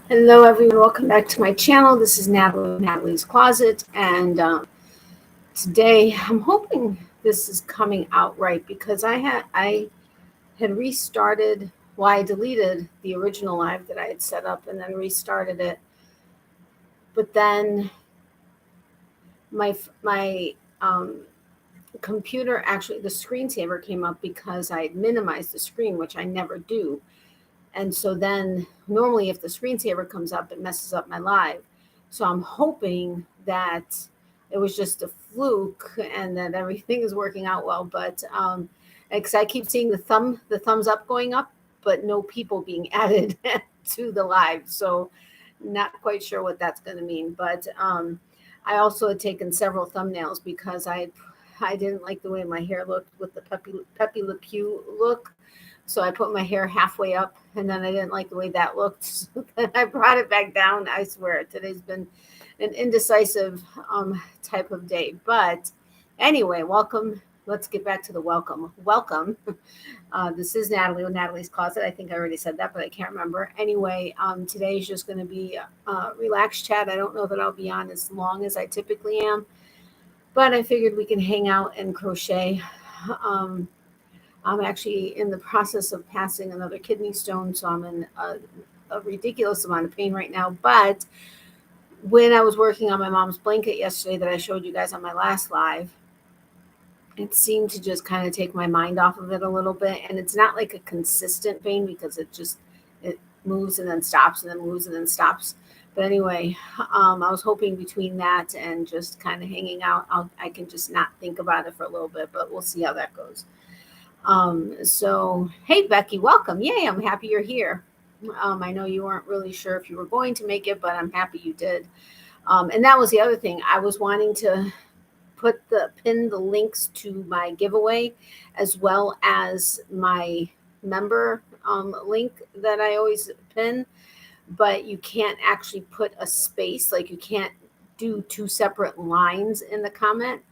Hello, everyone. Welcome back to my channel. This is Natalie's Closet, and today I'm hoping this is coming out right because I had restarted. Well, I deleted the original live that I had set up and then restarted it. But then my computer, actually the screensaver came up because I had minimized the screen, which I never do. And so then normally if the screensaver comes up, it messes up my live. So I'm hoping that it was just a fluke and that everything is working out well. But because I keep seeing the thumbs up going up, but no people being added to the live. So not quite sure what that's going to mean. But I also had taken several thumbnails because I didn't like the way my hair looked with the Pepe Le Pew look. So I put my hair halfway up, and then I didn't like the way that looked. So then I brought it back down. I swear, today's been an indecisive type of day. But anyway, welcome. Let's get back to the welcome. Welcome. This is Natalie with Natalie's Closet. I think I already said that, but I can't remember. Anyway, today is just going to be a relaxed chat. I don't know that I'll be on as long as I typically am, but I figured we can hang out and crochet. Um, I'm actually in the process of passing another kidney stone, so I'm in a ridiculous amount of pain right now. But when I was working on my mom's blanket yesterday that I showed you guys on my last live, it seemed to just kind of take my mind off of it a little bit. And it's not like a consistent pain because it moves and then stops and then moves and then stops. But anyway, I was hoping between that and just kind of hanging out, I can just not think about it for a little bit, but we'll see how that goes. So, hey, Becky, welcome. Yay, I'm happy you're here. I know you weren't really sure if you were going to make it, but I'm happy you did. And that was the other thing. I was wanting to pin the links to my giveaway as well as my member link that I always pin, but you can't actually put a space, like you can't do two separate lines in the comment.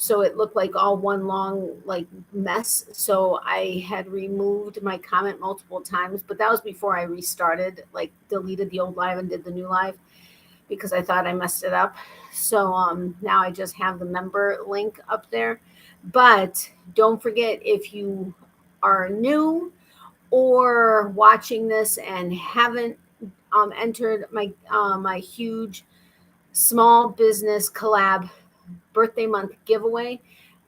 So it looked like all one long like mess. So I had removed my comment multiple times, but that was before I restarted, like deleted the old live and did the new live because I thought I messed it up. So now I just have the member link up there. But don't forget, if you are new or watching this and haven't entered my huge small business collab birthday month giveaway.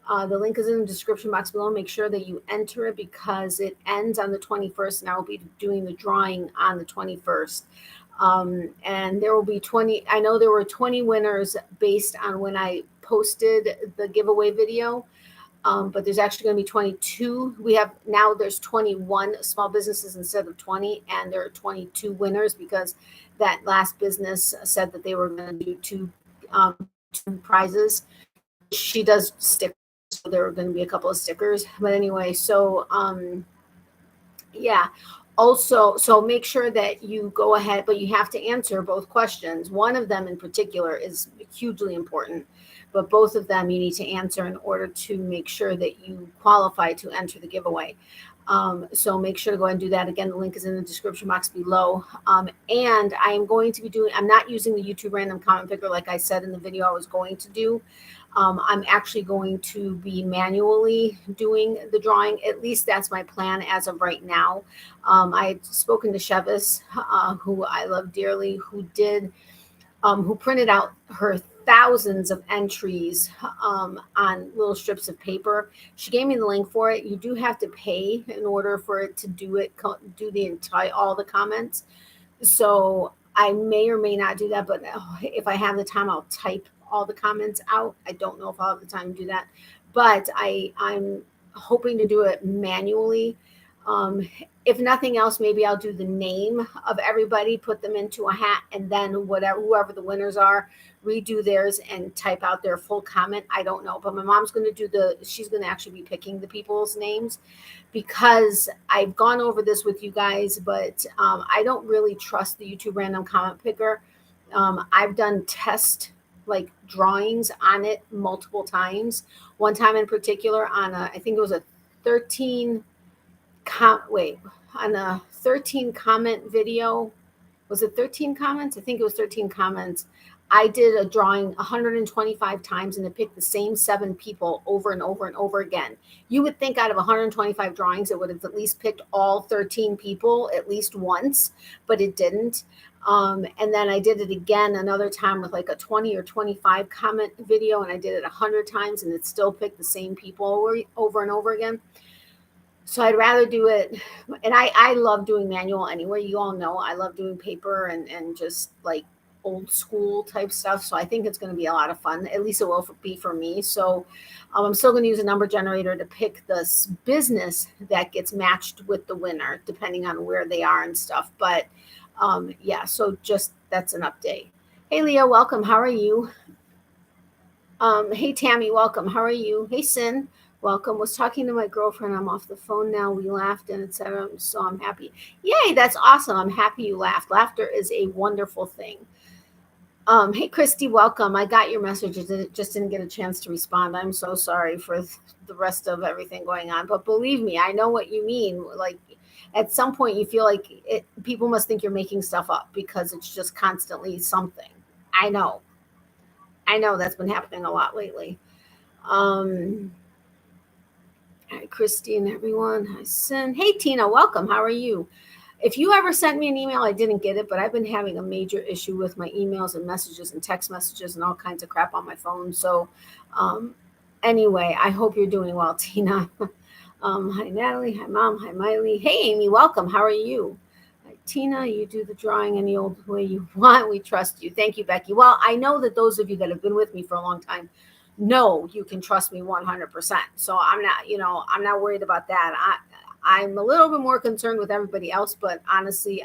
The link is in the description box below. Make sure that you enter it because it ends on the 21st, and I will be doing the drawing on the 21st. And there will be 20. I know there were 20 winners based on when I posted the giveaway video. But there's actually going to be 22. There's 21 small businesses instead of 20, and there are 22 winners because that last business said that they were going to do two prizes. She does stickers, so there are going to be a couple of stickers. But anyway, so yeah. Also, so make sure that you go ahead, but you have to answer both questions. One of them in particular is hugely important, but both of them you need to answer in order to make sure that you qualify to enter the giveaway. So make sure to go ahead and do that. Again, the link is in the description box below. And I am going to be I'm not using the YouTube random comment picker like I said in the video I was going to do. I'm actually going to be manually doing the drawing. At least that's my plan as of right now. I had spoken to Chevis, who I love dearly, who printed out her thousands of entries on little strips of paper. She gave me the link for it. You do have to pay in order for it to do all the comments. So I may or may not do that, but if I have the time, I'll type all the comments out. I don't know if I'll have the time to do that, but I'm hoping to do it manually. If nothing else, maybe I'll do the name of everybody, put them into a hat, and then whoever the winners are, redo theirs and type out their full comment. I don't know, but my mom's going to she's going to actually be picking the people's names because I've gone over this with you guys, but I don't really trust the YouTube random comment picker. I've done test like drawings on it multiple times. One time in particular I think it was a 13 comment video, was it 13 comments? I think it was 13 comments. I did a drawing 125 times and it picked the same 7 people over and over and over again. You would think out of 125 drawings, it would have at least picked all 13 people at least once, but it didn't. And then I did it again another time with like a 20 or 25 comment video, and I did it 100 times and it still picked the same people over and over again. So I'd rather do it. And I love doing manual anyway. You all know I love doing paper and just like old school type stuff. So I think it's going to be a lot of fun. At least it will be for me. So I'm still going to use a number generator to pick this business that gets matched with the winner, depending on where they are and stuff. But yeah, so just that's an update. Hey, Leah, welcome. How are you? Hey, Tammy, welcome. How are you? Hey, Sin, welcome. Was talking to my girlfriend. I'm off the phone now. We laughed and etc. So I'm happy. Yay, that's awesome. I'm happy you laughed. Laughter is a wonderful thing. Hey, Christy, welcome. I got your messages and just didn't get a chance to respond. I'm so sorry for the rest of everything going on. But believe me, I know what you mean. Like at some point you feel like people must think you're making stuff up because it's just constantly something. I know that's been happening a lot lately. Hi, Christy and everyone. Hi, Sin. Hey, Tina, welcome. How are you? If you ever sent me an email, I didn't get it, but I've been having a major issue with my emails and messages and text messages and all kinds of crap on my phone. So anyway, I hope you're doing well, Tina. Hi, Natalie. Hi, Mom. Hi, Miley. Hey, Amy, welcome. How are you? Hi, Tina, you do the drawing any old way you want. We trust you. Thank you, Becky. Well, I know that those of you that have been with me for a long time know you can trust me 100%. So I'm not worried about that. I'm a little bit more concerned with everybody else, but honestly,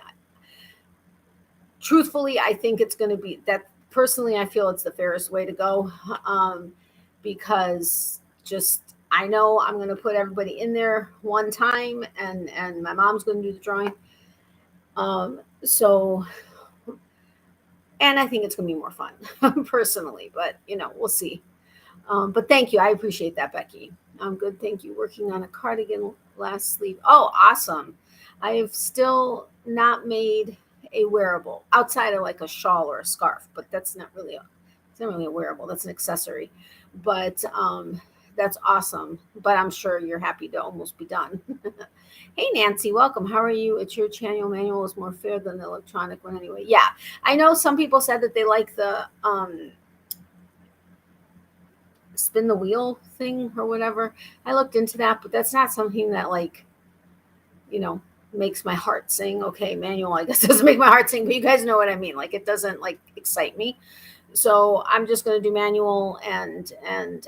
truthfully, I think it's going to be that. Personally, I feel it's the fairest way to go, because just I know I'm going to put everybody in there one time, and my mom's going to do the drawing. So, and I think it's going to be more fun personally, but we'll see. But thank you. I appreciate that, Becky. I'm good. Thank you. Working on a cardigan last sleeve. Oh, awesome. I have still not made a wearable outside of like a shawl or a scarf, but that's not really a wearable. That's an accessory, but that's awesome. But I'm sure you're happy to almost be done. Hey, Nancy, welcome. How are you? It's your channel manual is more fair than the electronic one anyway. Yeah, I know some people said that they like the spin the wheel thing or whatever. I looked into that, but that's not something that makes my heart sing. Okay, manual, I guess doesn't make my heart sing, but you guys know what I mean. Like it doesn't excite me. So I'm just going to do manual, and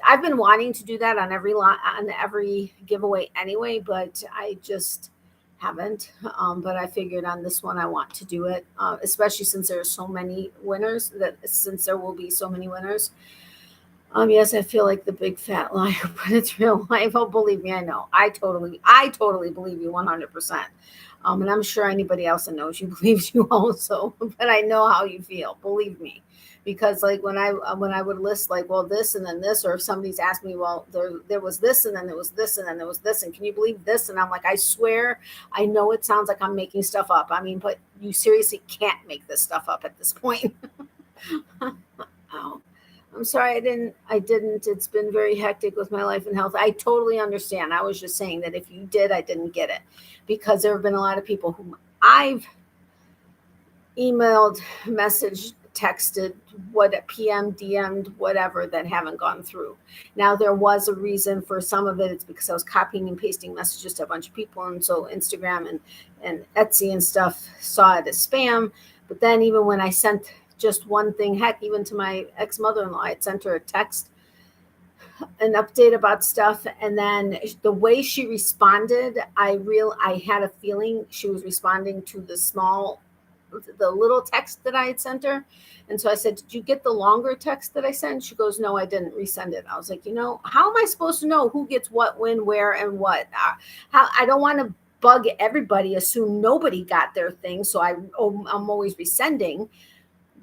I've been wanting to do that on every giveaway anyway, but I just haven't. But I figured on this one I want to do it, especially since there are so many winners. Since there will be so many winners. Yes, I feel like the big fat liar, but it's real life. Oh, believe me, I know. I totally believe you 100%. And I'm sure anybody else that knows you believes you also. But I know how you feel. Believe me, because like when I would list like, well, this and then this, or if somebody's asked me, well, there was this and then there was this and then there was this, and can you believe this? And I'm like, I swear, I know it sounds like I'm making stuff up. I mean, but you seriously can't make this stuff up at this point. Oh. I'm sorry, I didn't. It's been very hectic with my life and health. I totally understand. I was just saying that if you did, I didn't get it, because there have been a lot of people whom I've emailed, messaged, texted, PM, DM'd, whatever, that haven't gone through. Now, there was a reason for some of it. It's because I was copying and pasting messages to a bunch of people. And so Instagram and Etsy and stuff saw it as spam. But then even when I sent just one thing, heck, even to my ex-mother-in-law, I had sent her a text, an update about stuff, and then the way she responded, I had a feeling she was responding to the little text that I had sent her. And so I said, did you get the longer text that I sent? She goes, no, I didn't resend it. I was like, how am I supposed to know who gets what, when, where, and what? I don't want to bug everybody, assume nobody got their thing, so I'm always resending.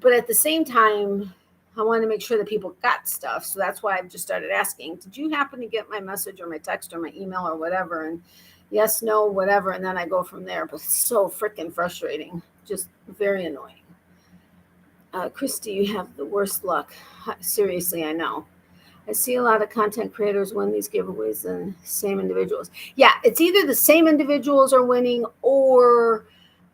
But at the same time, I want to make sure that people got stuff. So that's why I've just started asking, did you happen to get my message or my text or my email or whatever? And yes, no, whatever. And then I go from there. But it's so freaking frustrating. just very annoying. Christy, you have the worst luck. Seriously, I know. I see a lot of content creators win these giveaways and same individuals. Yeah, it's either the same individuals are winning, or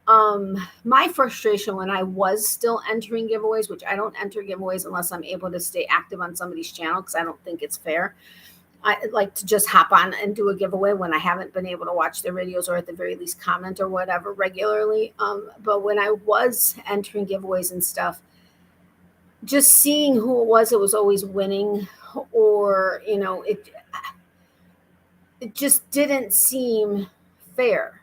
my frustration when I was still entering giveaways, which I don't enter giveaways unless I'm able to stay active on somebody's channel because I don't think it's fair. I like to just hop on and do a giveaway when I haven't been able to watch their videos, or at the very least comment or whatever regularly. But when I was entering giveaways and stuff, just seeing who it was always winning, or, it just didn't seem fair.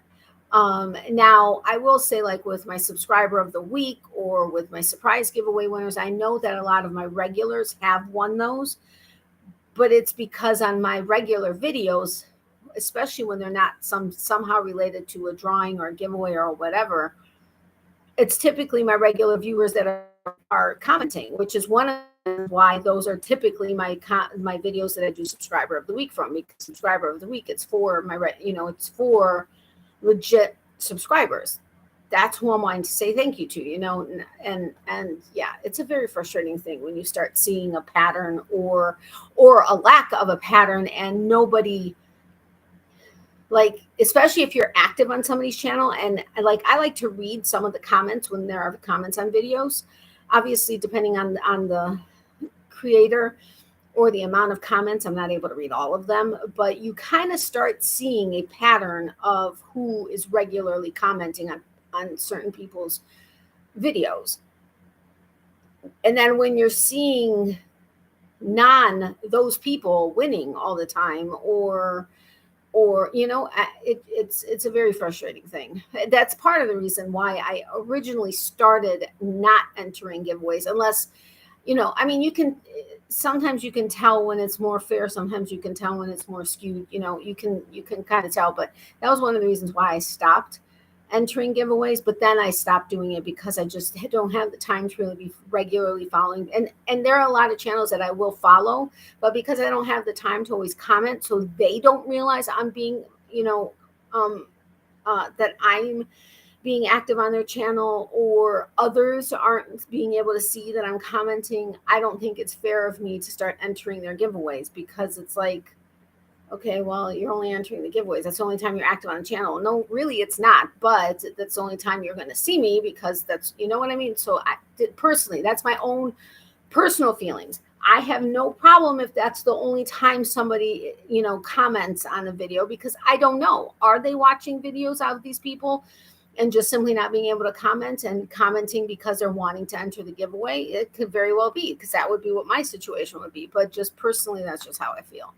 Now I will say, like with my subscriber of the week or with my surprise giveaway winners, I know that a lot of my regulars have won those, but it's because on my regular videos, especially when they're not somehow related to a drawing or a giveaway or whatever, it's typically my regular viewers that are commenting, which is one of why those are typically my videos that I do subscriber of the week from. Because subscriber of the week, it's for it's for legit subscribers. That's who I'm wanting to say thank you to, and yeah, it's a very frustrating thing when you start seeing a pattern or a lack of a pattern, and nobody, like, especially if you're active on somebody's channel. And like, I like to read some of the comments when there are comments on videos, obviously depending on the creator or the amount of comments. I'm not able to read all of them, but you kind of start seeing a pattern of who is regularly commenting on certain people's videos. And then when you're seeing those people winning all the time, or it's a very frustrating thing. That's part of the reason why I originally started not entering giveaways, unless, sometimes you can tell when it's more fair. Sometimes you can tell when it's more skewed, you can kind of tell. But that was one of the reasons why I stopped entering giveaways. But then I stopped doing it because I just don't have the time to really be regularly following. And there are a lot of channels that I will follow, but because I don't have the time to always comment, so they don't realize I'm being, that I'm being active on their channel, or others aren't being able to see that I'm commenting. I don't think it's fair of me to start entering their giveaways, because it's like, okay, well, you're only entering the giveaways. That's the only time you're active on the channel. No, really, it's not. But that's the only time you're going to see me, because that's, you know what I mean? So personally, that's my own personal feelings. I have no problem if that's the only time somebody, comments on a video, because I don't know. Are they watching videos of these people and just simply not being able to comment, and commenting because they're wanting to enter the giveaway? It could very well be, because that would be what my situation would be. But just personally, that's just how I feel.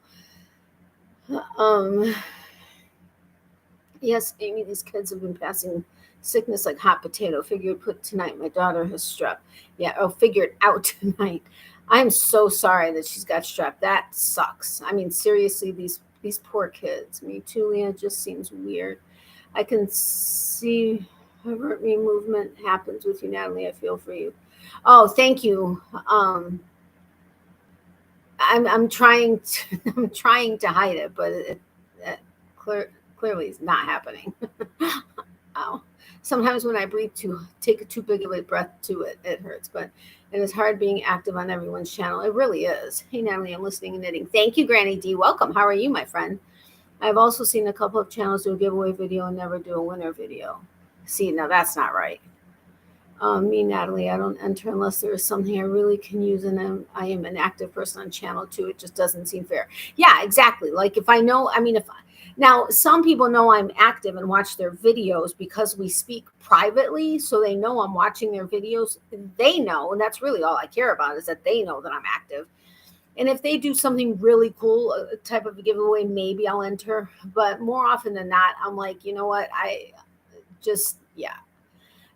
Yes, Amy, these kids have been passing sickness like hot potato. Figured put tonight. My daughter has strep. Yeah, figured out tonight. I'm so sorry that she's got strep. That sucks. I mean, seriously, these poor kids. Me too, Leah. It just seems weird. I can see hurt me movement happens with you, Natalie. I feel for you. Oh, thank you. I'm trying to hide it, but it clearly is not happening. Ow. Sometimes when I breathe take too big of a breath to it, it hurts. But it is hard being active on everyone's channel. It really is. Hey, Natalie, I'm listening and knitting. Thank you, Granny D. Welcome. How are you, my friend? I've also seen a couple of channels do a giveaway video and never do a winner video. See, now that's not right. Me, Natalie, I don't enter unless there is something I really can use, and I am an active person on channel too. It just doesn't seem fair. Yeah, exactly. Like if I know, now some people know I'm active and watch their videos because we speak privately, so they know I'm watching their videos. They know, and that's really all I care about, is that they know that I'm active. And if they do something really cool, a type of a giveaway, maybe I'll enter. But more often than not, I'm like, you know what? I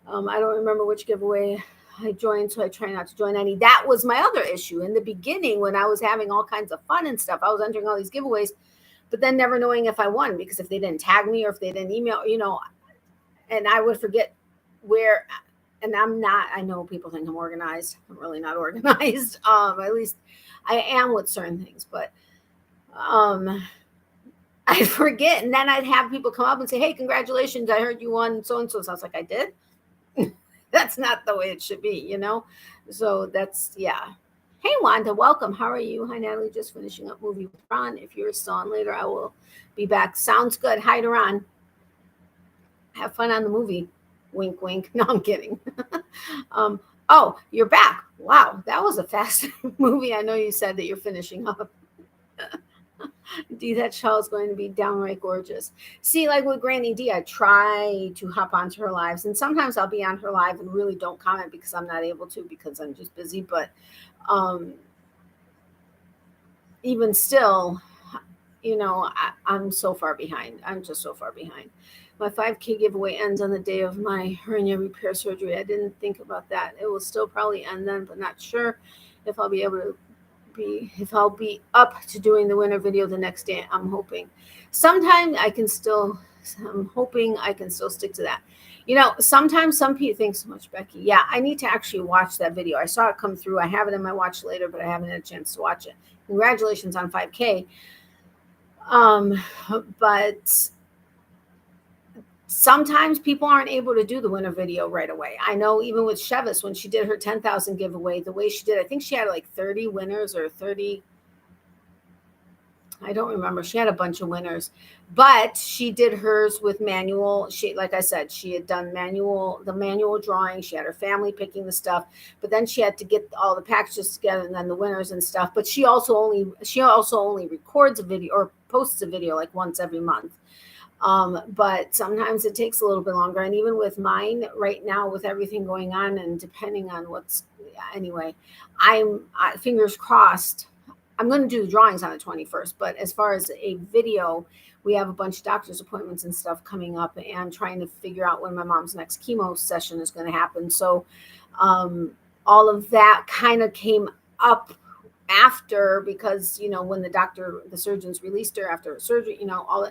don't remember which giveaway I joined, so I try not to join any. That was my other issue in the beginning when I was having all kinds of fun and stuff. I was entering all these giveaways, but then never knowing if I won, because if they didn't tag me or if they didn't email, and I would forget where. And I'm not. I know people think I'm organized. I'm really not organized. At least I am with certain things, but I'd forget, and then I'd have people come up and say, "Hey, congratulations! I heard you won so and so." So I was like, "I did." That's not the way it should be, you know? So that's, yeah. Hey, Wanda, welcome. How are you? Hi, Natalie. Just finishing up movie with Ron. If you're still on later, I will be back. Sounds good. Hi to Ron. Have fun on the movie. Wink, wink. No, I'm kidding. Oh, you're back. Wow, that was a fast movie. I know you said that you're finishing up. D, that shawl is going to be downright gorgeous. See, like with Granny D, I try to hop onto her lives, and sometimes I'll be on her live and really don't comment because I'm not able to because I'm just busy. But even still, you know, I'm so far behind. I'm just so far behind. My 5K giveaway ends on the day of my hernia repair surgery. I didn't think about that. It will still probably end then, but not sure if I'll be able to if I'll be up to doing the winter video the next day. I'm hoping. I'm hoping I can still stick to that. You know, sometimes some people think so much, Becky. Yeah, I need to actually watch that video. I saw it come through. I have it in my watch later, but I haven't had a chance to watch it. Congratulations on 5K. But sometimes people aren't able to do the winner video right away. I know even with Chevis, when she did her 10,000 giveaway, the way she did, I think she had like 30 winners or 30. I don't remember. She had a bunch of winners, but she did hers with manual. Like I said, she had done the manual drawing. She had her family picking the stuff, but then she had to get all the packages together and then the winners and stuff. But she also only records a video or posts a video like once every month. But sometimes it takes a little bit longer. And even with mine right now, with everything going on and depending on anyway, fingers crossed. I'm going to do the drawings on the 21st, but as far as a video, we have a bunch of doctor's appointments and stuff coming up and trying to figure out when my mom's next chemo session is going to happen. So, all of that kind of came up after, because, you know, when the surgeons released her after her surgery, you know,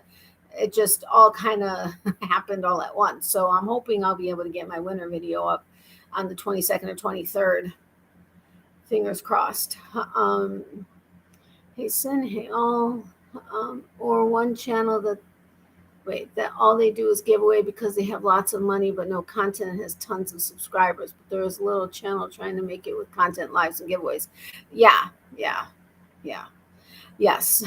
it just all kind of happened all at once. So I'm hoping I'll be able to get my winter video up on the 22nd or 23rd. Fingers crossed. Hey, Sin, hey, all. Or one channel that all they do is give away because they have lots of money but no content and has tons of subscribers. But there is a little channel trying to make it with content, lives, and giveaways. Yeah. Yes. Yes.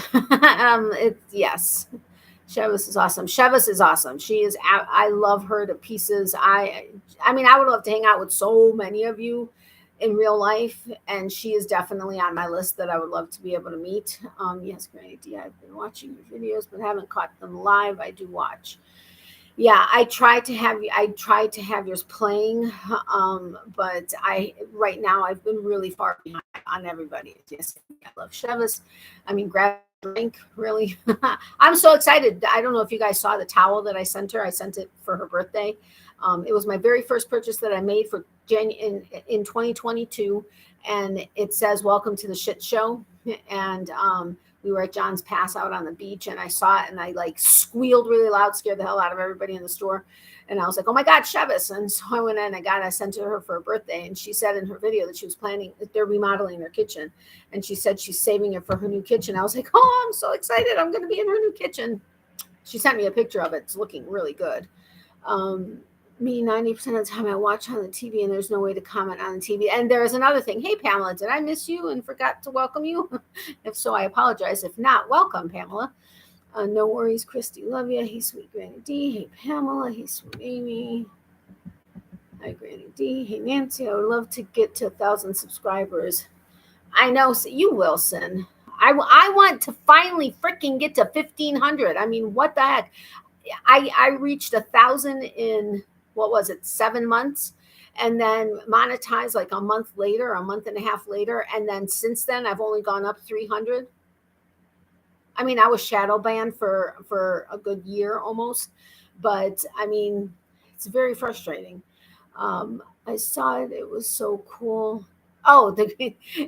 Chevis is awesome. Chevis is awesome. She is. I love her to pieces. I mean, I would love to hang out with so many of you in real life, and she is definitely on my list that I would love to be able to meet. Yes, Granny D, I've been watching your videos but haven't caught them live. I do watch. Yeah, I tried to have yours playing, but right now I've been really far behind on everybody. Yes, I love Chevis. I mean, grab a drink, really. I'm so excited. I don't know if you guys saw the towel that I sent her. I sent it for her birthday. It was my very first purchase that I made for in 2022, and it says "Welcome to the Shit Show." And we were at John's Pass out on the beach, and I saw it, and I like squealed really loud, scared the hell out of everybody in the store. And I was like, "Oh my God, Chevis!" And so I went in and I sent it to her for her birthday, and she said in her video that she was planning, they're remodeling their kitchen, and she said she's saving it for her new kitchen. I was like, "Oh, I'm so excited! I'm going to be in her new kitchen." She sent me a picture of it. It's looking really good. Me, 90% of the time I watch on the TV and there's no way to comment on the TV. And there is another thing. Hey, Pamela, did I miss you and forgot to welcome you? If so, I apologize. If not, welcome, Pamela. No worries, Christy. Love you. Hey, sweet Granny D. Hey, Pamela. Hey, sweet Amy. Hi, Granny D. Hey, Nancy. I would love to get to 1,000 subscribers. I know. So you will, Sin. I want to finally freaking get to 1,500. I mean, what the heck? I reached 1,000 in, 7 months, and then monetized like a month and a half later. And then since then, I've only gone up 300. I mean, I was shadow banned for a good year almost, but I mean, it's very frustrating. I saw it. It was so cool. Oh,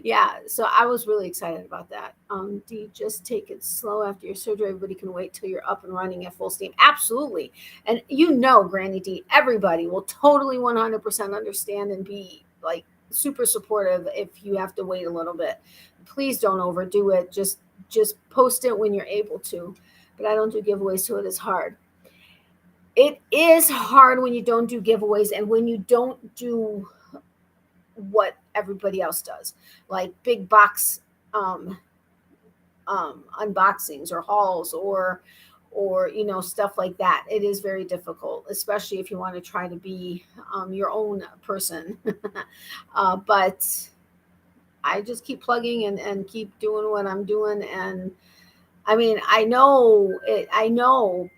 yeah. So I was really excited about that. Do you just take it slow after your surgery? Everybody can wait till you're up and running at full steam. Absolutely. And you know, Granny D, everybody will totally 100% understand and be like super supportive if you have to wait a little bit. Please don't overdo it. Just post it when you're able to. But I don't do giveaways, so it is hard. It is hard when you don't do giveaways and when you don't do what everybody else does, like big box unboxings or hauls or stuff like that. It is very difficult, especially if you want to try to be your own person. But I just keep plugging and keep doing what I'm doing. And I mean, I know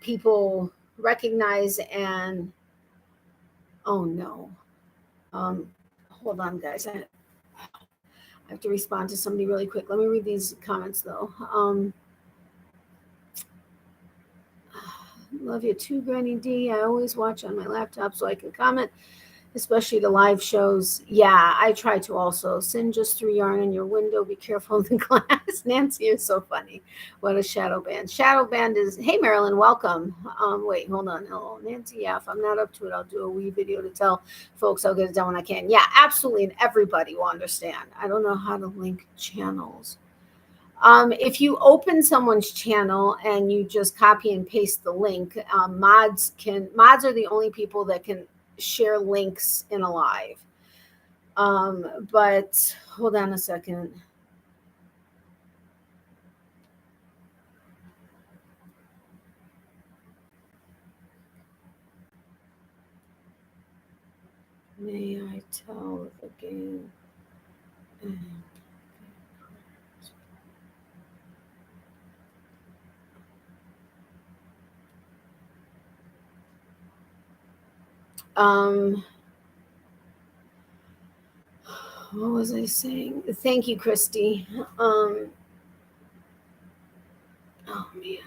people recognize and oh no. Hold on, guys. I have to respond to somebody really quick. Let me read these comments though. Love you too, Granny D. I always watch on my laptop so I can comment, especially the live shows. Yeah, I try to also. Sin just threw yarn in your window. Be careful of the glass. Nancy, you're so funny. What a shadow band. Shadow band is, hey, Marilyn, welcome. Wait, hold on. Hello, Nancy. Yeah, if I'm not up to it, I'll do a wee video to tell folks I'll get it done when I can. Yeah, absolutely. And everybody will understand. I don't know how to link channels. If you open someone's channel and you just copy and paste the link, mods are the only people that can share links in a live. But hold on a second. May I tell the game? What was I saying? Thank you, Christy. Oh man.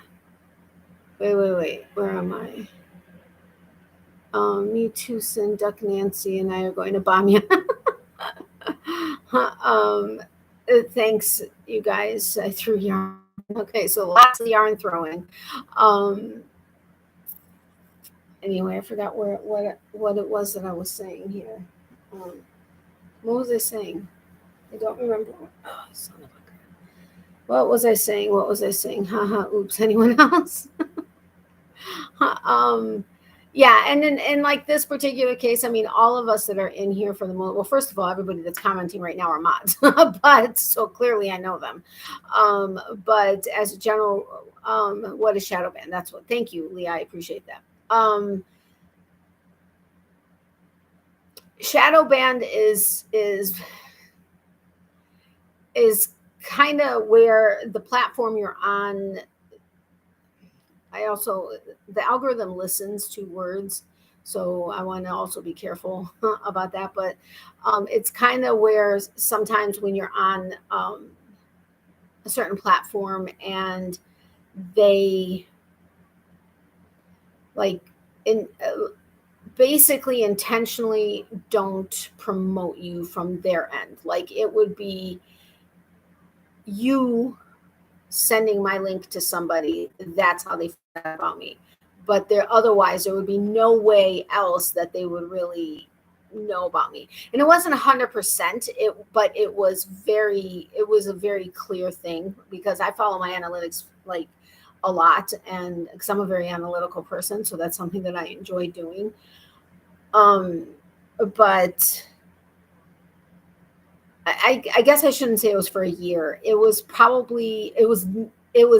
Wait. Where am I? Me too, Sin, Duck Nancy, and I are going to bomb you. Thanks, you guys. I threw yarn. Okay, so lots of yarn throwing. Anyway, I forgot what it was that I was saying here. What was I saying? I don't remember. Oh, son of a gun. What was I saying? Haha, oops. Anyone else? Yeah, and in like this particular case, I mean, all of us that are in here for the moment. Well, first of all, everybody that's commenting right now are mods, but so clearly I know them. But as a general, what is shadow band? That's what. Thank you, Leah. I appreciate that. Shadow band is kind of where the platform you're on. The algorithm listens to words, so I want to also be careful about that. But it's kind of where sometimes when you're on a certain platform and they basically intentionally don't promote you from their end. Like it would be you sending my link to somebody, that's how they find out about me. But otherwise there would be no way else that they would really know about me. And it wasn't 100%, but it was a very clear thing because I follow my analytics like a lot, and because I'm a very analytical person, so that's something that I enjoy doing. But I guess I shouldn't say it was for a year. It was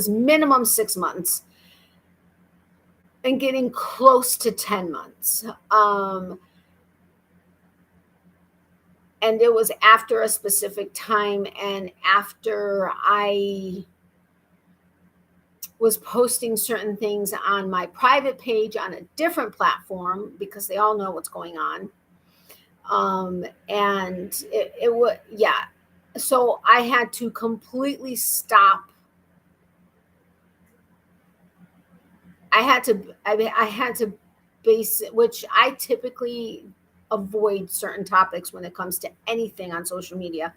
minimum 6 months and getting close to 10 months. And it was after a specific time and after I was posting certain things on my private page on a different platform because they all know what's going on. And it would, yeah. So I had to completely stop. I had to base it, which I typically avoid certain topics when it comes to anything on social media.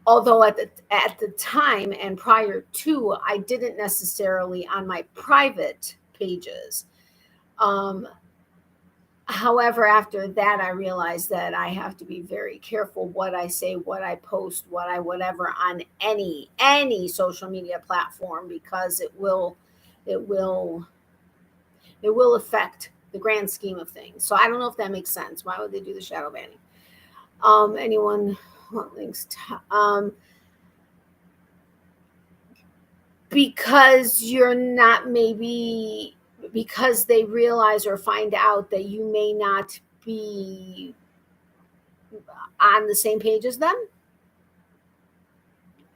Although at the time and prior to, I didn't necessarily on my private pages. However, after that, I realized that I have to be very careful what I say, what I post, whatever on any social media platform, because it will affect the grand scheme of things. So I don't know if that makes sense. Why would they do the shadow banning? Anyone want links? Because you're not, maybe because they realize or find out that you may not be on the same page as them.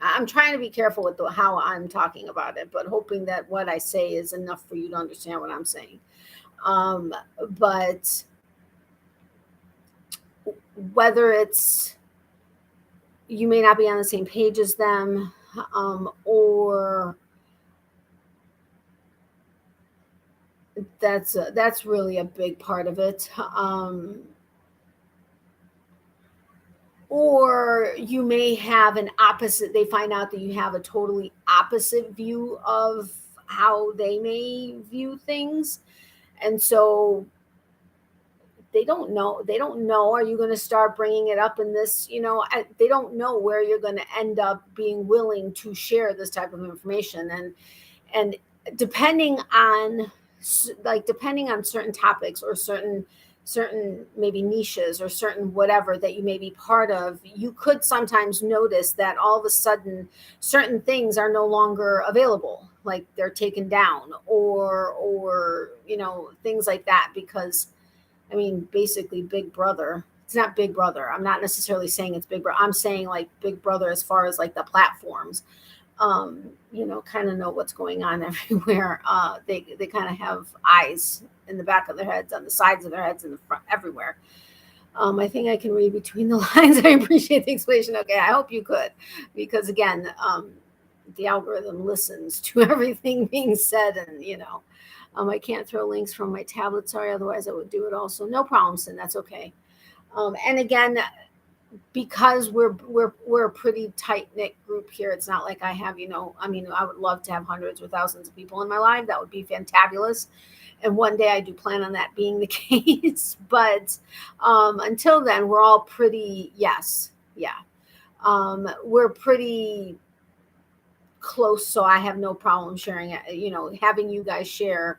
I'm trying to be careful with how I'm talking about it, but hoping that what I say is enough for you to understand what I'm saying. But whether it's you may not be on the same page as them, or that's really a big part of it. Or you may have an opposite, they find out that you have a totally opposite view of how they may view things. And so they don't know. Are you going to start bringing it up in this, they don't know where you're going to end up being willing to share this type of information. And depending on certain topics or certain maybe niches or certain whatever that you may be part of, you could sometimes notice that all of a sudden certain things are no longer available, like they're taken down or things like that, because basically Big Brother, it's not Big Brother. I'm not necessarily saying it's Big Brother. I'm saying like Big Brother as far as like the platforms, kind of know what's going on everywhere. They kind of have eyes in the back of their heads, on the sides of their heads, in the front, everywhere. I think I can read between the lines. I appreciate the explanation. Okay, I hope you could, because again, the algorithm listens to everything being said, and I can't throw links from my tablet. Sorry, otherwise I would do it also. No problem, Sin. That's okay. And again, because we're a pretty tight-knit group here, it's not like I have, I would love to have hundreds or thousands of people in my life. That would be fantabulous. And one day I do plan on that being the case. But until then, we're all pretty, we're pretty close, so I have no problem sharing it, having you guys share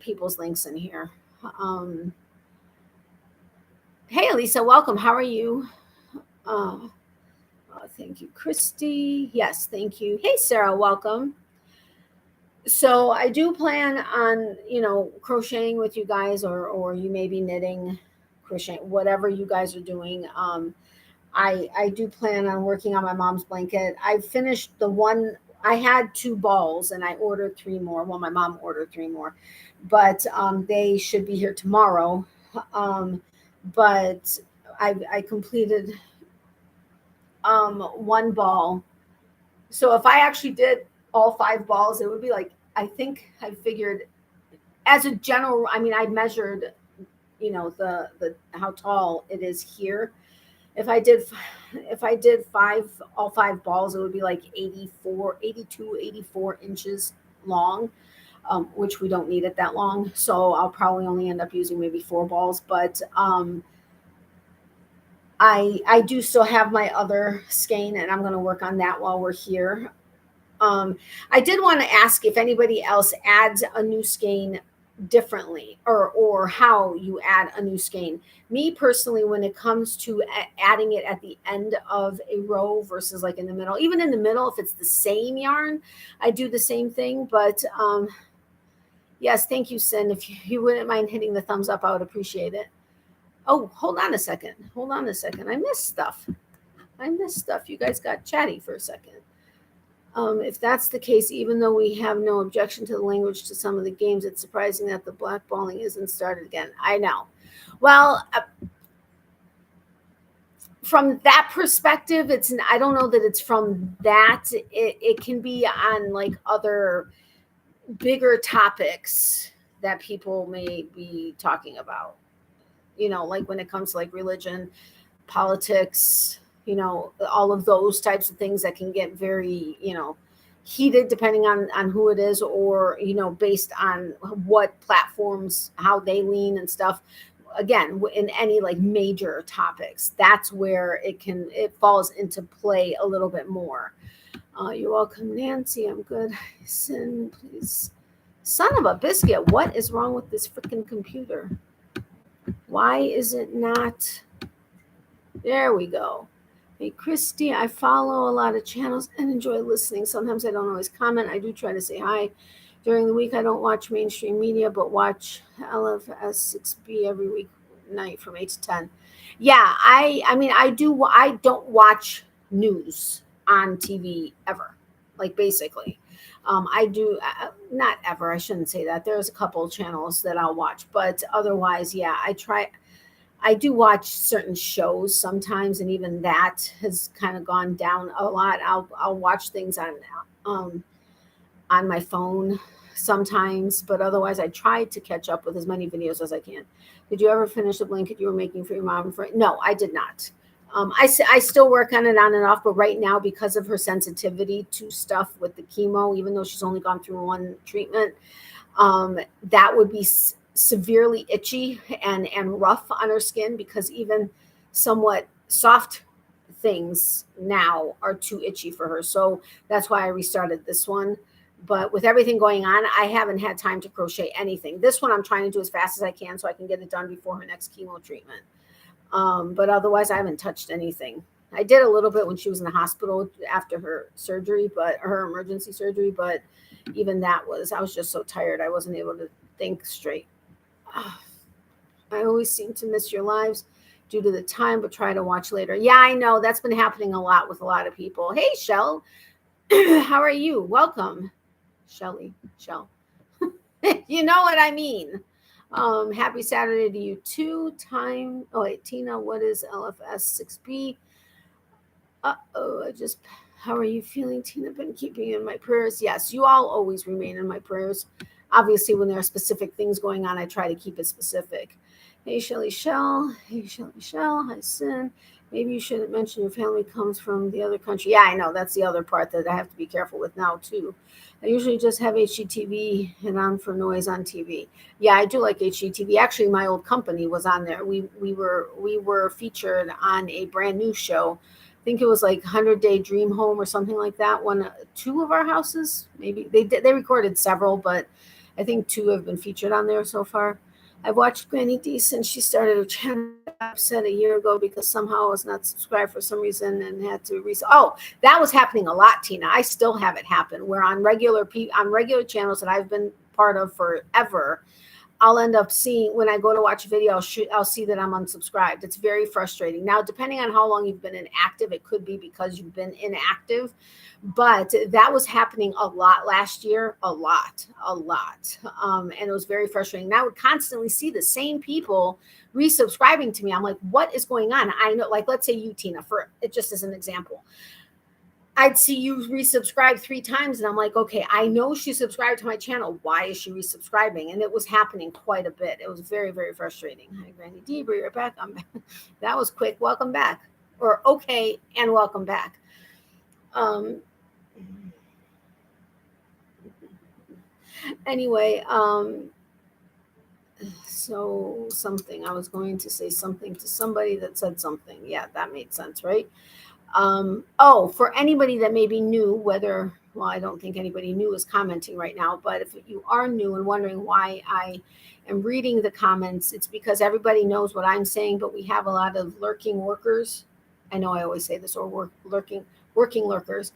people's links in here. Hey Elisa, welcome. How are you? Thank you, Christy. Yes, thank you. Hey Sarah, welcome. So I do plan on crocheting with you guys, or you may be knitting, crocheting, whatever you guys are doing. I do plan on working on my mom's blanket. I finished the one. I had 2 balls and I ordered 3 more. Well, my mom ordered 3 more, but they should be here tomorrow. But I completed 1 ball. So if I actually did all 5 balls, it would be like, I think I figured as a general, I measured, the how tall it is here. If I did all 5 balls, it would be like 84 inches long, which we don't need it that long. So I'll probably only end up using maybe 4 balls, but I do still have my other skein, and I'm going to work on that while we're here. I did want to ask if anybody else adds a new skein differently, or how you add a new skein. Me personally, when it comes to adding it at the end of a row versus like in the middle, even in the middle, if it's the same yarn, I do the same thing. But yes, thank you, Sin. If you wouldn't mind hitting the thumbs up, I would appreciate it. Oh, hold on a second. I missed stuff. You guys got chatty for a second. If that's the case, even though we have no objection to the language to some of the games, it's surprising that the blackballing isn't started again. I know. Well, from that perspective, I don't know that it's from that. It can be on like other bigger topics that people may be talking about. Like when it comes to like religion, politics, all of those types of things that can get very, heated depending on who it is, or, based on what platforms, how they lean and stuff. Again, in any like major topics, that's where it falls into play a little bit more. You're welcome, Nancy. I'm good. Sin, please Son of a biscuit, what is wrong with this freaking computer? Why is it not? There we go. Hey, Christy, I follow a lot of channels and enjoy listening. Sometimes I don't always comment. I do try to say hi. During the week, I don't watch mainstream media, but watch LFS6B every week night from 8 to 10. Yeah, I mean, I don't watch news on TV ever, like basically. I do, not ever, I shouldn't say that. There's a couple of channels that I'll watch, but otherwise, yeah, I do watch certain shows sometimes, and even that has kind of gone down a lot. I'll watch things on my phone sometimes, but otherwise I try to catch up with as many videos as I can. Did you ever finish the blanket you were making for your mom? No, I did not. I still work on it on and off, but right now, because of her sensitivity to stuff with the chemo, even though she's only gone through one treatment, that would be severely itchy and rough on her skin, because even somewhat soft things now are too itchy for her. So that's why I restarted this one. But with everything going on, I haven't had time to crochet anything. This one I'm trying to do as fast as I can so I can get it done before her next chemo treatment. But otherwise, I haven't touched anything. I did a little bit when she was in the hospital after her surgery, but her emergency surgery. But even that I was just so tired. I wasn't able to think straight. I always seem to miss your lives due to the time, but try to watch later. Yeah, I know. That's been happening a lot with a lot of people. Hey, Shell. How are you? Welcome. Shell. You know what I mean. Happy Saturday to you too. Tina, what is LFS 6B? How are you feeling, Tina? Been keeping you in my prayers. Yes, you all always remain in my prayers. Obviously, when there are specific things going on, I try to keep it specific. Hey, Shelly Shell. Hey, Shelly Shell. Hi, Sin. Maybe you shouldn't mention your family comes from the other country. Yeah, I know. That's the other part that I have to be careful with now, too. I usually just have HGTV and on for noise on TV. Yeah, I do like HGTV. Actually, my old company was on there. We were featured on a brand new show. I think it was like 100-Day Dream Home or something like that. Two of our houses, maybe they recorded several, but I think 2 have been featured on there so far. I've watched Granny D since she started her channel. Upset a year ago because somehow I was not subscribed for some reason and had to Oh, that was happening a lot, Tina. I still have it happen where on regular channels that I've been part of forever, I'll end up seeing when I go to watch a video, I'll see that I'm unsubscribed. It's very frustrating. Now, depending on how long you've been inactive, it could be because you've been inactive, but that was happening a lot last year, a lot. And it was very frustrating. And I would constantly see the same people resubscribing to me. I'm like, what is going on? I know, like, let's say you, Tina, for it just as an example. I'd see you resubscribe 3 times and I'm like, okay, I know she subscribed to my channel. Why is she resubscribing? And it was happening quite a bit. It was very, very frustrating. Hi, Granny D, you're back. That was quick. Welcome back. Or okay, and welcome back. Anyway, so something. I was going to say something to somebody that said something. Yeah, that made sense, right? For anybody that may be new, I don't think anybody new is commenting right now, but if you are new and wondering why I am reading the comments, it's because everybody knows what I'm saying, but we have a lot of lurking workers. I know I always say this, or working lurkers,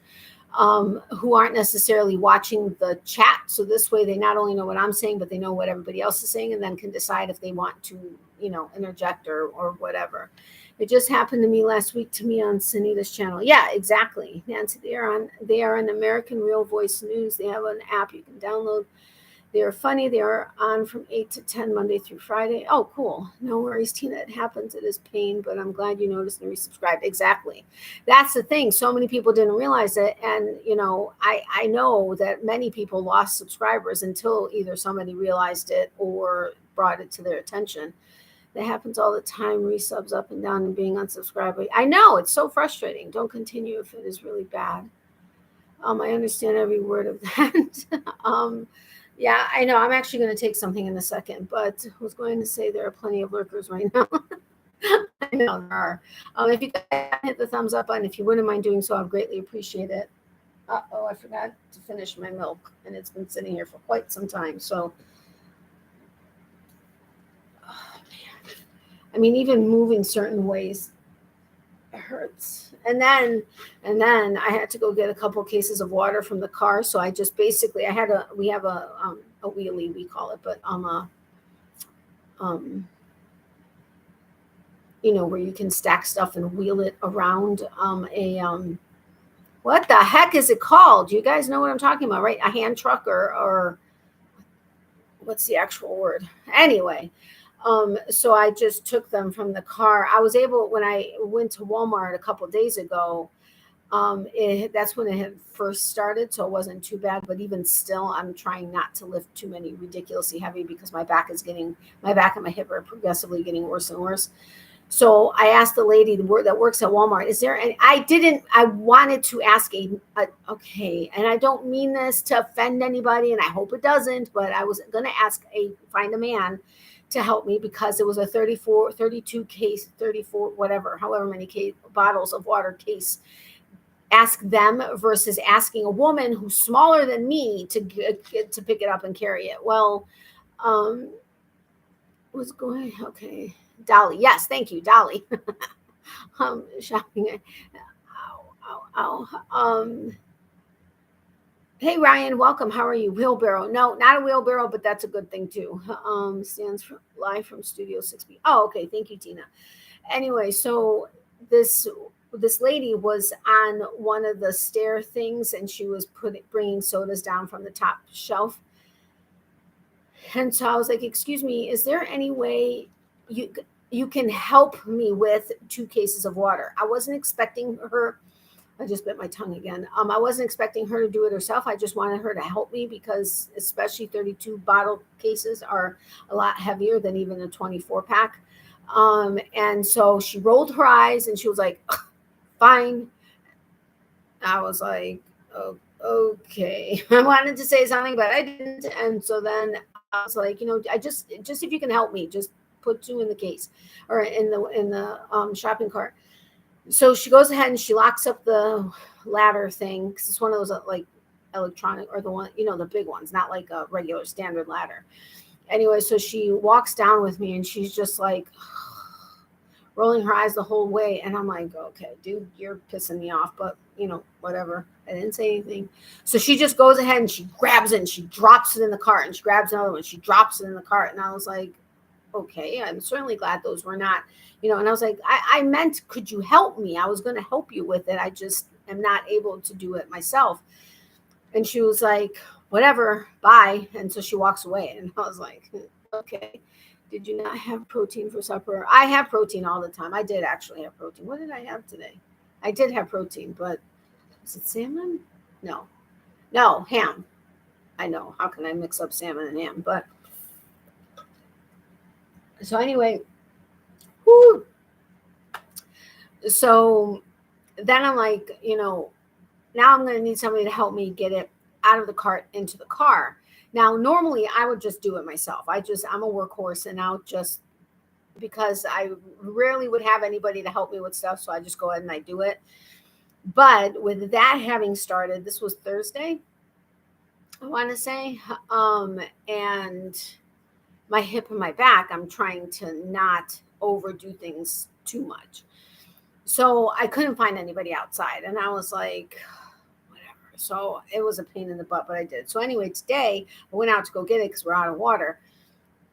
who aren't necessarily watching the chat. So this way they not only know what I'm saying, but they know what everybody else is saying, and then can decide if they want to, interject or whatever. It just happened to me last week to me on Sunita's channel. Yeah, exactly. Nancy, they are on American Real Voice News. They have an app you can download. They are funny. They are on from 8 to 10 Monday through Friday. Oh, cool. No worries, Tina. It happens. It is pain, but I'm glad you noticed and resubscribed. Exactly. That's the thing. So many people didn't realize it. And, I know that many people lost subscribers until either somebody realized it or brought it to their attention. That happens all the time. Resubs up and down and being unsubscribed. I know. It's so frustrating. Don't continue if it is really bad. I understand every word of that. Yeah, I know. I'm actually going to take something in a second, but I was going to say there are plenty of lurkers right now. I know there are. If you guys hit the thumbs up button, if you wouldn't mind doing so, I'd greatly appreciate it. Uh-oh, I forgot to finish my milk, and it's been sitting here for quite some time. So, oh, man. I mean, even moving certain ways hurts. And then I had to go get a couple cases of water from the car. So I just basically we have a wheelie, we call it, but um where you can stack stuff and wheel it around what the heck is it called? You guys know what I'm talking about, right? A hand truck or what's the actual word? Anyway, so I just took them from the car. I was able, when I went to Walmart a couple of days ago, that's when it had first started, so it wasn't too bad. But even still, I'm trying not to lift too many ridiculously heavy because my back and my hip are progressively getting worse and worse. So I asked the lady that works at Walmart, is there any, I wanted to ask okay, and I don't mean this to offend anybody, and I hope it doesn't, but I was going to find a man to help me because it was a 32 case, 34, whatever, however many bottles of water case. Ask them versus asking a woman who's smaller than me to pick it up and carry it. Well, what's going, okay. Dolly, yes, thank you, Dolly. Shopping. Ow. Hey Ryan, welcome. How are you? Wheelbarrow? No, not a wheelbarrow, but that's a good thing too. Stands for live from Studio 6B. Oh, okay. Thank you, Tina. Anyway, so this lady was on one of the stair things, and she was bringing sodas down from the top shelf. And so I was like, "Excuse me, is there any way you can help me with 2 cases of water?" I wasn't expecting her. I just bit my tongue again. I wasn't expecting her to do it herself. I just wanted her to help me because especially 32 bottle cases are a lot heavier than even a 24 pack. And so she rolled her eyes and she was like, fine. I was like, oh, okay. I wanted to say something, but I didn't. And so then I was like, I just if you can help me, just put 2 in the case or in the shopping cart. So she goes ahead and she locks up the ladder thing because it's one of those like electronic, or the one, the big ones, not like a regular standard ladder. Anyway, so she walks down with me and she's just like rolling her eyes the whole way. And I'm like, okay, dude, you're pissing me off, but whatever. I didn't say anything. So she just goes ahead and she grabs it and she drops it in the cart, and she grabs another one. She drops it in the cart. And I was like, okay, I'm certainly glad those were not, and I was like, I meant, could you help me? I was going to help you with it. I just am not able to do it myself. And she was like, whatever, bye. And so she walks away. And I was like, okay, did you not have protein for supper? I have protein all the time. I did actually have protein. What did I have today? I did have protein, but is it salmon? No, ham. I know. How can I mix up salmon and ham? But so anyway, whoo. So then I'm like, now I'm going to need somebody to help me get it out of the cart into the car. Now, normally I would just do it myself. I'm a workhorse, and because I rarely would have anybody to help me with stuff. So I just go ahead and I do it. But with that having started, this was Thursday, I want to say, and my hip and my back, I'm trying to not overdo things too much. So I couldn't find anybody outside. And I was like, whatever. So it was a pain in the butt, but I did. So anyway, today I went out to go get it because we're out of water.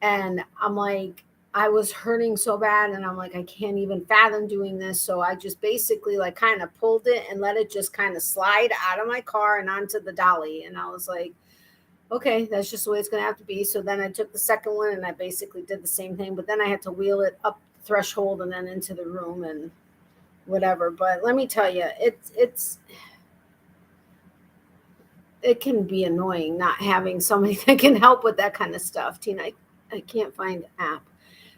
And I'm like, I was hurting so bad. And I'm like, I can't even fathom doing this. So I just basically like kind of pulled it and let it just kind of slide out of my car and onto the dolly. And I was like, okay, that's just the way it's going to have to be. So then I took the second one and I basically did the same thing, but then I had to wheel it up the threshold and then into the room and whatever. But let me tell you, it can be annoying not having somebody that can help with that kind of stuff. Tina, I can't find app.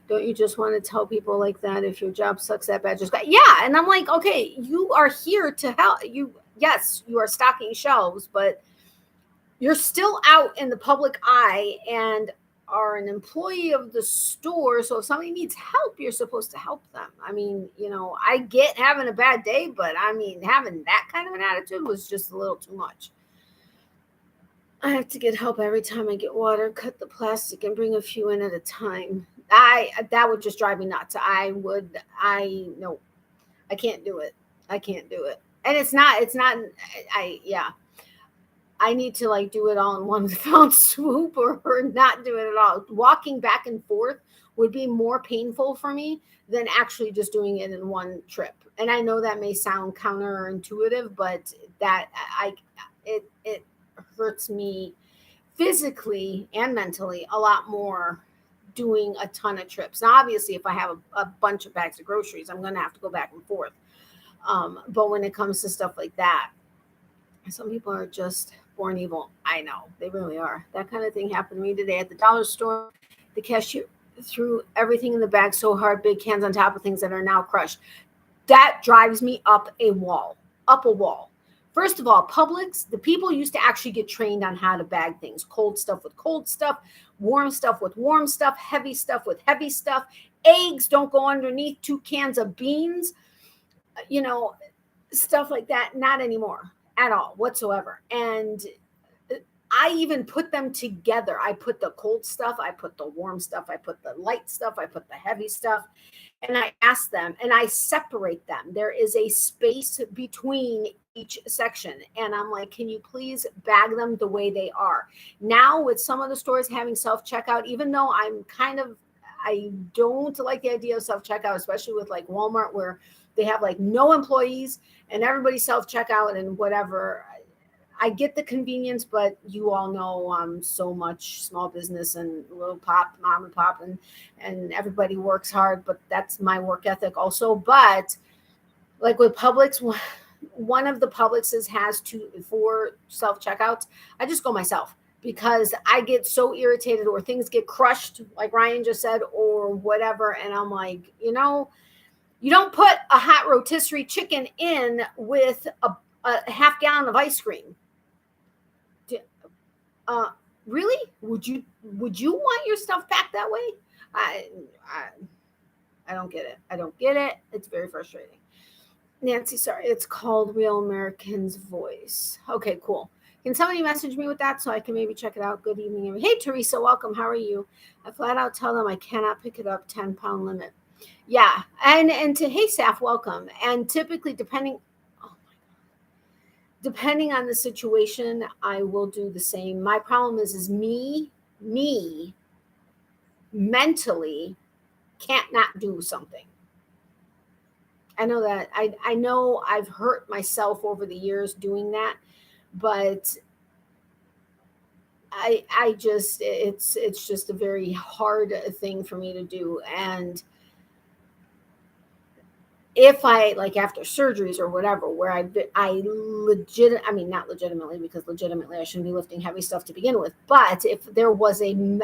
Don't you just want to tell people like that if your job sucks that bad? Yeah. And I'm like, okay, you are here to help you. Yes, you are stocking shelves, but you're still out in the public eye, and are an employee of the store. So if somebody needs help, you're supposed to help them. I mean, I get having a bad day, but I mean, having that kind of an attitude was just a little too much. I have to get help every time I get water, cut the plastic, and bring a few in at a time. That would just drive me nuts. No, I can't do it. I can't do it. And it's not, I need to like do it all in one fell swoop or not do it at all. Walking back and forth would be more painful for me than actually just doing it in one trip. And I know that may sound counterintuitive, but it hurts me physically and mentally a lot more doing a ton of trips. Now, obviously, if I have a bunch of bags of groceries, I'm going to have to go back and forth. But when it comes to stuff like that, some people are just born evil. I know, they really are. That kind of thing happened to me today at the dollar store. The cashier threw everything in the bag so hard, big cans on top of things that are now crushed. That drives me up a wall. First of all, Publix, the people used to actually get trained on how to bag things. Cold stuff with cold stuff, warm stuff with warm stuff, heavy stuff with heavy stuff. Eggs don't go underneath 2 cans of beans, stuff like that. Not anymore at all whatsoever. And I even put them together. I put the cold stuff, I put the warm stuff, I put the light stuff, I put the heavy stuff. And I ask them and I separate them. There is a space between each section. And I'm like, can you please bag them the way they are? Now with some of the stores having self-checkout, even though I don't like the idea of self-checkout, especially with like Walmart where they have like no employees and everybody self-checkout and whatever. I get the convenience, but you all know I'm so much small business and little mom and pop, and everybody works hard, but that's my work ethic also. But like with Publix, one of the Publixes has 4 self-checkouts. I just go myself because I get so irritated or things get crushed, like Ryan just said, or whatever. And I'm like, you don't put a hot rotisserie chicken in with a half gallon of ice cream. Really? Would you want your stuff packed that way? I don't get it. I don't get it. It's very frustrating. Nancy, sorry, it's called Real American's Voice. Okay, cool. Can somebody message me with that so I can maybe check it out? Good evening. Hey, Teresa, welcome. How are you? I flat out tell them I cannot pick it up, 10-pound limit. Yeah, and to hey, Saf, welcome. And typically, depending on the situation, I will do the same. My problem is me mentally can't not do something. I know that I know I've hurt myself over the years doing that, but I just it's just a very hard thing for me to do. And if I like after surgeries or whatever, where not legitimately, because legitimately I shouldn't be lifting heavy stuff to begin with. But if there was and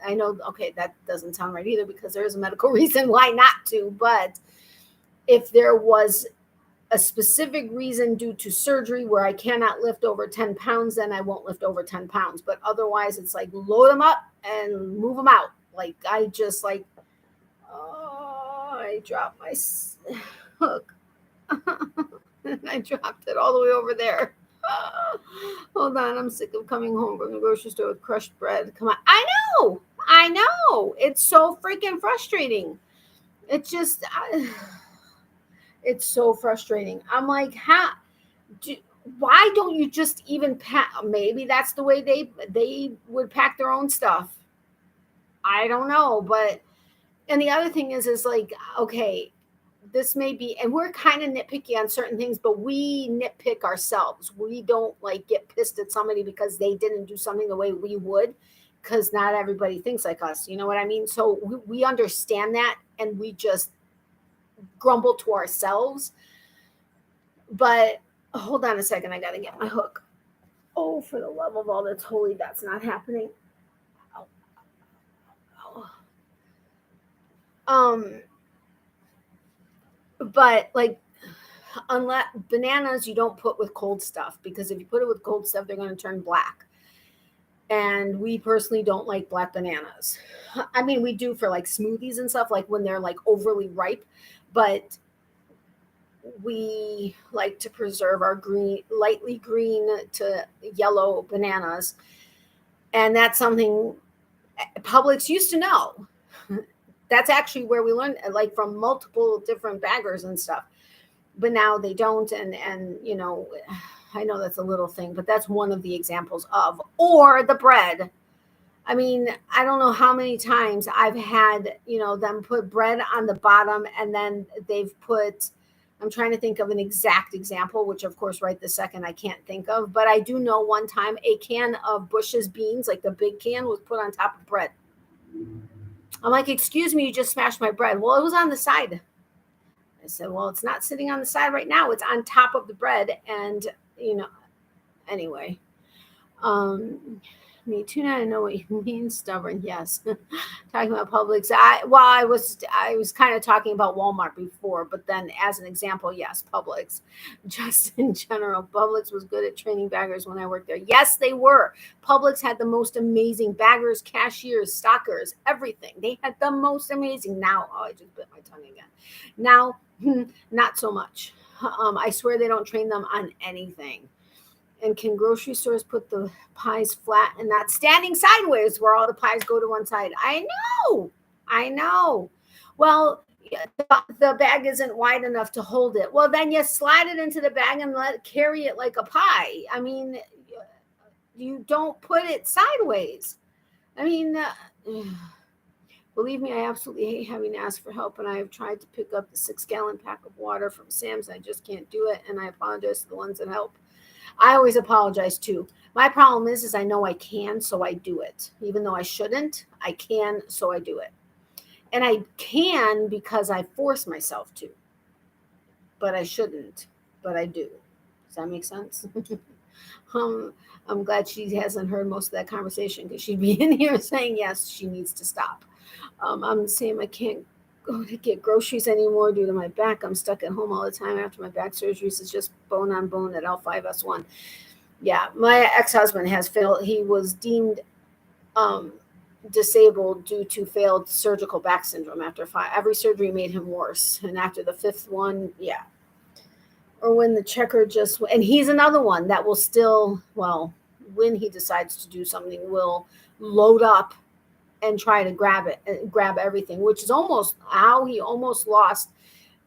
I know, okay, that doesn't sound right either because there is a medical reason why not to. But if there was a specific reason due to surgery where I cannot lift over 10 pounds, then I won't lift over 10 pounds. But otherwise it's like load them up and move them out. Like I just like, I dropped my hook. I dropped it all the way over there. Hold on, I'm sick of coming home from the grocery store with crushed bread. Come on. I know. It's so freaking frustrating. It's just, it's so frustrating. I'm like, why don't you just even pack? Maybe that's the way they would pack their own stuff. I don't know, but. And the other thing is like, okay, this may be, and we're kind of nitpicky on certain things, but we nitpick ourselves. We don't like get pissed at somebody because they didn't do something the way we would, because not everybody thinks like us. You know what I mean? So we understand that and we just grumble to ourselves. But hold on a second. I got to get my hook. Oh, for the love of all that's holy, that's not happening. But like, unless bananas, you don't put with cold stuff, because if you put it with cold stuff, they're going to turn black. And we personally don't like black bananas. I mean, we do for like smoothies and stuff, like when they're like overly ripe, but we like to preserve our green, lightly green to yellow bananas. And that's something Publix used to know. That's actually where we learned, like from multiple different baggers and stuff. But now they don't. And you know, I know that's a little thing, but that's one of the examples of, or the bread. I mean, I don't know how many times I've had, you know, them put bread on the bottom, and then they've put, I'm trying to think of an exact example, which of course right this second I can't think of, but I do know one time a can of Bush's beans, like the big can, was put on top of bread. I'm like, excuse me, you just smashed my bread. Well, it was on the side. I said, well, it's not sitting on the side right now. It's on top of the bread. And, you know, anyway, me too. Now I know what you mean. Stubborn. Yes. Talking about Publix. I was kind of talking about Walmart before, but then as an example, yes, Publix. Just in general, Publix was good at training baggers when I worked there. Yes, they were. Publix had the most amazing baggers, cashiers, stockers, everything. They had the most amazing. Now, oh, I just bit my tongue again. Now, not so much. I swear they don't train them on anything. And can grocery stores put the pies flat and not standing sideways where all the pies go to one side? I know. Well, the bag isn't wide enough to hold it. Well, then you slide it into the bag and carry it like a pie. I mean, you don't put it sideways. I mean, believe me, I absolutely hate having to ask for help, and I have tried to pick up the 6-gallon pack of water from Sam's. I just can't do it, and I apologize to the ones that help. I always apologize too. My problem is I know I can, so I do it. Even though I shouldn't, I can, so I do it. And I can because I force myself to. But I shouldn't, but I do. Does that make sense? I'm glad she hasn't heard most of that conversation, because she'd be in here saying, yes, she needs to stop. I'm the same. I can't go to get groceries anymore due to my back. I'm stuck at home all the time after my back surgeries. It's just bone on bone at L5S1. Yeah, my ex-husband has failed. He was deemed disabled due to failed surgical back syndrome after 5. Every surgery made him worse. And after the 5th one, yeah. Or when the checker just, and he's another one that will still, well, when he decides to do something, will load up and try to grab everything, which is almost how he almost lost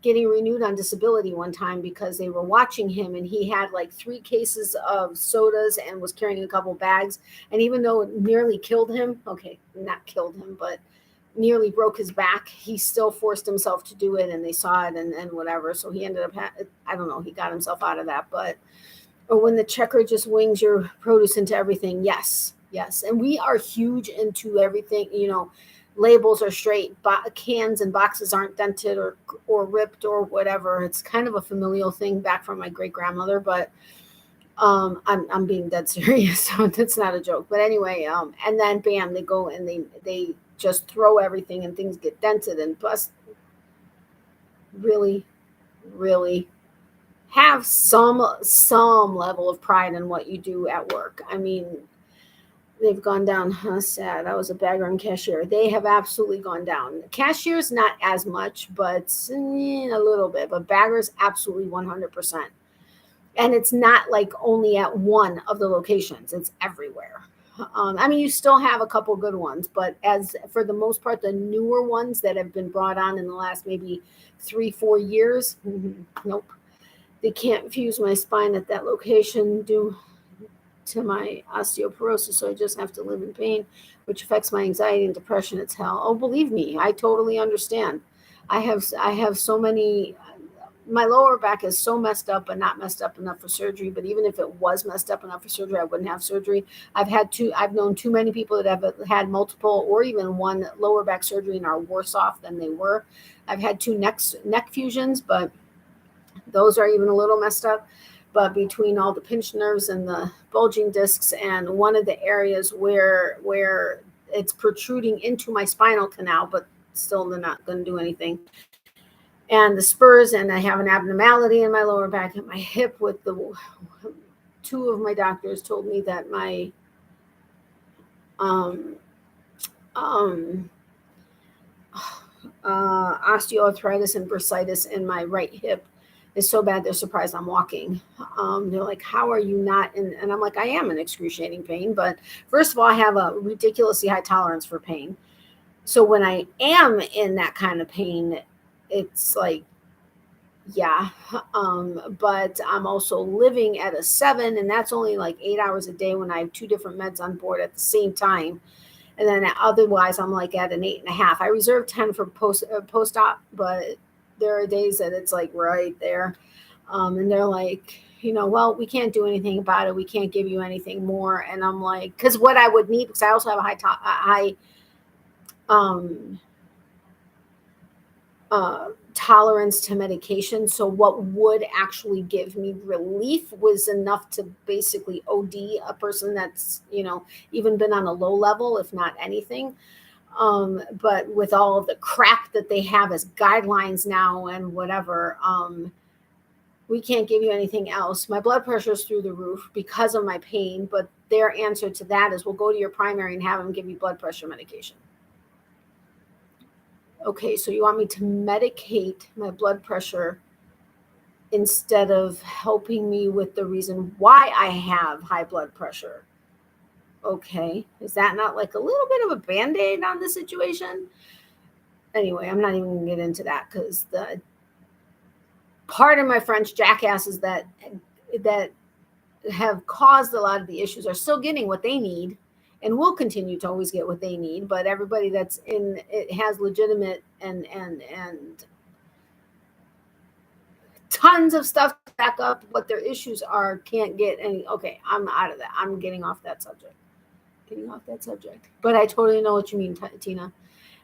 getting renewed on disability one time, because they were watching him and he had like 3 cases of sodas and was carrying a couple bags. And even though it nearly killed him, okay, not killed him, but nearly broke his back, he still forced himself to do it, and they saw it and whatever. So he ended up, I don't know, he got himself out of that. But, or when the checker just wings your produce into everything. Yes. And we are huge into everything, you know, labels are straight, cans and boxes aren't dented or ripped or whatever. It's kind of a familial thing back from my great grandmother, but I'm being dead serious, so that's not a joke. But anyway, and then bam, they go and they just throw everything and things get dented and bust. Really, really have some level of pride in what you do at work. I mean, they've gone down. Sad. I was a bagger and cashier. They have absolutely gone down. Cashiers, not as much, but a little bit. But baggers, absolutely 100%. And it's not like only at one of the locations. It's everywhere. I mean, you still have a couple good ones, but as for the most part, the newer ones that have been brought on in the last maybe 3-4 years, nope. They can't fuse my spine at that location due to my osteoporosis, so I just have to live in pain, which affects my anxiety and depression. It's hell. Oh, believe me, I totally understand. I have so many. My lower back is so messed up, but not messed up enough for surgery. But even if it was messed up enough for surgery, I wouldn't have surgery. I've known too many people that have had multiple or even one lower back surgery and are worse off than they were. I've had 2 neck fusions, but those are even a little messed up. But between all the pinched nerves and the bulging discs and one of the areas where it's protruding into my spinal canal, but still they're not going to do anything, and the spurs, and I have an abnormality in my lower back and my hip. With the 2 of my doctors told me that my Um, um, osteoarthritis and bursitis in my right hip is so bad they're surprised I'm walking. They're like, how are you not in? And I'm like, I am in excruciating pain, but first of all, I have a ridiculously high tolerance for pain. So when I am in that kind of pain, it's like, yeah. But I'm also living at a 7, and that's only like 8 hours a day when I have 2 different meds on board at the same time. And then otherwise, I'm like at an 8.5. I reserve 10 for post op, but there are days that it's like right there. And they're like, well, we can't do anything about it. We can't give you anything more. And I'm like, because what I would need, because I also have a high um, tolerance to medication. So what would actually give me relief was enough to basically OD a person that's, even been on a low level, if not anything. But with all of the crap that they have as guidelines now and whatever, we can't give you anything else. My blood pressure is through the roof because of my pain, but their answer to that is, we'll go to your primary and have them give you blood pressure medication. Okay, so you want me to medicate my blood pressure instead of helping me with the reason why I have high blood pressure. Okay, is that not like a little bit of a Band-Aid on the situation? Anyway, I'm not even going to get into that because the part of my French jackasses that have caused a lot of the issues are still getting what they need and will continue to always get what they need. But everybody that's in it has legitimate and tons of stuff to back up what their issues are, can't get any. Okay, I'm out of that. I'm getting off that subject. But I totally know what you mean, Tina.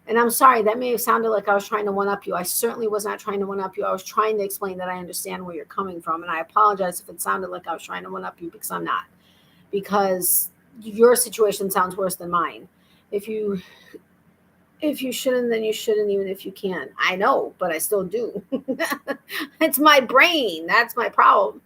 And I'm sorry, that may have sounded like I was trying to one-up you. I certainly was not trying to one-up you. I was trying to explain that I understand where you're coming from. And I apologize if it sounded like I was trying to one-up you, because I'm not. Because your situation sounds worse than mine. If you shouldn't, then you shouldn't, even if you can. I know, but I still do. It's my brain. That's my problem.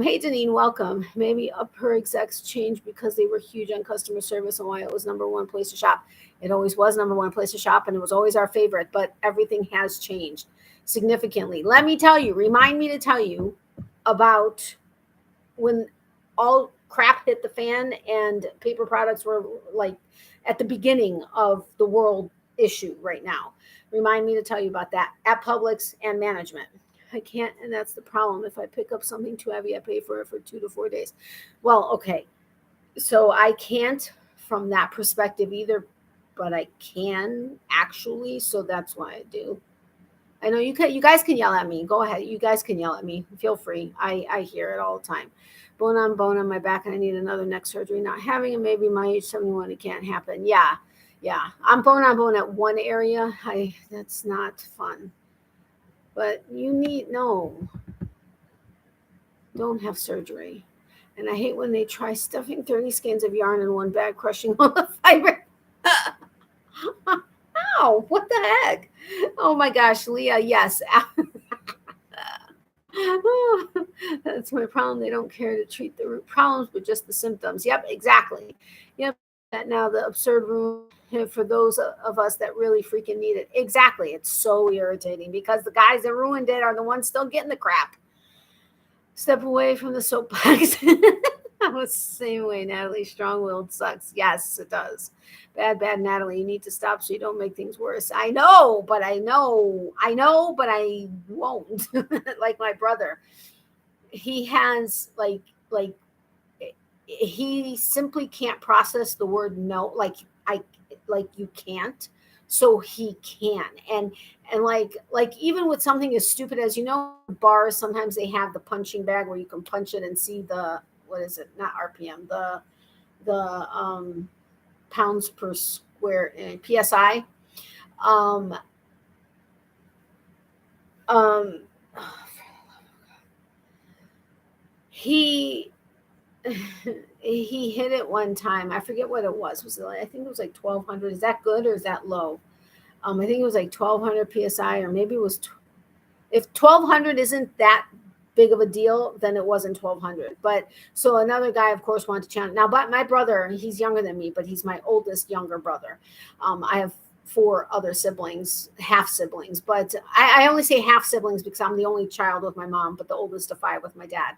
Hey, Deneen, welcome. Maybe upper execs changed because they were huge on customer service and why it was number one place to shop. It always was number one place to shop, and it was always our favorite, but everything has changed significantly. Let me tell you, remind me to tell you about when all crap hit the fan and paper products were like at the beginning of the world issue right now. Remind me to tell you about that at Publix and management. I can't, and that's the problem. If I pick up something too heavy, I pay for it for 2 to 4 days. Well, okay. So I can't from that perspective either, but I can actually. So that's why I do. I know you guys can yell at me. Go ahead. You guys can yell at me. Feel free. I hear it all the time. Bone on my back, and I need another neck surgery. Not having it, maybe my age 71, it can't happen. Yeah. I'm bone on bone at one area. That's not fun. But don't have surgery. And I hate when they try stuffing 30 skeins of yarn in one bag, crushing all the fiber. Ow, what the heck? Oh my gosh, Leah, yes. That's my problem. They don't care to treat the root problems, but just the symptoms. Yep, exactly. Yep. That now the absurd room for those of us that really freaking need it. Exactly. It's so irritating because the guys that ruined it are the ones still getting the crap. Step away from the soapbox. I was the same way, Natalie. Strong-willed sucks. Yes, it does. Bad, Natalie. You need to stop so you don't make things worse. I know, but I won't. Like my brother. He has like he simply can't process the word no. Like you can't. So he can. And like even with something as stupid as, bars, sometimes they have the punching bag where you can punch it and see the, what is it? Not RPM, the pounds per square PSI. He hit it one time. I forget what it was. I think it was like 1200. Is that good or is that low? I think it was like 1200 PSI, or maybe it was if 1200 isn't that big of a deal than it was in 1200. But so another guy, of course, wanted to challenge. Now, but my brother, he's younger than me, but he's my oldest younger brother. I have 4 other siblings, half siblings, but I only say half siblings because I'm the only child with my mom, but the oldest of 5 with my dad.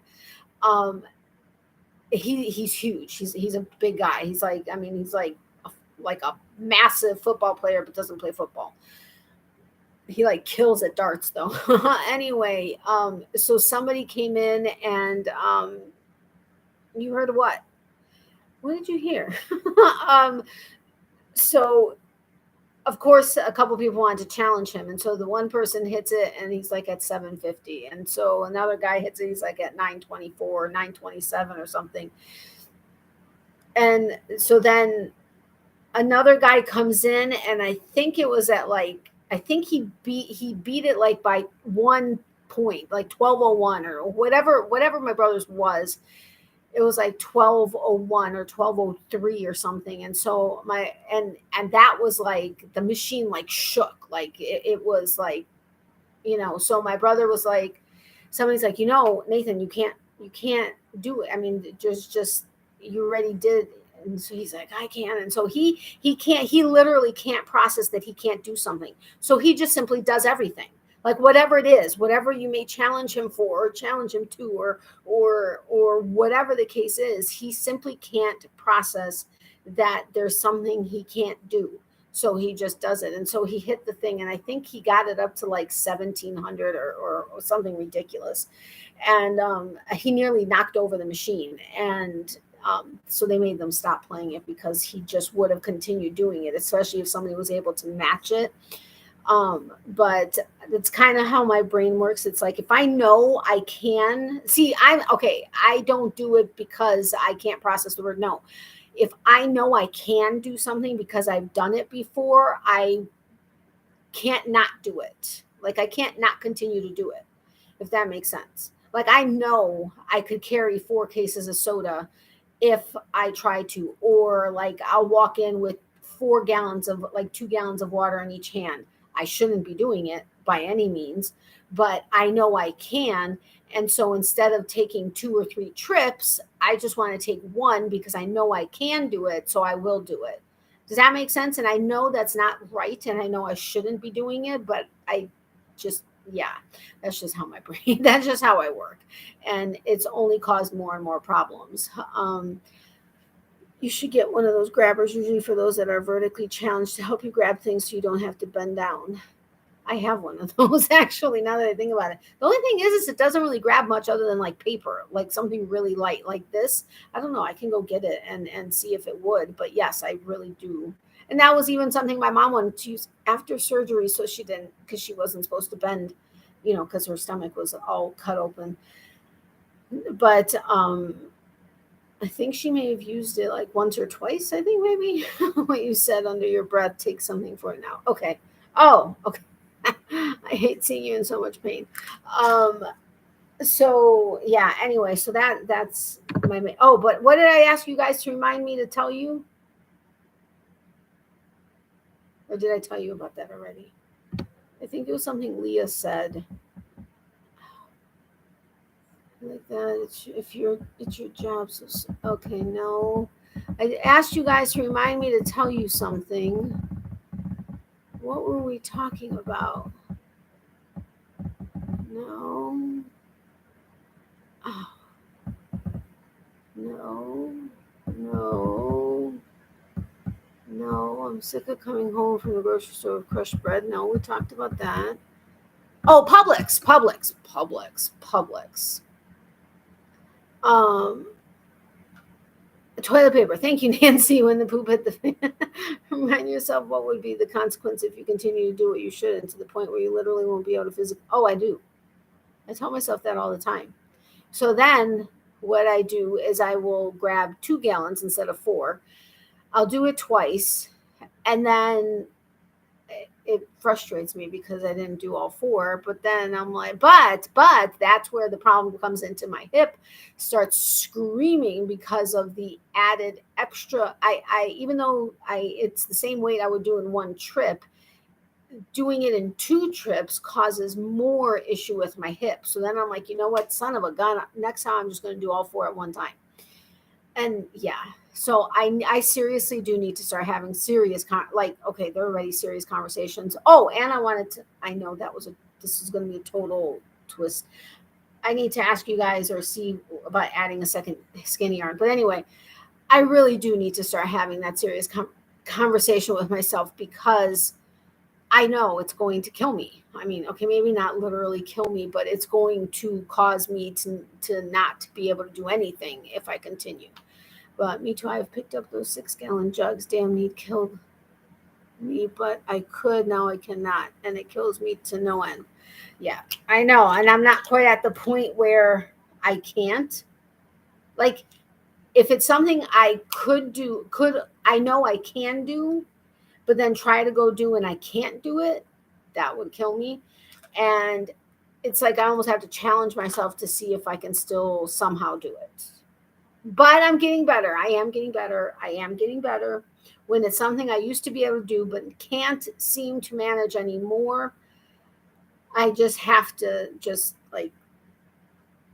He's huge. He's a big guy. He's like, I mean, he's like a massive football player, but doesn't play football. He like kills at darts though. Anyway, so somebody came in and you heard what? What did you hear? So of course, a couple people wanted to challenge him. And so the one person hits it and he's like at 750. And so another guy hits it, he's like at 924, 927 or something. And so then another guy comes in and I think it was at like, I think he beat it like by 1 point, like 1201 or whatever my brother's was. It was like 1201 or 1203 or something. And so and that was like the machine like shook, like it was like, so my brother was like, somebody's like, Nathan, you can't do it. I mean, just you already did. And so he's like, I can. And so he literally can't process that he can't do something. So he just simply does everything. Like whatever it is, whatever you may challenge him for, or challenge him to, or whatever the case is, he simply can't process that there's something he can't do. So he just does it. And so he hit the thing, and I think he got it up to like 1700 or something ridiculous. And he nearly knocked over the machine. And so they made them stop playing it because he just would have continued doing it, especially if somebody was able to match it. But that's kind of how my brain works. It's like, if I know I can see, I don't do it because I can't process the word no. If I know I can do something because I've done it before, I can't not do it. Like I can't not continue to do it, if that makes sense. Like I know I could carry 4 cases of soda if I try to, or like I'll walk in with 2 gallons of water in each hand. I shouldn't be doing it by any means, but I know I can. And so instead of taking 2 or 3 trips, I just want to take 1 because I know I can do it. So I will do it. Does that make sense? And I know that's not right. And I know I shouldn't be doing it, but that's just how my brain, that's just how I work. And it's only caused more and more problems. You should get one of those grabbers, usually for those that are vertically challenged, to help you grab things so you don't have to bend down. I have one of those, actually, now that I think about it. The only thing is it doesn't really grab much other than like paper, like something really light like this. I don't know. I can go get it and see if it would. But yes, I really do. And that was even something my mom wanted to use after surgery. So she didn't, because she wasn't supposed to bend, because her stomach was all cut open. But I think she may have used it like once or twice. I think maybe what you said under your breath, take something for it now. Okay. Oh, okay. I hate seeing you in so much pain. So yeah, anyway, so that's my main. Oh, but what did I ask you guys to remind me to tell you? Or did I tell you about that already? I think it was something Leah said. Like that, it's your job. So, okay, no. I asked you guys to remind me to tell you something. What were we talking about? No. Oh. No, I'm sick of coming home from the grocery store with crushed bread. No, we talked about that. Oh, Publix. Toilet paper. Thank you, Nancy. When the poop hit the fan, remind yourself what would be the consequence if you continue to do what you shouldn't, to the point where you literally won't be able to physically. Oh, I do. I tell myself that all the time. So then what I do is I will grab 2 gallons instead of 4. I'll do it twice. And then it frustrates me because I didn't do all 4, but then I'm like, but that's where the problem comes into my hip starts screaming because of the added extra. I even though it's the same weight I would do in 1 trip, doing it in 2 trips causes more issue with my hip. So then I'm like, you know what, son of a gun, next time I'm just going to do all 4 at one time. And yeah, so I seriously do need to start having serious, okay, they're already serious conversations. Oh, and I know this is going to be a total twist. I need to ask you guys or see about adding a second skinny yarn. But anyway, I really do need to start having that serious conversation with myself, because I know it's going to kill me. I mean, okay, maybe not literally kill me, but it's going to cause me to not be able to do anything if I continue. But me too, I've picked up those 6-gallon jugs. Damn, need killed me, but I could, now I cannot. And it kills me to no end. Yeah, I know. And I'm not quite at the point where I can't. Like, if it's something I I know I can do, but then try to go do and I can't do it, that would kill me. And it's like I almost have to challenge myself to see if I can still somehow do it. But I'm getting better. I am getting better. When it's something I used to be able to do but can't seem to manage anymore, I just have to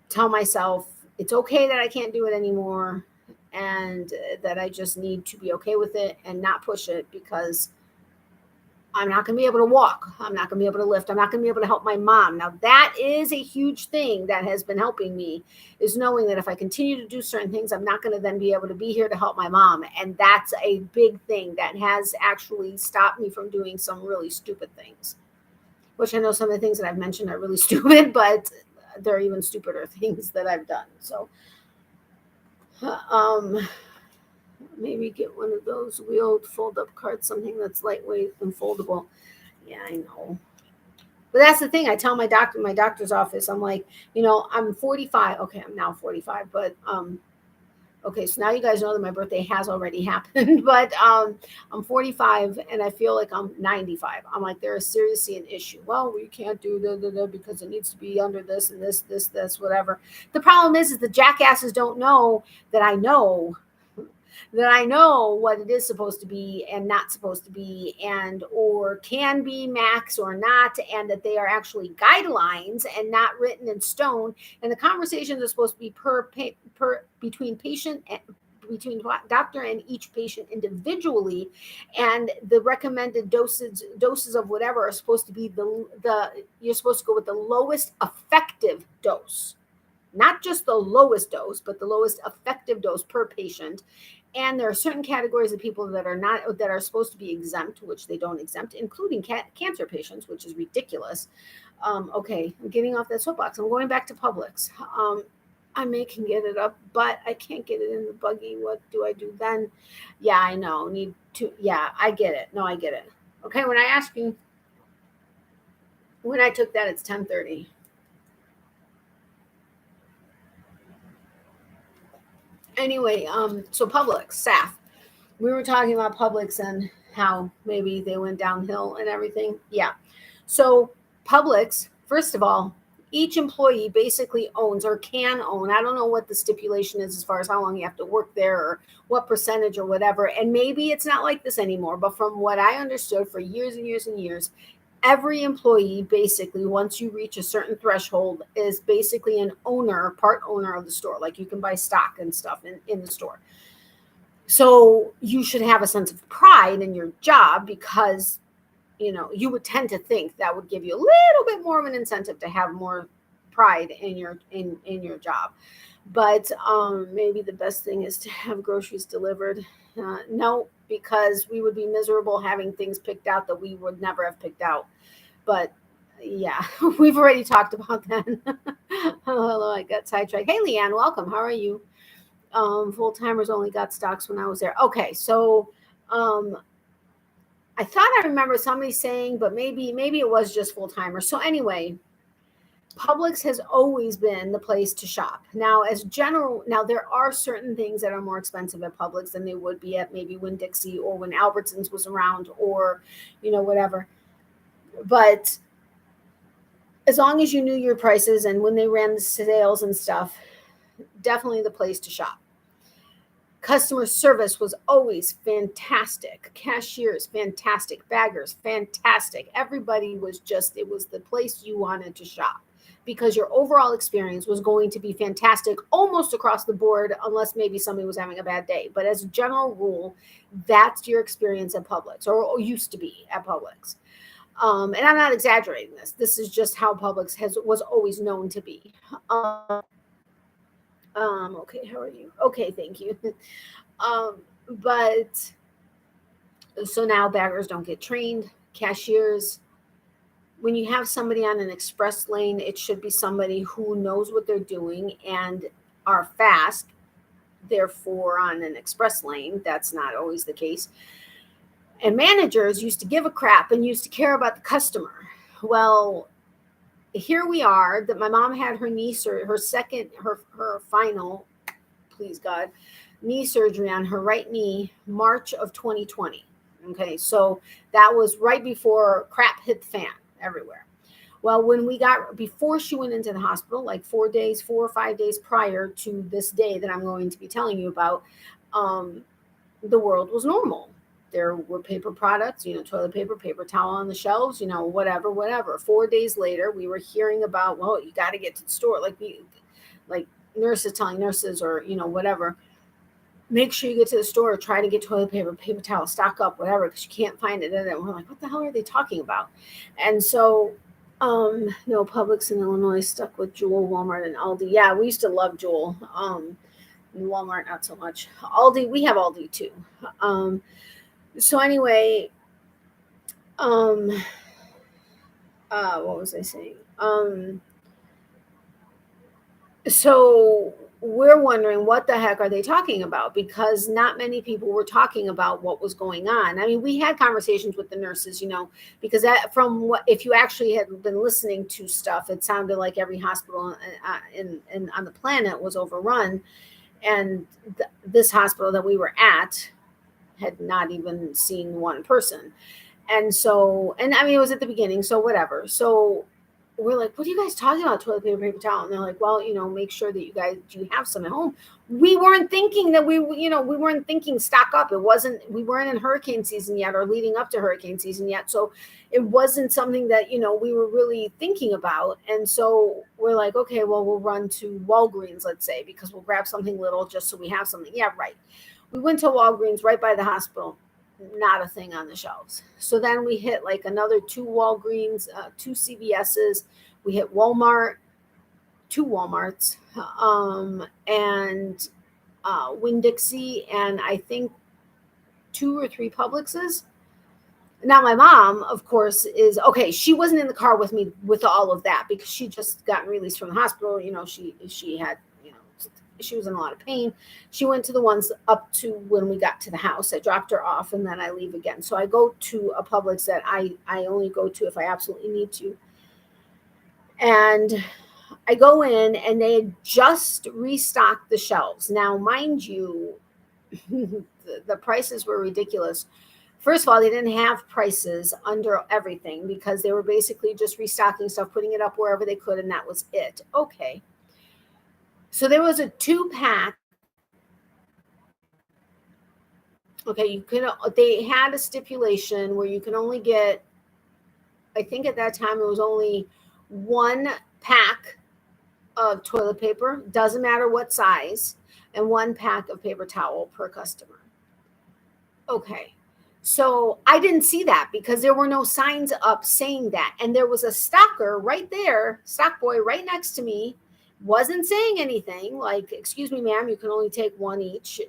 tell myself it's okay that I can't do it anymore, and that I just need to be okay with it and not push it, because I'm not going to be able to walk. I'm not going to be able to lift. I'm not going to be able to help my mom. Now, that is a huge thing that has been helping me, is knowing that if I continue to do certain things, I'm not going to then be able to be here to help my mom. And that's a big thing that has actually stopped me from doing some really stupid things, which I know some of the things that I've mentioned are really stupid, but there are even stupider things that I've done. So, maybe get one of those wheeled fold-up carts, something that's lightweight and foldable. Yeah, I know. But that's the thing. I tell my doctor's office, I'm like, I'm 45. Okay, I'm now 45, but okay, so now you guys know that my birthday has already happened, but I'm 45 and I feel like I'm 95. I'm like, there is seriously an issue. Well, we can't do because it needs to be under this and this, whatever. The problem is the jackasses don't know that I know what it is supposed to be and not supposed to be, and or can be max or not, and that they are actually guidelines and not written in stone. And the conversations are supposed to be between patient and between doctor and each patient individually, and the recommended doses of whatever are supposed to be you're supposed to go with the lowest effective dose. Not just the lowest dose, but the lowest effective dose per patient. And there are certain categories of people that are supposed to be exempt, which they don't exempt, including cancer patients, which is ridiculous. Okay, I'm getting off that soapbox. I'm going back to Publix. I can get it up, but I can't get it in the buggy. What do I do then? Yeah, I know. Yeah, I get it. No, I get it. Okay, when I ask you, when I took that, it's 10:30. Anyway, so Publix, SAF. We were talking about Publix and how maybe they went downhill and everything. Yeah. So Publix, first of all, each employee basically owns or can own. I don't know what the stipulation is as far as how long you have to work there or what percentage or whatever. And maybe it's not like this anymore. But from what I understood for years and years and years, every employee basically, once you reach a certain threshold, is basically part owner of the store. Like you can buy stock and stuff in the store. So you should have a sense of pride in your job, because you would tend to think that would give you a little bit more of an incentive to have more pride in your job. But maybe the best thing is to have groceries delivered. No, because we would be miserable having things picked out that we would never have picked out. But yeah, we've already talked about that. Hello, I got sidetracked. Hey, Leanne, welcome. How are you? Full-timers only got stocks when I was there. Okay, so I thought I remember somebody saying, but maybe it was just full-timers. So anyway, Publix has always been the place to shop. Now, there are certain things that are more expensive at Publix than they would be at maybe Winn-Dixie or when Albertsons was around, or whatever. But as long as you knew your prices and when they ran the sales and stuff, definitely the place to shop. Customer service was always fantastic. Cashiers, fantastic. Baggers, fantastic. Everybody was just, it was the place you wanted to shop because your overall experience was going to be fantastic almost across the board, unless maybe somebody was having a bad day. But as a general rule, that's your experience at Publix, or used to be at Publix. And I'm not exaggerating this. This is just how Publix was always known to be. Okay, how are you? Okay, thank you. But so now baggers don't get trained, cashiers. When you have somebody on an express lane, it should be somebody who knows what they're doing and are fast. Therefore, on an express lane, that's not always the case. And managers used to give a crap and used to care about the customer. Well, here we are, that my mom had her knee surgery, her final, please God, knee surgery on her right knee, March of 2020. Okay, so that was right before crap hit the fan everywhere. Well, before she went into the hospital, like 4 or 5 days prior to this day that I'm going to be telling you about, the world was normal. There were paper products, toilet paper, paper towel on the shelves, whatever. 4 days later, we were hearing about, well, you got to get to the store, like nurses telling nurses, or, whatever. Make sure you get to the store, try to get toilet paper, paper towel, stock up, whatever, because you can't find it. And we're like, what the hell are they talking about? And so, no, Publix in Illinois stuck with Jewel, Walmart, and Aldi. Yeah, we used to love Jewel. Walmart, not so much. Aldi, we have Aldi too. So anyway, what was I saying? So we're wondering, what the heck are they talking about? Because not many people were talking about what was going on. I mean, we had conversations with the nurses, because if you actually had been listening to stuff, it sounded like every hospital on the planet was overrun. And this hospital that we were at had not even seen one person. And I mean, it was at the beginning, so whatever. So we're like, what are you guys talking about? Toilet paper, paper towel. And they're like, well, make sure that you have some at home. We weren't thinking that we weren't thinking stock up. We weren't in hurricane season yet, or leading up to hurricane season yet. So it wasn't something that, we were really thinking about. And so we're like, okay, well, we'll run to Walgreens, let's say, because we'll grab something little just so we have something. Yeah, right. We went to Walgreens right by the hospital. Not a thing on the shelves. So then we hit like another 2 Walgreens, 2 CVS's. We hit Walmart, 2 Walmarts, and Winn-Dixie, and I think 2 or 3 Publixes. Now my mom, of course, is okay. She wasn't in the car with me with all of that because she just got released from the hospital. She had, she was in a lot of pain. She went to the ones up to when we got to the house. I dropped her off and then I leave again. So I go to a Publix that I only go to if I absolutely need to. And I go in and they had just restocked the shelves. Now, mind you, the prices were ridiculous. First of all, they didn't have prices under everything because they were basically just restocking stuff, putting it up wherever they could, and that was it. Okay. So there was a 2-pack. Okay, they had a stipulation where you can only get, I think at that time it was only 1 pack of toilet paper, doesn't matter what size, and 1 pack of paper towel per customer. Okay. So I didn't see that because there were no signs up saying that. And there was a stocker right there, stock boy right next to me, wasn't saying anything like, excuse me, ma'am, you can only take 1 each.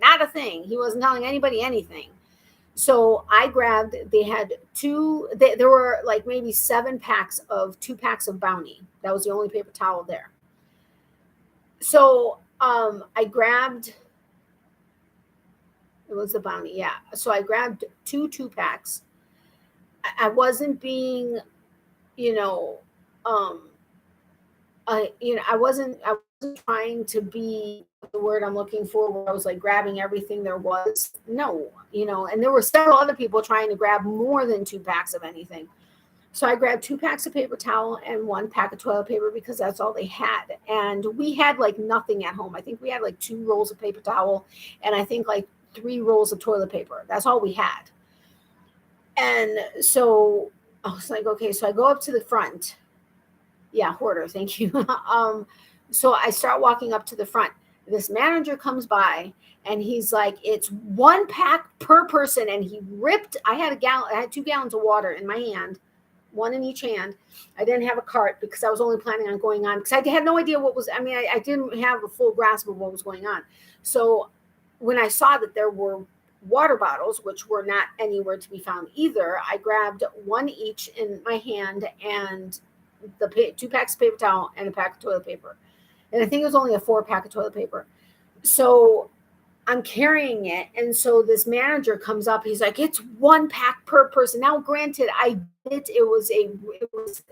Not a thing. He wasn't telling anybody anything. So I grabbed, they had 2, there were like maybe 7 packs of 2 packs of Bounty. That was the only paper towel there. So I grabbed, it was the Bounty, yeah. So I grabbed 2 2-packs. I wasn't being, I wasn't trying to be the word I'm looking for, where I was like grabbing everything there was. No, and there were several other people trying to grab more than 2 packs of anything. So I grabbed 2 packs of paper towel and 1 pack of toilet paper because that's all they had. And we had like nothing at home. I think we had like 2 rolls of paper towel and I think like 3 rolls of toilet paper. That's all we had. And so I was like, okay, so I go up to the front. Yeah, hoarder, thank you. So I start walking up to the front. This manager comes by and he's like, it's 1 pack per person. And he ripped, I had 2 gallons of water in my hand, 1 in each hand. I didn't have a cart because I was only planning on going on because I had no idea what was, I didn't have a full grasp of what was going on. So when I saw that there were water bottles, which were not anywhere to be found either, I grabbed 1 each in my hand and the 2 packs of paper towel and a pack of toilet paper. And I think it was only a 4 pack of toilet paper. So I'm carrying it. And so this manager comes up. He's like, it's 1 pack per person. Now, granted, it was a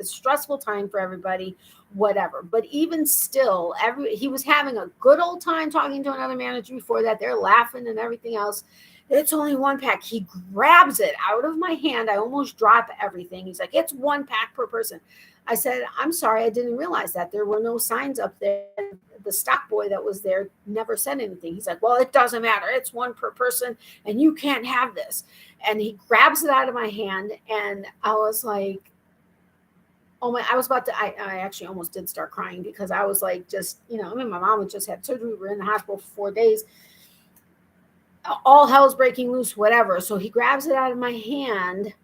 stressful time for everybody, whatever. But even still, he was having a good old time talking to another manager before that. They're laughing and everything else. It's only 1 pack. He grabs it out of my hand. I almost drop everything. He's like, it's 1 pack per person. I said, I'm sorry, I didn't realize that. There were no signs up there. The stock boy that was there never said anything. He's like, well, it doesn't matter. It's 1 per person and you can't have this. And he grabs it out of my hand. And I was like, oh my, I actually almost did start crying because I was like, my mom had just had surgery. We were in the hospital for 4 days. All hell's breaking loose, whatever. So he grabs it out of my hand.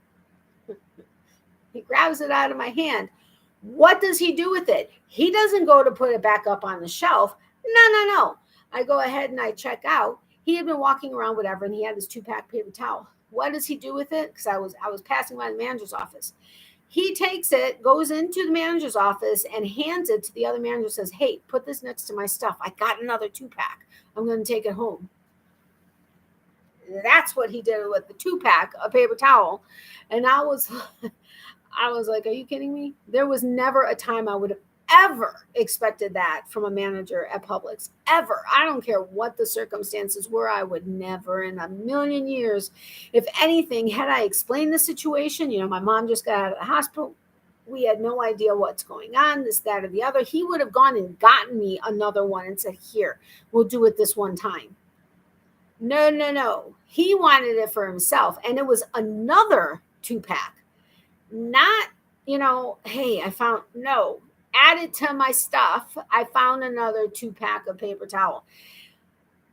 What does he do with it? He doesn't go to put it back up on the shelf. No. I go ahead and I check out. He had been walking around, whatever, and he had his 2-pack paper towel. What does he do with it? Because I was passing by the manager's office. He takes it, goes into the manager's office, and hands it to the other manager. Says, hey, put this next to my stuff. I got another 2-pack. I'm going to take it home. That's what he did with the 2-pack of paper towel. And I was like, are you kidding me? There was never a time I would have ever expected that from a manager at Publix, ever. I don't care what the circumstances were. I would never in a million years. If anything, had I explained the situation, my mom just got out of the hospital. We had no idea what's going on, this, that, or the other. He would have gone and gotten me another one and said, here, we'll do it this one time. No. He wanted it for himself. And it was another 2-pack. Not, hey, add it to my stuff. I found another 2-pack of paper towel.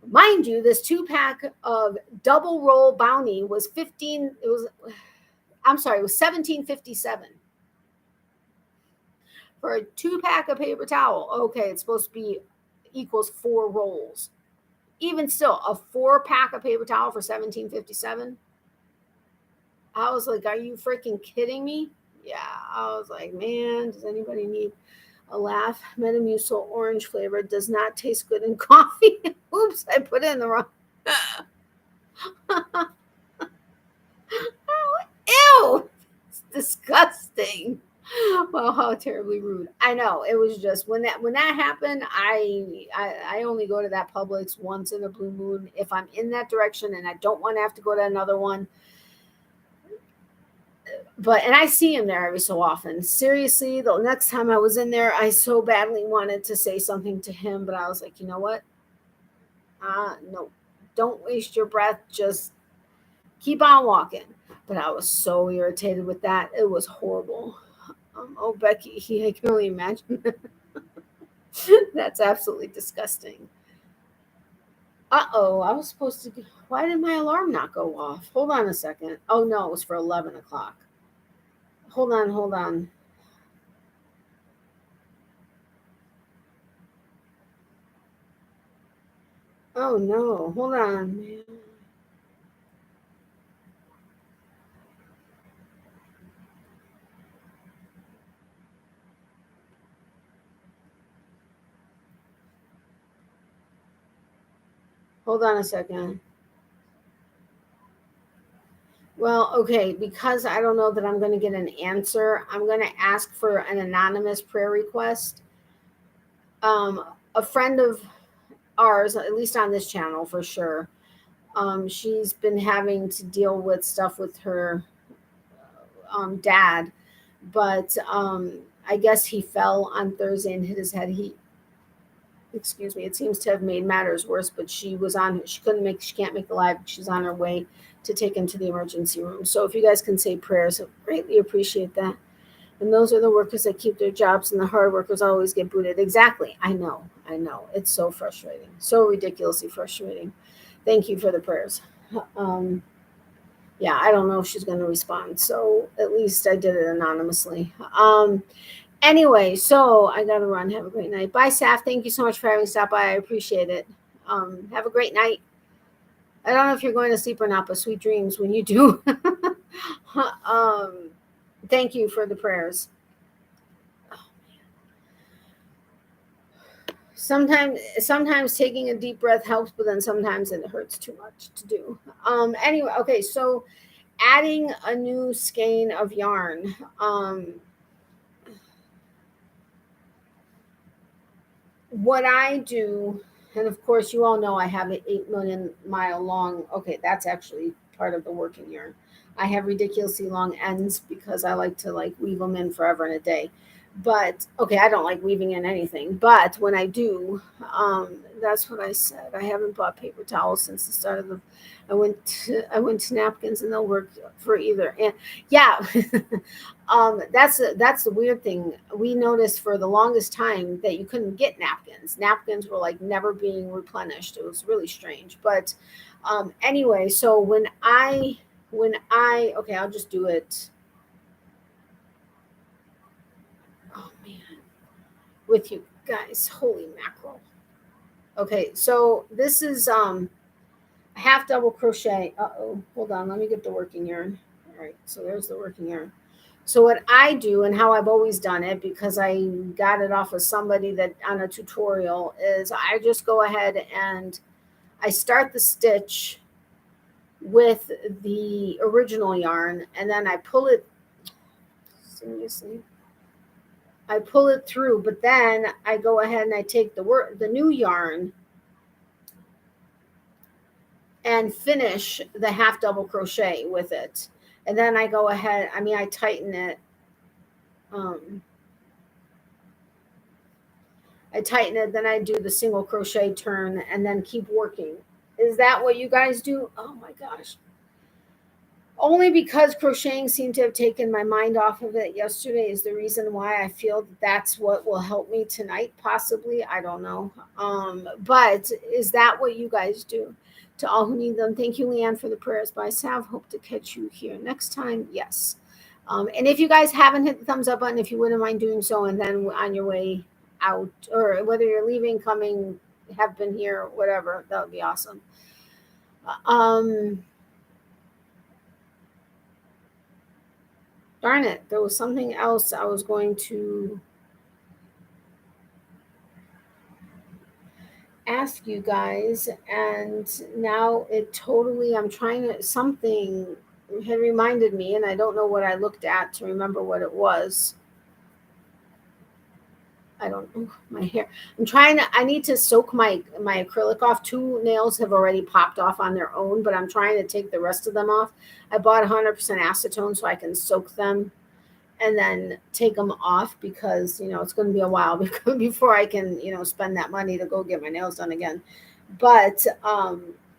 Mind you, this 2-pack of double roll Bounty was $17.57 for a 2-pack of paper towel. Okay, it's supposed to be equals 4 rolls. Even still, a 4-pack of paper towel for $17.57. I was like, are you freaking kidding me? Yeah, I was like, man, does anybody need a laugh? Metamucil orange flavor does not taste good in coffee. Oops, I put it in the wrong. Ew, it's disgusting. Well, how terribly rude. I know. It was just when that happened, I only go to that Publix once in a blue moon if I'm in that direction and I don't want to have to go to another one. And I see him there every so often. Seriously, the next time I was in there, I so badly wanted to say something to him, but I was like, you know what? No, don't waste your breath. Just keep on walking. But I was so irritated with that. It was horrible. Oh, Becky, I can only imagine. That's absolutely disgusting. Uh-oh, I was supposed to be. Why did my alarm not go off? Hold on a second. Oh, no, it was for 11 o'clock. Hold on. Oh, no. Hold on, man. Hold on a second. Well, okay, because I don't know that I'm going to get an answer, I'm going to ask for an anonymous prayer request. A friend of ours, at least on this channel for sure, she's been having to deal with stuff with her dad but I guess he fell on Thursday and hit his head. Excuse me, it seems to have made matters worse, but she can't make the live. She's on her way to take him to the emergency room. So if you guys can say prayers, I greatly appreciate that. And those are the workers that keep their jobs, and the hard workers always get booted. Exactly. I know. It's so frustrating. So ridiculously frustrating. Thank you for the prayers. Yeah, I don't know if she's going to respond. So at least I did it anonymously. Anyway, so I got to run. Have a great night. Bye, Saf. Thank you so much for having stopped by. I appreciate it. Have a great night. I don't know if you're going to sleep or not, but sweet dreams when you do. Thank you for the prayers. Sometimes taking a deep breath helps, but then sometimes it hurts too much to do. Anyway, okay, so adding a new skein of yarn. What I do, and of course you all know I have an 8 million mile long, okay, that's actually part of the working yarn. I have ridiculously long ends because I like to weave them in forever and a day. But okay, I don't like weaving in anything, but when I do, that's what I said. I haven't bought paper towels since the start of the. I went to napkins, and they'll work for either. And yeah, that's the weird thing. We noticed for the longest time that you couldn't get napkins. Napkins were like never being replenished. It was really strange. But anyway, so when I okay, I'll just do it. Oh man, with you guys, holy mackerel. Okay, so this is half double crochet. Hold on, let me get the working yarn. All right, so there's the working yarn. So what I do and how I've always done it, because I got it off of somebody that on a tutorial, is I just go ahead and I start the stitch with the original yarn, and then I pull it. Seriously. I pull it through, but then I go ahead and I take the new yarn and finish the half double crochet with it. And then I go ahead, I tighten it. Then I do the single crochet turn and then keep working. Is that what you guys do? Oh my gosh. Only because crocheting seemed to have taken my mind off of it yesterday is the reason why I feel that's what will help me tonight, possibly. I don't know. But is that what you guys do? To all who need them, thank you, Leanne, for the prayers. Bye, Sav. Hope to catch you here next time. Yes. And if you guys haven't hit the thumbs up button, if you wouldn't mind doing so, and then on your way out, or whether you're leaving, coming, have been here, whatever, that would be awesome. Darn it, there was something else I was going to ask you guys, and now something had reminded me, and I don't know what I looked at to remember what it was. I don't know, my hair. I need to soak my acrylic off. 2 nails have already popped off on their own, but I'm trying to take the rest of them off. I bought 100% acetone so I can soak them and then take them off, because it's going to be a while before I can spend that money to go get my nails done again. But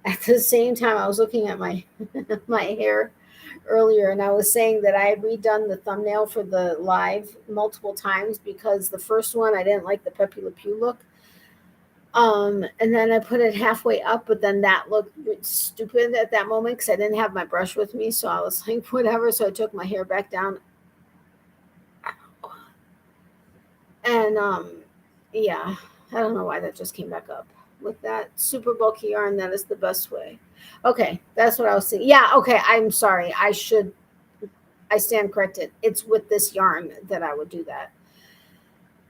at the same time, I was looking at my my hair earlier, and I was saying that I had redone the thumbnail for the live multiple times, because the first one I didn't like the Pepe Le Pew look. And then I put it halfway up, but then that looked stupid at that moment because I didn't have my brush with me. So I was like, whatever. So I took my hair back down. And yeah, I don't know why that just came back up. With that super bulky yarn, that is the best way. Okay, that's what I was saying. Yeah, okay, I'm sorry. I stand corrected. It's with this yarn that I would do that.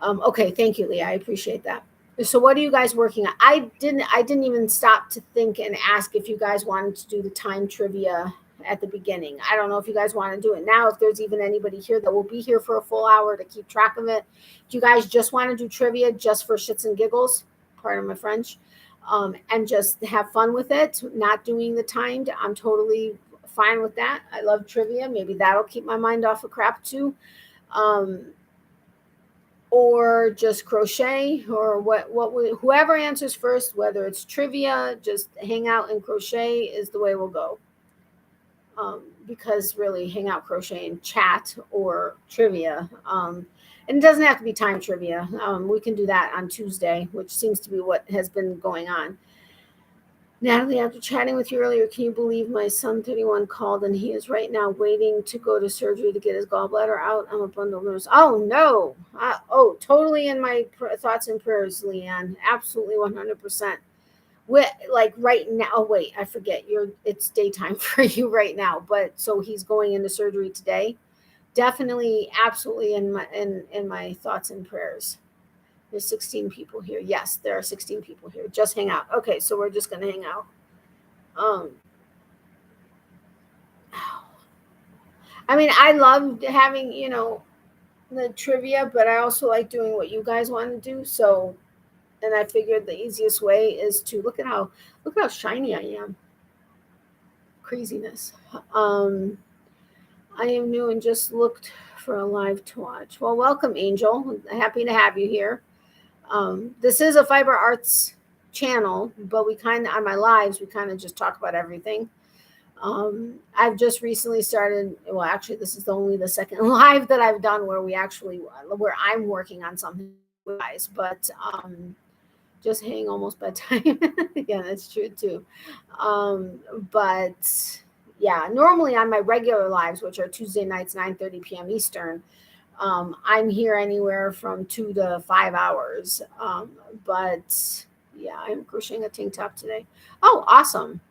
Okay, thank you, Leah. I appreciate that. So what are you guys working on? I didn't even stop to think and ask if you guys wanted to do the time trivia at the beginning. I don't know if you guys want to do it now, if there's even anybody here that will be here for a full hour to keep track of it. Do you guys just want to do trivia just for shits and giggles? Pardon my French. And just have fun with it, not doing the timed. I'm totally fine with that. I love trivia. Maybe that'll keep my mind off of crap too. Or just crochet, or whoever answers first, whether it's trivia, just hang out and crochet is the way we'll go. Because really hang out, crochet, and chat, or trivia. And it doesn't have to be time trivia. We can do that on Tuesday, which seems to be what has been going on. Natalie, after chatting with you earlier, can you believe my son 31 called and he is right now waiting to go to surgery to get his gallbladder out? I'm a bundle of nerves. Oh, no. Totally in my thoughts and prayers, Leanne. Absolutely 100%. Like right now. Oh, wait, I forget. It's daytime for you right now. But so he's going into surgery today. Definitely, absolutely in my thoughts and prayers. There's 16 people here. Yes, there are 16 people here. Just hang out. Okay, so we're just gonna hang out. I mean, I love having, the trivia, but I also like doing what you guys want to do. So, and I figured the easiest way is to look how shiny I am. Craziness. I am new and just looked for a live to watch. Well, welcome, Angel. Happy to have you here. This is a fiber arts channel, but we kind of, on my lives, we kind of just talk about everything. I've just recently started, well, actually, this is only the second live that I've done where I'm working on something with guys, but just hitting almost bedtime. Yeah, that's true too. But yeah, normally on my regular lives, which are Tuesday nights, 9:30 p.m. Eastern, I'm here anywhere from 2 to 5 hours. But yeah, I'm crocheting a tank top today. Oh, awesome.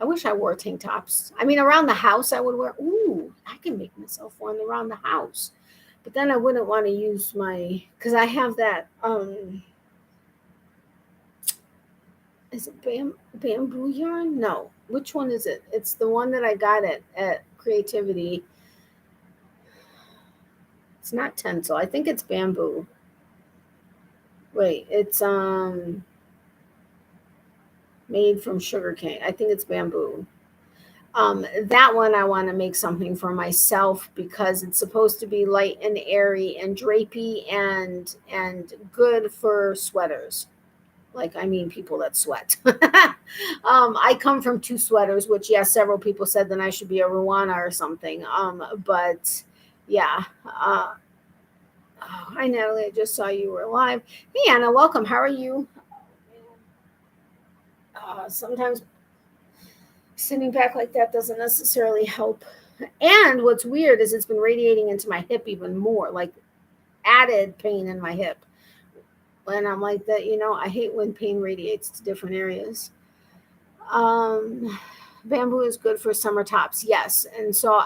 I wish I wore tank tops. I mean, around the house, I would wear. Ooh, I can make myself one around the house. But then I wouldn't want to use because I have that, is it bamboo yarn? No. Which one is it? It's the one that I got at Creativity. It's not tencel. I think it's bamboo. Wait, it's made from sugarcane. I think it's bamboo. That one I want to make something for myself because it's supposed to be light and airy and drapey and good for sweaters. Like, I mean, people that sweat. I come from 2 sweaters, which, yes, several people said that I should be a Ruana or something. But yeah. Hi, Natalie. I just saw you were live. Hey, Anna, welcome. How are you? Sometimes sitting back like that doesn't necessarily help. And what's weird is it's been radiating into my hip even more, like added pain in my hip. And I'm like that, I hate when pain radiates to different areas. Bamboo is good for summer tops. Yes. And so,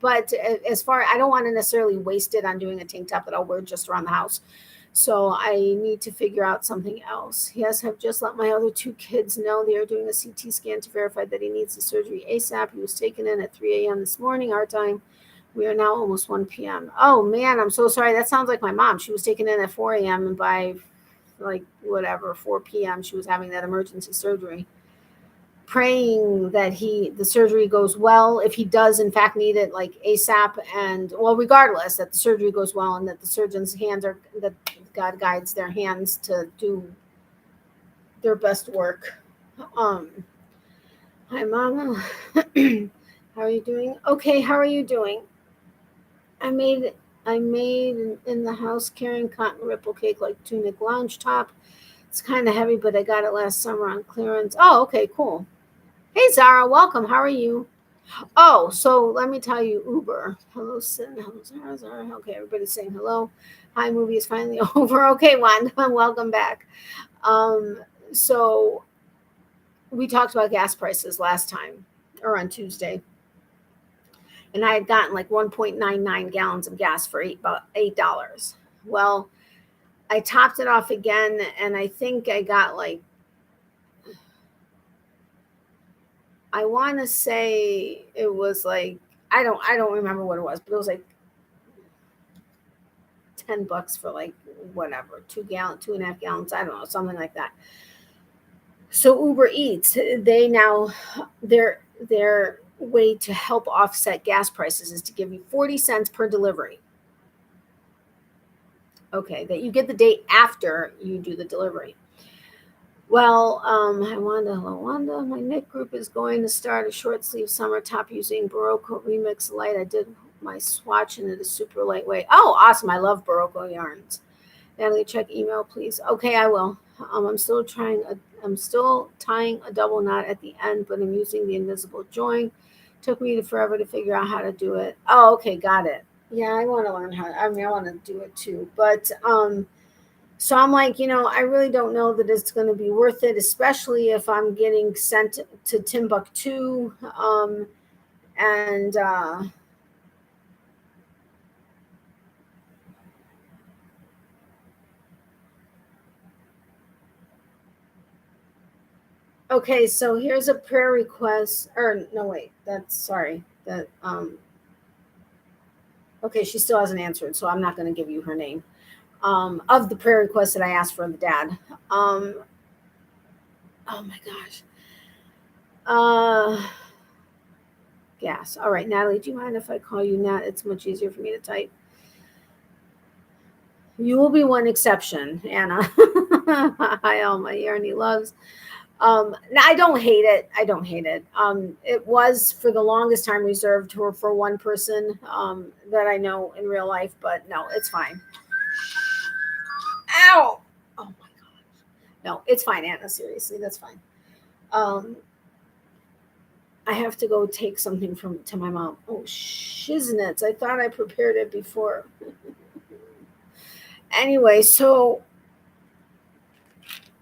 but as far, I don't want to necessarily waste it on doing a tank top that I'll wear just around the house. So I need to figure out something else. Yes, I've just let my other 2 kids know they are doing a CT scan to verify that he needs the surgery ASAP. He was taken in at 3 a.m. this morning, our time. We are now almost 1 p.m. Oh, man, I'm so sorry. That sounds like my mom. She was taken in at 4 a.m. and by 4 p.m. she was having that emergency surgery. Praying that the surgery goes well, if he does in fact need it like ASAP, and regardless, that the surgery goes well and that the surgeon's that God guides their hands to do their best work. Hi, Mama. How are you doing? Okay, how are you doing? I made in the house carrying cotton ripple cake like tunic lounge top. It's kind of heavy, but I got it last summer on clearance. Oh, okay, cool. Hey, Zara, welcome. How are you? Oh, so let me tell you, Uber. Hello, Sin. Hello, Zara. Okay, everybody's saying hello. Hi, movie is finally over. Okay, Wanda, welcome back. So we talked about gas prices last time, or on Tuesday. And I had gotten like 1.99 gallons of gas for $8. Well, I topped it off again, and I think I got I want to say it was like, I don't remember what it was, but it was like $10 for like whatever, 2.5 gallons. I don't know, something like that. So Uber Eats, they now their way to help offset gas prices is to give you 40 cents per delivery. Okay, that you get the day after you do the delivery. Well, hi Wanda, hello Wanda. My knit group is going to start a short sleeve summer top using Barocco Remix Light. I did my swatch and it is super lightweight. Oh, awesome. I love Barocco yarns. Natalie, check email, please. Okay, I will. I'm still tying a double knot at the end, but I'm using the invisible join. Took me forever to figure out how to do it. Oh, okay, got it. Yeah, I want to learn how. I want to do it too. But so I'm like, I really don't know that it's going to be worth it, especially if I'm getting sent to Timbuktu. And okay, so here's a prayer request. Or no, wait, okay, she still hasn't answered, so I'm not going to give you her name. Of the prayer request that I asked for the dad. Oh my gosh. Gas. All right, Natalie, do you mind if I call you Nat? It's much easier for me to type. You will be one exception, Anna. Hi, all my yarny loves. I don't hate it. It was for the longest time reserved for one person that I know in real life, but no, it's fine. Ow! Oh my gosh. No, it's fine, Anna. Seriously, that's fine. I have to go take something to my mom. Oh, shiznits. I thought I prepared it before. Anyway, so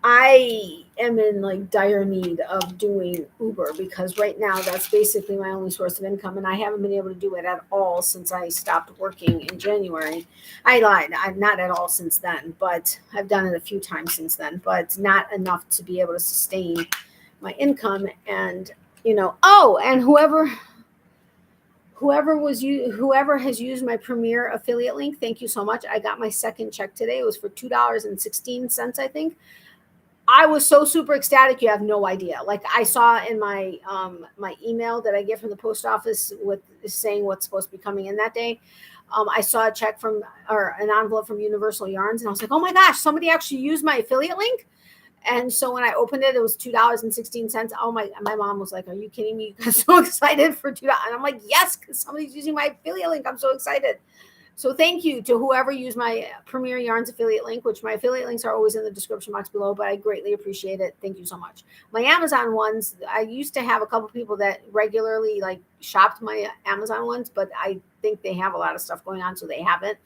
I am in like dire need of doing Uber because right now that's basically my only source of income, and I haven't been able to do it at all since I stopped working in January. I lied. I'm not at all since then, but I've done it a few times since then, but not enough to be able to sustain my income. And and whoever has used my Premier affiliate link, thank you so much. I got my second check today. It was for $2.16, I think. I was so super ecstatic, you have no idea. Like I saw in my my email that I get from the post office with saying what's supposed to be coming in that day. I saw a check or an envelope from Universal Yarns, and I was like, oh my gosh, somebody actually used my affiliate link. And so when I opened it, it was $2.16. Oh my mom was like, are you kidding me? I'm so excited for $2. And I'm like, yes, because somebody's using my affiliate link. I'm so excited. So thank you to whoever used my Premier Yarns affiliate link, which my affiliate links are always in the description box below, but I greatly appreciate it. Thank you so much. My Amazon ones, I used to have a couple people that regularly like shopped my Amazon ones, but I think they have a lot of stuff going on, so they haven't.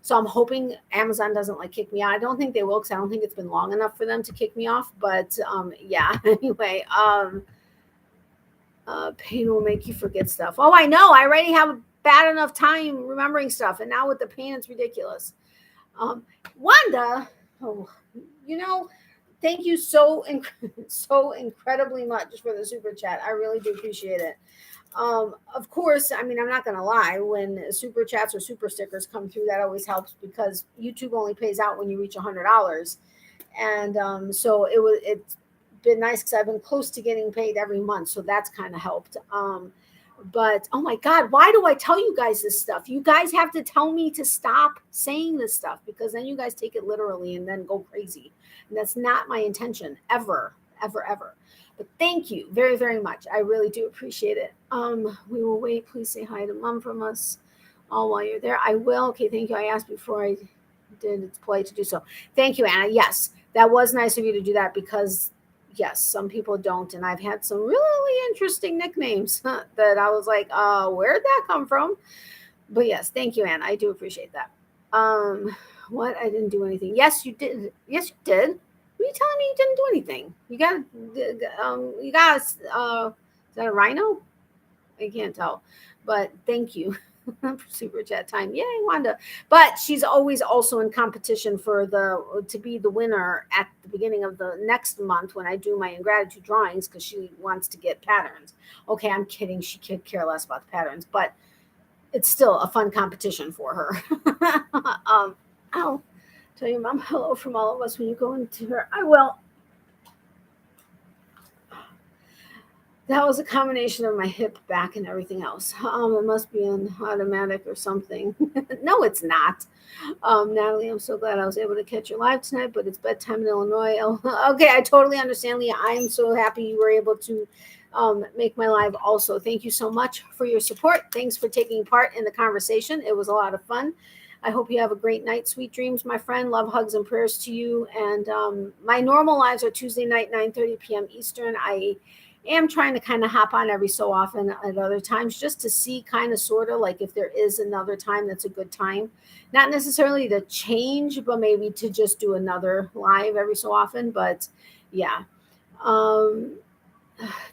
So I'm hoping Amazon doesn't like kick me out. I don't think they will, because I don't think it's been long enough for them to kick me off. But yeah, anyway, pain will make you forget stuff. Oh, I know. I already have a bad enough time remembering stuff, and now with the pain, it's ridiculous. Wanda, thank you so incredibly much for the super chat. I really do appreciate it. Of course, I mean, I'm not going to lie, when super chats or super stickers come through, that always helps because YouTube only pays out when you reach $100. And so it's been nice because I've been close to getting paid every month. So that's kind of helped. But oh my God, why do I tell you guys this stuff? You guys have to tell me to stop saying this stuff, because then you guys take it literally and then go crazy. And that's not my intention ever, ever, ever. But thank you very, very much. I really do appreciate it. We will wait. Please say hi to Mom from us all while you're there. I will. Okay, thank you. I asked before I did. It's polite to do so. Thank you, Anna. Yes, that was nice of you to do that, because yes, some people don't. And I've had some really interesting nicknames that I was like, where'd that come from? But yes, thank you, Anna. I do appreciate that. What? I didn't do anything. Yes, you did. Yes, you did. What are you telling me you didn't do anything? You got, is that a rhino? I can't tell, but thank you for super chat time. Yay, Wanda. But she's always also in competition to be the winner at the beginning of the next month when I do my ingratitude drawings, because she wants to get patterns. Okay, I'm kidding. She could care less about the patterns, but it's still a fun competition for her. I'll tell your mom hello from all of us when you go into her. I will. That was a combination of my hip, back, and everything else. It must be an automatic or something. No, it's not. Natalie, I'm so glad I was able to catch you live tonight, but it's bedtime in Illinois. Oh, okay, I totally understand, Leah. I am so happy you were able to make my live also. Thank you so much for your support. Thanks for taking part in the conversation. It was a lot of fun. I hope you have a great night. Sweet dreams, my friend. Love, hugs, and prayers to you. And my normal lives are Tuesday night, 9:30 p.m. Eastern. I am trying to kind of hop on every so often at other times just to see kind of sort of like if there is another time that's a good time. Not necessarily to change, but maybe to just do another live every so often. But yeah. Um,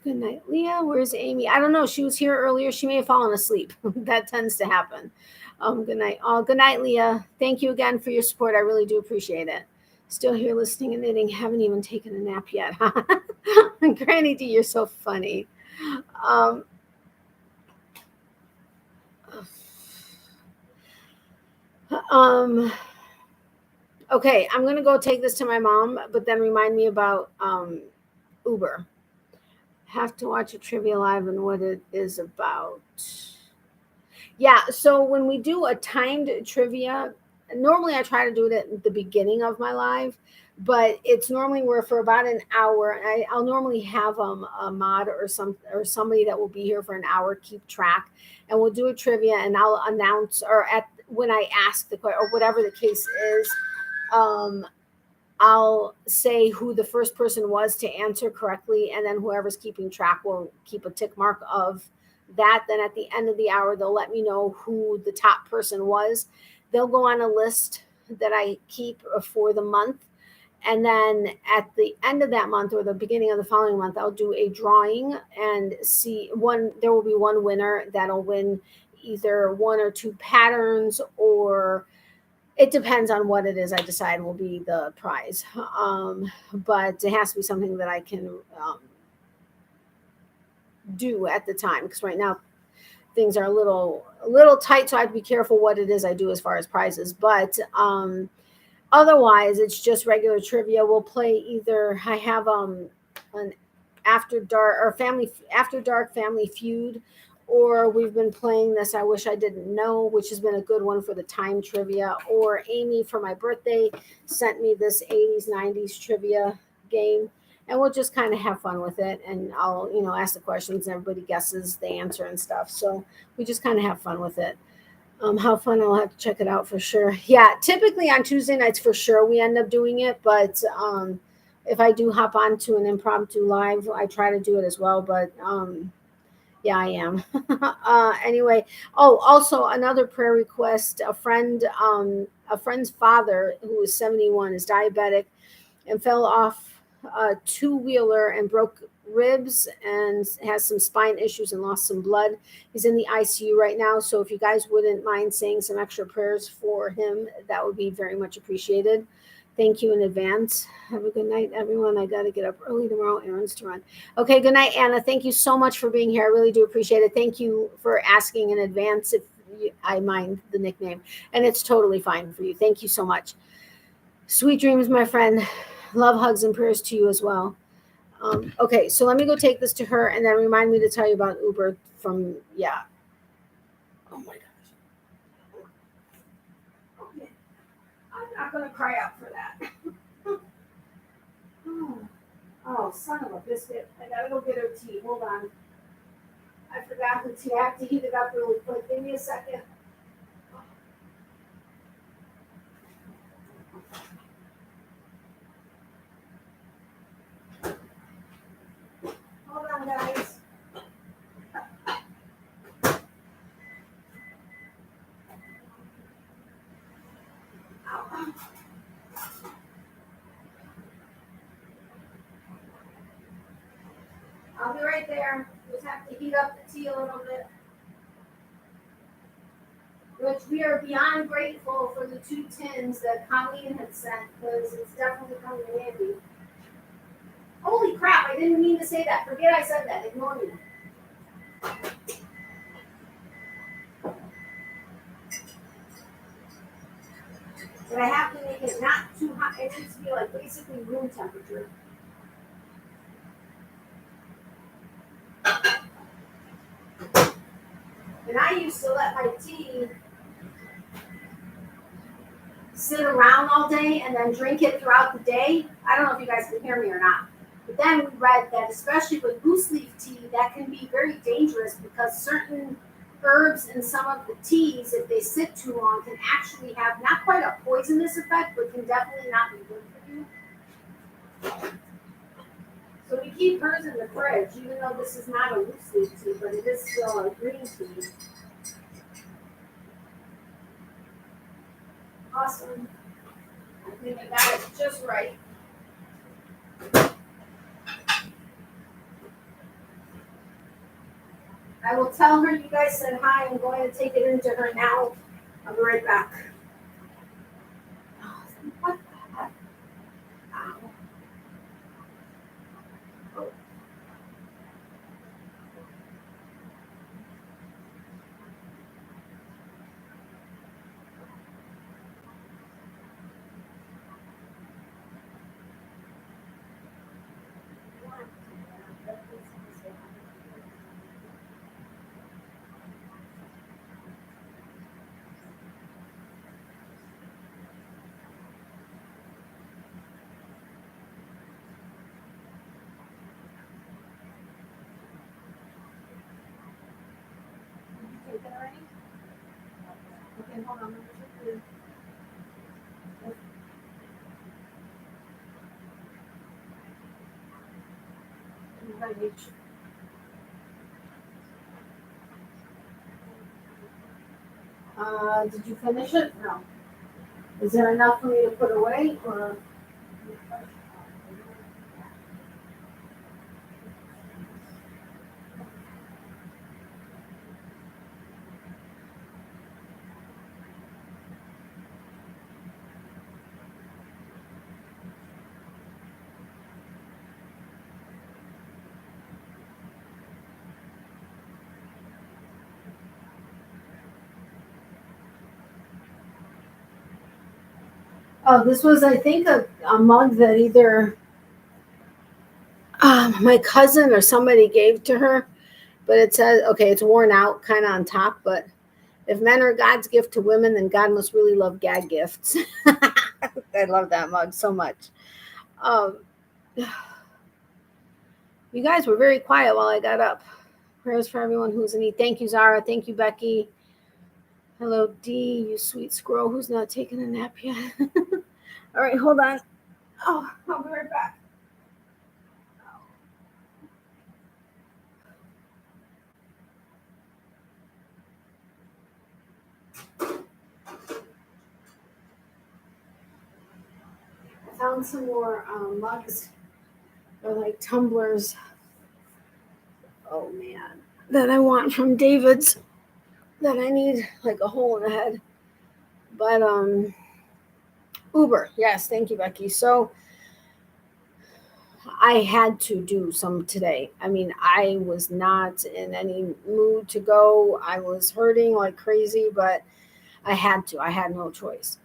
Good night, Leah. Where's Amy? I don't know. She was here earlier. She may have fallen asleep. That tends to happen. Good night. Oh, good night, Leah. Thank you again for your support. I really do appreciate it. Still here listening and knitting. Haven't even taken a nap yet. Granny D, you're so funny. Um, okay, I'm gonna go take this to my mom, but then remind me about Uber. Have to watch a trivia live and what it is about. Yeah, so when we do a timed trivia, normally I try to do it at the beginning of my live, but it's normally where for about an hour. I'll normally have a mod or somebody that will be here for an hour keep track, and we'll do a trivia, and I'll announce or at when I ask the question or whatever the case is. Um, I'll say who the first person was to answer correctly, and then whoever's keeping track will keep a tick mark of that. Then at the end of the hour, they'll let me know who the top person was. They'll go on a list that I keep for the month. And then at the end of that month or the beginning of the following month, I'll do a drawing and see one. There will be one winner that'll win either one or two patterns, or it depends on what it is I decide will be the prize. But it has to be something that I can do at the time, because right now things are a little tight, so I have to be careful what it is I do as far as prizes. But otherwise, it's just regular trivia. We'll play either I have an after dark family feud, or we've been playing this I Wish I Didn't Know, which has been a good one for the time trivia. Or Amy for my birthday sent me this 80s 90s trivia game, and we'll just kind of have fun with it, and I'll ask the questions and everybody guesses the answer and stuff. So we just kind of have fun with it. How fun. I'll have to check it out for sure. Yeah, typically on Tuesday nights for sure we end up doing it, but if I do hop onto an impromptu live, I try to do it as well. But yeah, I am. Anyway, oh, also another prayer request. A friend's father, who is 71, is diabetic and fell off a two-wheeler and broke ribs and has some spine issues and lost some blood. He's in the ICU right now. So if you guys wouldn't mind saying some extra prayers for him, that would be very much appreciated. Thank you in advance. Have a good night, everyone. I got to get up early tomorrow, errands to run. Okay, good night, Anna. Thank you so much for being here. I really do appreciate it. Thank you for asking in advance if I mind the nickname. And it's totally fine for you. Thank you so much. Sweet dreams, my friend. Love, hugs, and prayers to you as well. Okay, so let me go take this to her, and then remind me to tell you about Uber from, yeah. Oh my gosh. Okay. I'm not going to cry out for that. Oh, son of a biscuit. I got to go get her tea. Hold on. I forgot the tea. I have to heat it up really quick. Give me a second. Hold on, guys. I'll be right there. Just have to heat up the tea a little bit. Which we are beyond grateful for the 2 tins that Colleen had sent, because it's definitely coming in handy. Holy crap, I didn't mean to say that. Forget I said that. Ignore me. But I have to make it not too hot. It needs to be like basically room temperature. And I used to let my tea sit around all day and then drink it throughout the day. I don't know if you guys can hear me or not. But then we read that especially with loose leaf tea, that can be very dangerous because certain herbs in some of the teas, if they sit too long, can actually have not quite a poisonous effect, but can definitely not be good for you. So we keep hers in the fridge, even though this is not a loose leaf tea, but it is still a green tea. Awesome. I think I got it just right. I will tell her you guys said hi. I'm going to take it into her now. I'll be right back. Oh, what the heck? Ow. Oh. Did you take it already? Okay, hold on. Did you finish it? No. Is there enough for me to put away, or? Oh, this was, I think, a mug that either my cousin or somebody gave to her, but it says, okay, it's worn out kind of on top, but if men are God's gift to women, then God must really love gag gifts. I love that mug so much. You guys were very quiet while I got up. Prayers for everyone who's in need. Thank you, Zara. Thank you, Becky. Hello, D, you sweet squirrel who's not taking a nap yet. All right, hold on. Oh, I'll be right back. I found some more mugs or like tumblers. Oh man, that I want from David's that I need like a hole in the head. But Uber, yes, thank you, Becky. So I had to do some today. I mean, I was not in any mood to go. I was hurting like crazy, but I had to. I had no choice.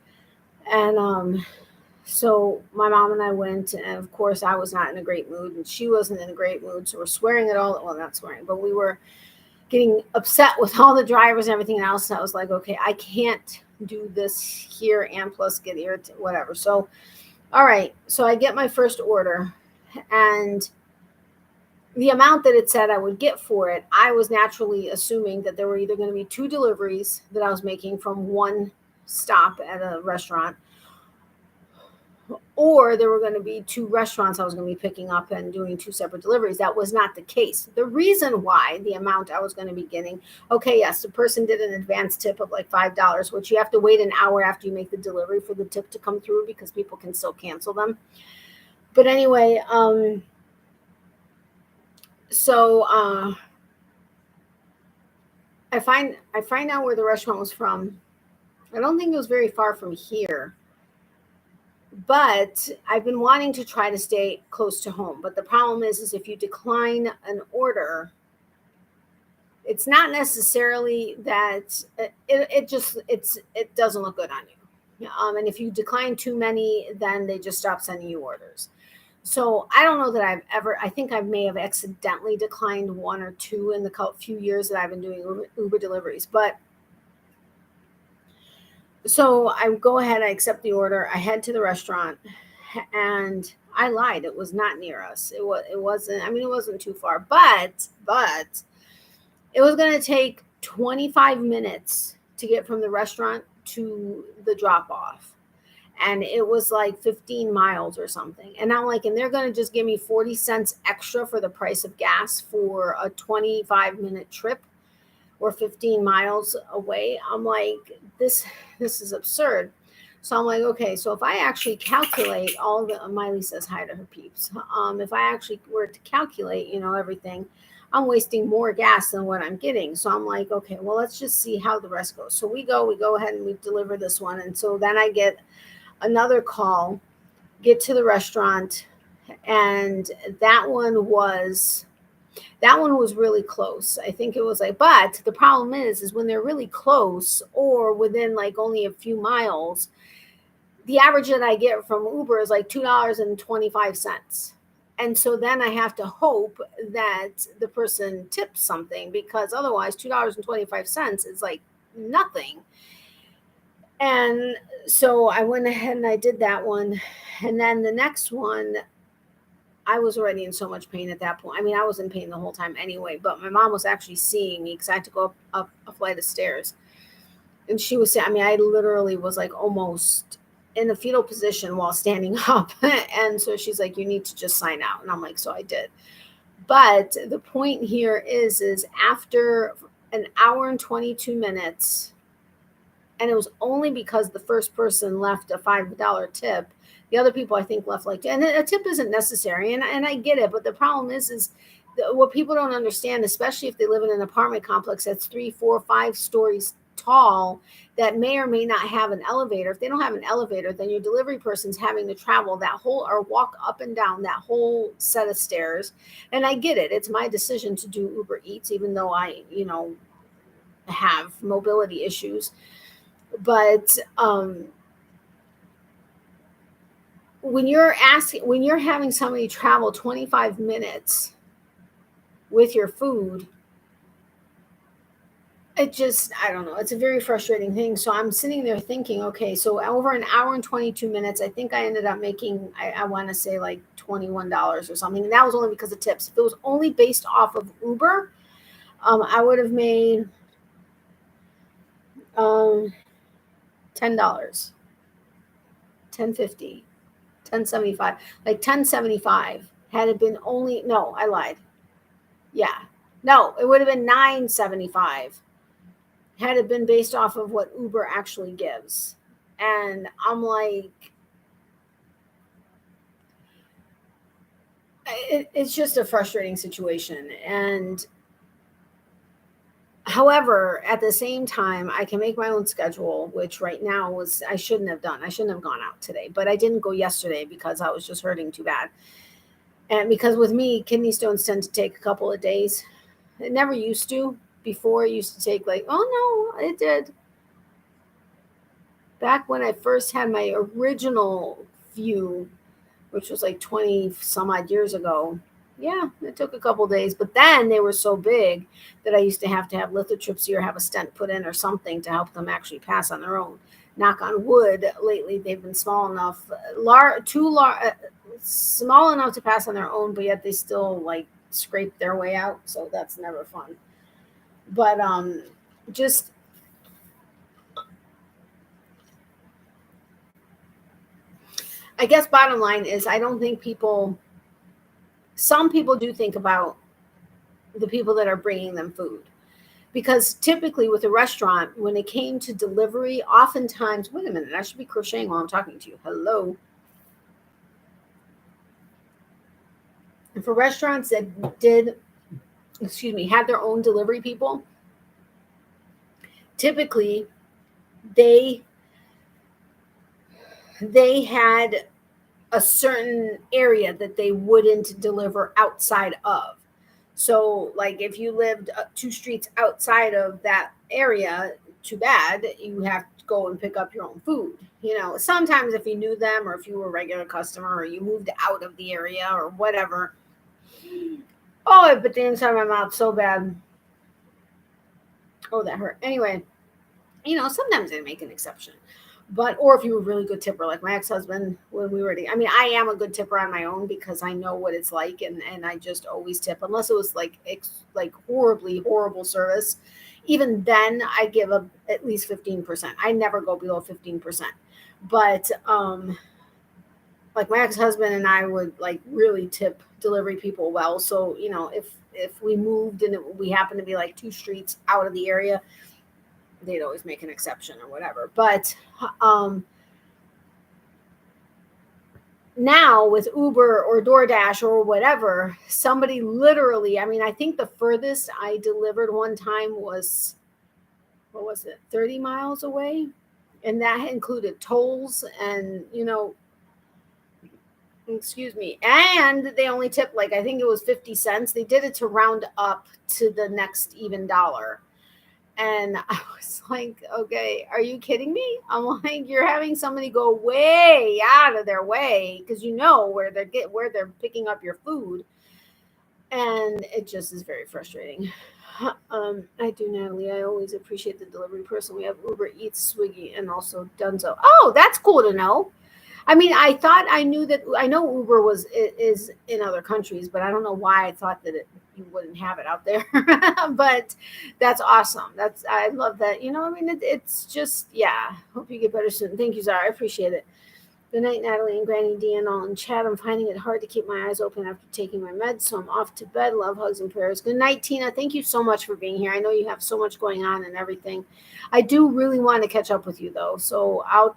And so my mom and I went, and of course I was not in a great mood, and she wasn't in a great mood. So we're swearing at all. Well, not swearing, but we were getting upset with all the drivers and everything else. And I was like, okay, I can't do this here and plus get irritated, whatever. So, all right. So I get my first order, and the amount that it said I would get for it, I was naturally assuming that there were either going to be 2 deliveries that I was making from one stop at a restaurant, or there were going to be 2 restaurants I was going to be picking up and doing 2 separate deliveries. That was not the case. The reason why the amount I was going to be getting, okay, yes, the person did an advance tip of like $5, which you have to wait an hour after you make the delivery for the tip to come through because people can still cancel them. But anyway, so I find out where the restaurant was from. I don't think it was very far from here, but I've been wanting to try to stay close to home. But the problem is if you decline an order, it's not necessarily that it doesn't look good on you. And if you decline too many, then they just stop sending you orders. So I don't know that I think I may have accidentally declined one or two in the few years that I've been doing Uber deliveries. But so I go ahead, I accept the order, I head to the restaurant, and I lied. It was not near us. It wasn't, I mean, it wasn't too far, but it was going to take 25 minutes to get from the restaurant to the drop off. And it was like 15 miles or something. And I'm like, and they're going to just give me 40 cents extra for the price of gas for a 25-minute trip or 15 miles away. I'm like, this is absurd. So I'm like, okay, so if I actually calculate all the, Miley says hi to her peeps. If I actually were to calculate, everything, I'm wasting more gas than what I'm getting. So I'm like, okay, well, let's just see how the rest goes. So we go ahead and we deliver this one. And so then I get another call, get to the restaurant, and that one was really close. I think it was like, but the problem is when they're really close or within like only a few miles, the average that I get from Uber is like $2.25. And so then I have to hope that the person tips something, because otherwise $2.25 is like nothing. And so I went ahead and I did that one. And then the next one, I was already in so much pain at that point. I mean, I was in pain the whole time anyway, but my mom was actually seeing me because I had to go up a flight of stairs. And she was saying, I mean, I literally was like almost in a fetal position while standing up. And so she's like, you need to just sign out. And I'm like, so I did. But the point here is after an hour and 22 minutes, and it was only because the first person left a $5 tip. The other people, I think, left like, and a tip isn't necessary. And I get it. But the problem is what people don't understand, especially if they live in an apartment complex that's 3, 4, 5 stories tall, that may or may not have an elevator. If they don't have an elevator, then your delivery person's having to travel that whole or walk up and down that whole set of stairs. And I get it. It's my decision to do Uber Eats, even though I, have mobility issues. But when you're having somebody travel 25 minutes with your food, it just, I don't know, it's a very frustrating thing. So I'm sitting there thinking, okay, so over an hour and 22 minutes, I think I ended up making, I want to say like $21 or something. And that was only because of tips. If it was only based off of Uber, I would have made $10, $10.50, $10.75, like $10.75. Had it been only, no, I lied. Yeah, no, it would have been $9.75 had it been based off of what Uber actually gives. And I'm like, it's just a frustrating situation. And however, at the same time, I can make my own schedule, which right now I shouldn't have done. I shouldn't have gone out today, but I didn't go yesterday because I was just hurting too bad. And because with me, kidney stones tend to take a couple of days. It never used to. Before, it used to take like, oh no, it did. Back when I first had my original few, which was like 20 some odd years ago, yeah, it took a couple days. But then they were so big that I used to have lithotripsy or have a stent put in or something to help them actually pass on their own. Knock on wood, lately they've been small enough, small enough to pass on their own, but yet they still like scrape their way out. So that's never fun. But just I guess bottom line is I don't think some people do think about the people that are bringing them food. Because typically with a restaurant, when it came to delivery, oftentimes, wait a minute, I should be crocheting while I'm talking to you. Hello. And for restaurants that had their own delivery people, typically they had a certain area that they wouldn't deliver outside of. So like if you lived 2 streets outside of that area, too bad. You have to go and pick up your own food. You know, sometimes if you knew them or if you were a regular customer or you moved out of the area or whatever. Oh, it bit the inside of my mouth so bad. Oh, that hurt. Anyway, you know, sometimes they make an exception. But, or if you were a really good tipper, like my ex-husband, when we were, I mean, I am a good tipper on my own because I know what it's like. And I just always tip unless it was like horribly horrible service. Even then I give at least 15%. I never go below 15%. But, like my ex-husband and I would like really tip delivery people well. So, you know, if we moved and we happened to be like 2 streets out of the area, they'd always make an exception or whatever. But now with Uber or DoorDash or whatever, somebody literally, I mean, I think the furthest I delivered one time was, what was it, 30 miles away? And that included tolls and, you know, excuse me. And they only tipped like, I think it was 50 cents. They did it to round up to the next even dollar. And I was like, okay, are you kidding me? I'm like, you're having somebody go way out of their way because you know where they're picking up your food. And it just is very frustrating. I do, Natalie. I always appreciate the delivery person. We have Uber Eats, Swiggy, and also Dunzo. Oh, that's cool to know. I mean, I thought I knew that. I know Uber is in other countries, but I don't know why I thought that you wouldn't have it out there. But that's awesome. I love that. You know, I mean, it's just, yeah. Hope you get better soon. Thank you, Zara. I appreciate it. Good night, Natalie and Granny D and all in chat. I'm finding it hard to keep my eyes open after taking my meds, so I'm off to bed. Love, hugs, and prayers. Good night, Tina. Thank you so much for being here. I know you have so much going on and everything. I do really want to catch up with you, though, so I'll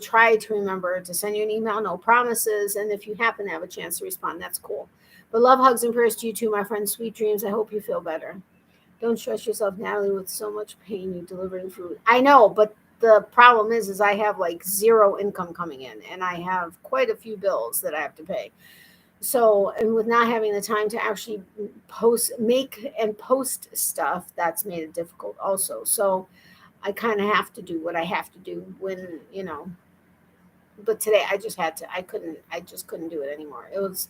try to remember to send you an email. No promises. And if you happen to have a chance to respond, that's cool. But love, hugs, and prayers to you too, my friend. Sweet dreams. I hope you feel better. Don't stress yourself, Natalie, with so much pain you delivering food. I know, but the problem is I have like 0 income coming in and I have quite a few bills that I have to pay. So, and with not having the time to actually make and post stuff, that's made it difficult also. So I kind of have to do what I have to do when, you know, but today I just couldn't do it anymore. It was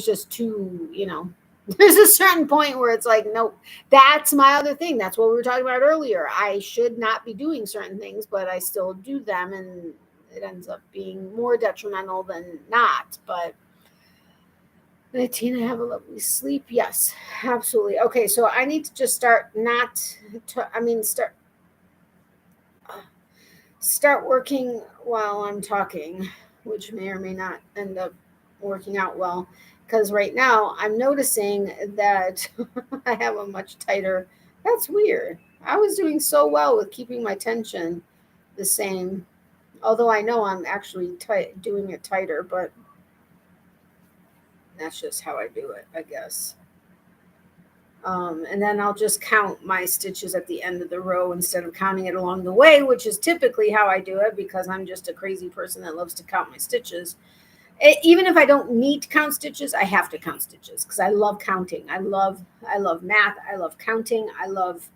just too, you know, there's a certain point where it's like, nope, that's my other thing. That's what we were talking about earlier. I should not be doing certain things, but I still do them. And it ends up being more detrimental than not. But Tina, have a lovely sleep. Yes, absolutely. Okay. So I need to just start working while I'm talking, which may or may not end up working out well. Because right now I'm noticing that I have a much tighter, that's weird. I was doing so well with keeping my tension the same, although I know I'm actually doing it tighter, but that's just how I do it, I guess. And then I'll just count my stitches at the end of the row instead of counting it along the way, which is typically how I do it because I'm just a crazy person that loves to count my stitches. Even if I don't need to count stitches, I have to count stitches because I love counting. I love math. I love counting. I love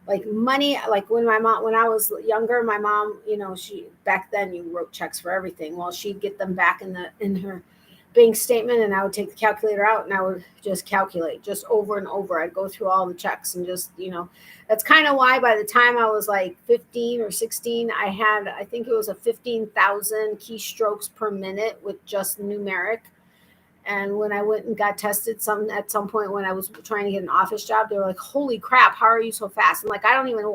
like money. Like when I was younger, my mom, you know, back then you wrote checks for everything. Well, she'd get them back in her bank statement and I would take the calculator out and I would just calculate just over and over. I'd go through all the checks and just, you know, that's kind of why by the time I was like 15 or 16, I think it was a 15,000 keystrokes per minute with just numeric. And when I went and got tested at some point when I was trying to get an office job, they were like, "Holy crap, how are you so fast?" And like, I don't even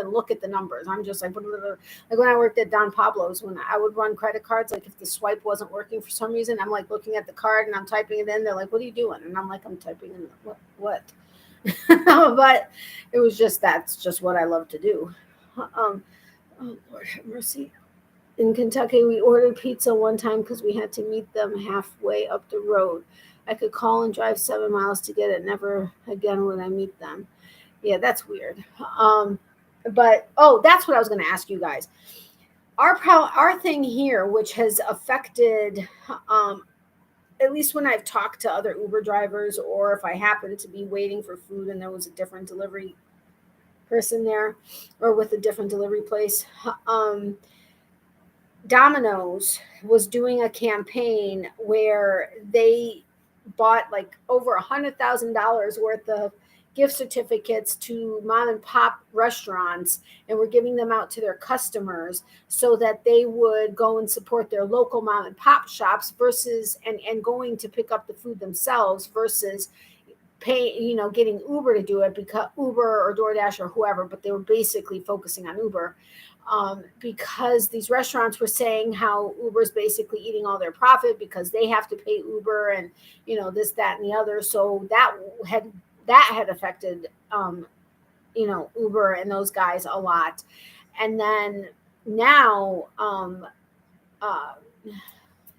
look at the numbers. I'm just like when I worked at Don Pablo's, when I would run credit cards, like if the swipe wasn't working for some reason, I'm like looking at the card and I'm typing it in. They're like, "What are you doing?" And I'm like, "I'm typing in what?" But it was that's just what I love to do. Oh Lord have mercy. In Kentucky, we ordered pizza one time because we had to meet them halfway up the road. I could call and drive 7 miles to get it. Never again would I meet them. Yeah, that's weird. But that's what I was going to ask you guys. Our thing here, which has affected, at least when I've talked to other Uber drivers, or if I happen to be waiting for food and there was a different delivery person there, or with a different delivery place. Domino's was doing a campaign where they bought like over $100,000 worth of gift certificates to mom and pop restaurants, and were giving them out to their customers so that they would go and support their local mom and pop shops versus and going to pick up the food themselves versus getting Uber to do it, because Uber or DoorDash or whoever, but they were basically focusing on Uber. Because these restaurants were saying how Uber's basically eating all their profit because they have to pay Uber and this, that, and the other. So that had affected Uber and those guys a lot. And then now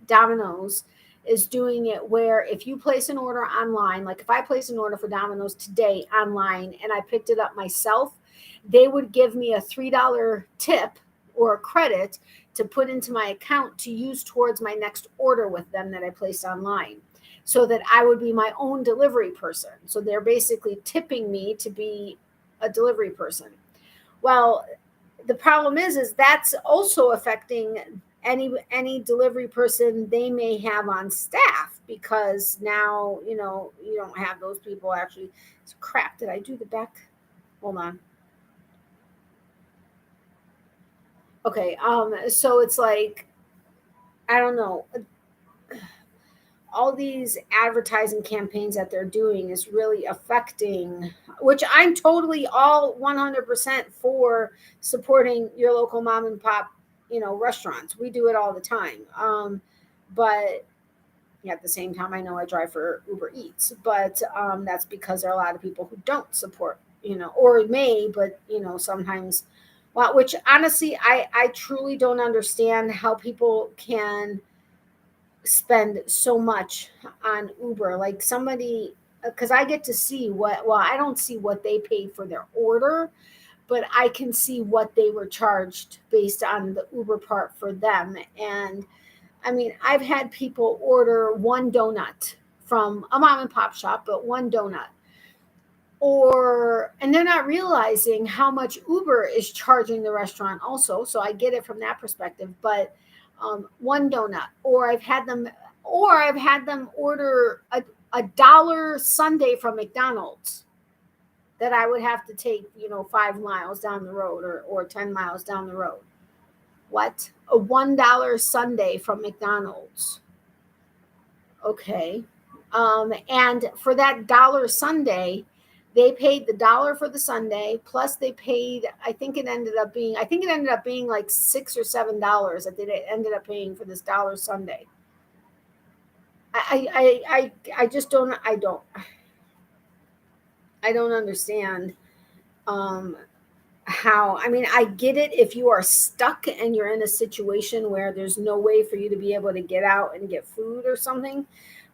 Domino's is doing it where if you place an order online, like if I place an order for Domino's today online and I picked it up myself, they would give me a $3 tip or a credit to put into my account to use towards my next order with them that I placed online, so that I would be my own delivery person. So they're basically tipping me to be a delivery person. Well, the problem is that's also affecting any delivery person they may have on staff, because now you don't have those people. Actually, crap, did I do the back? Hold on. Okay, so it's like, I don't know, all these advertising campaigns that they're doing is really affecting, which I'm totally all 100% for supporting your local mom and pop, restaurants. We do it all the time. But at the same time, I know I drive for Uber Eats, but that's because there are a lot of people who don't support, or may, but, sometimes. Well, which honestly, I truly don't understand how people can spend so much on Uber. Like somebody, because I get to see I don't see what they paid for their order, but I can see what they were charged based on the Uber part for them. And I mean, I've had people order one donut from a mom and pop shop, but one donut. And they're not realizing how much Uber is charging the restaurant also. So I get it from that perspective, but one donut, or I've had them order a dollar sundae from McDonald's that I would have to take, 5 miles down the road or 10 miles down the road. What? A $1 sundae from McDonald's. Okay. And for that dollar sundae, they paid the dollar for the sundae, plus they paid, I think it ended up being like $6 or $7 that they ended up paying for this dollar sundae. I just don't understand how. I mean, I get it if you are stuck and you're in a situation where there's no way for you to be able to get out and get food or something.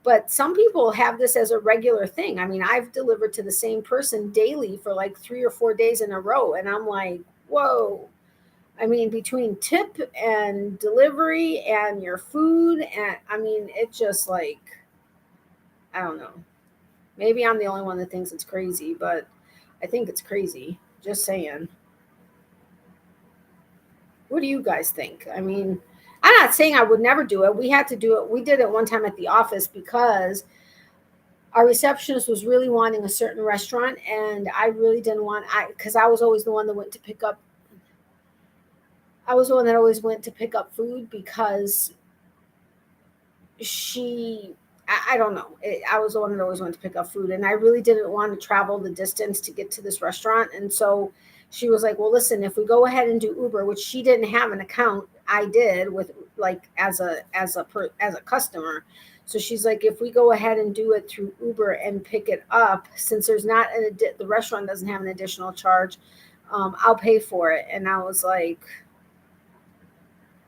But some people have this as a regular thing. I mean, I've delivered to the same person daily for like 3 or 4 days in a row. And I'm like, whoa. I mean, between tip and delivery and your food, and I mean, it's just like, I don't know. Maybe I'm the only one that thinks it's crazy, but I think it's crazy. Just saying. What do you guys think? I mean, I'm not saying I would never do it. We had to do it. We did it one time at the office because our receptionist was really wanting a certain restaurant, and I really didn't want, because I was always the one that went to pick up. I was the one that always went to pick up food because I don't know. I was the one that always went to pick up food, and I really didn't want to travel the distance to get to this restaurant. And so she was like, well, listen, if we go ahead and do Uber, which she didn't have an account, I did, with like as a customer. So she's like, if we go ahead and do it through Uber and pick it up, since there's not the restaurant doesn't have an additional charge, I'll pay for it. And I was like,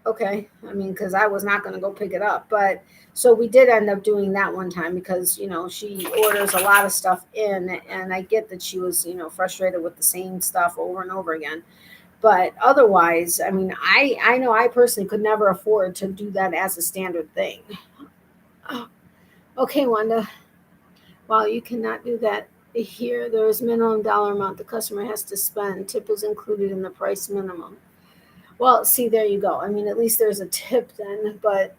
okay. I mean, because I was not going to go pick it up. But so we did end up doing that one time because, she orders a lot of stuff in, and I get that she was, frustrated with the same stuff over and over again. But otherwise, I mean, I know I personally could never afford to do that as a standard thing. Oh, okay, Wanda. Well, you cannot do that. Here, there is minimum dollar amount the customer has to spend. Tip is included in the price minimum. Well, see, there you go. I mean, at least there's a tip then, but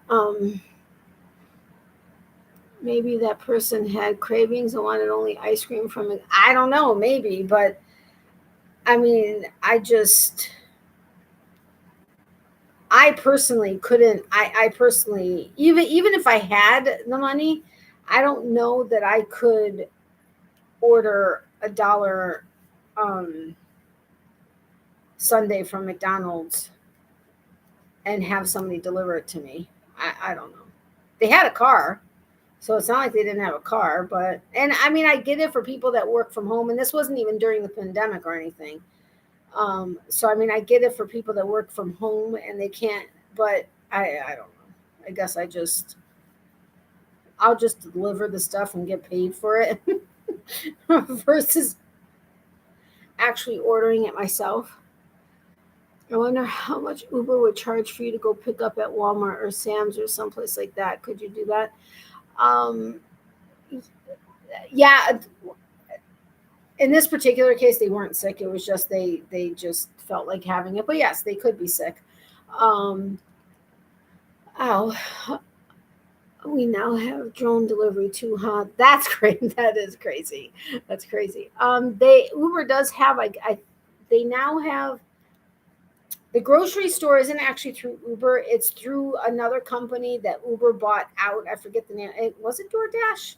maybe that person had cravings and wanted only ice cream from it. I don't know, maybe, but I mean, I personally couldn't. I personally, even if I had the money, I don't know that I could order $1 Sunday from McDonald's and have somebody deliver it to me. I don't know. They had a car, so it's not like they didn't have a car. But and I mean, I get it for people that work from home, and this wasn't even during the pandemic or anything. So I mean, I get it for people that work from home and they can't. But I don't know. I guess I'll just deliver the stuff and get paid for it versus actually ordering it myself. I wonder how much Uber would charge for you to go pick up at Walmart or Sam's or someplace like that. Could you do that? Um, yeah. In this particular case, they weren't sick. It was just they just felt like having it. But yes, they could be sick. Um, oh, we now have drone delivery too, huh? That's great. That is crazy. That's crazy. They Uber does have they now have the grocery store isn't actually through Uber. It's through another company that Uber bought out. I forget the name. Was it DoorDash?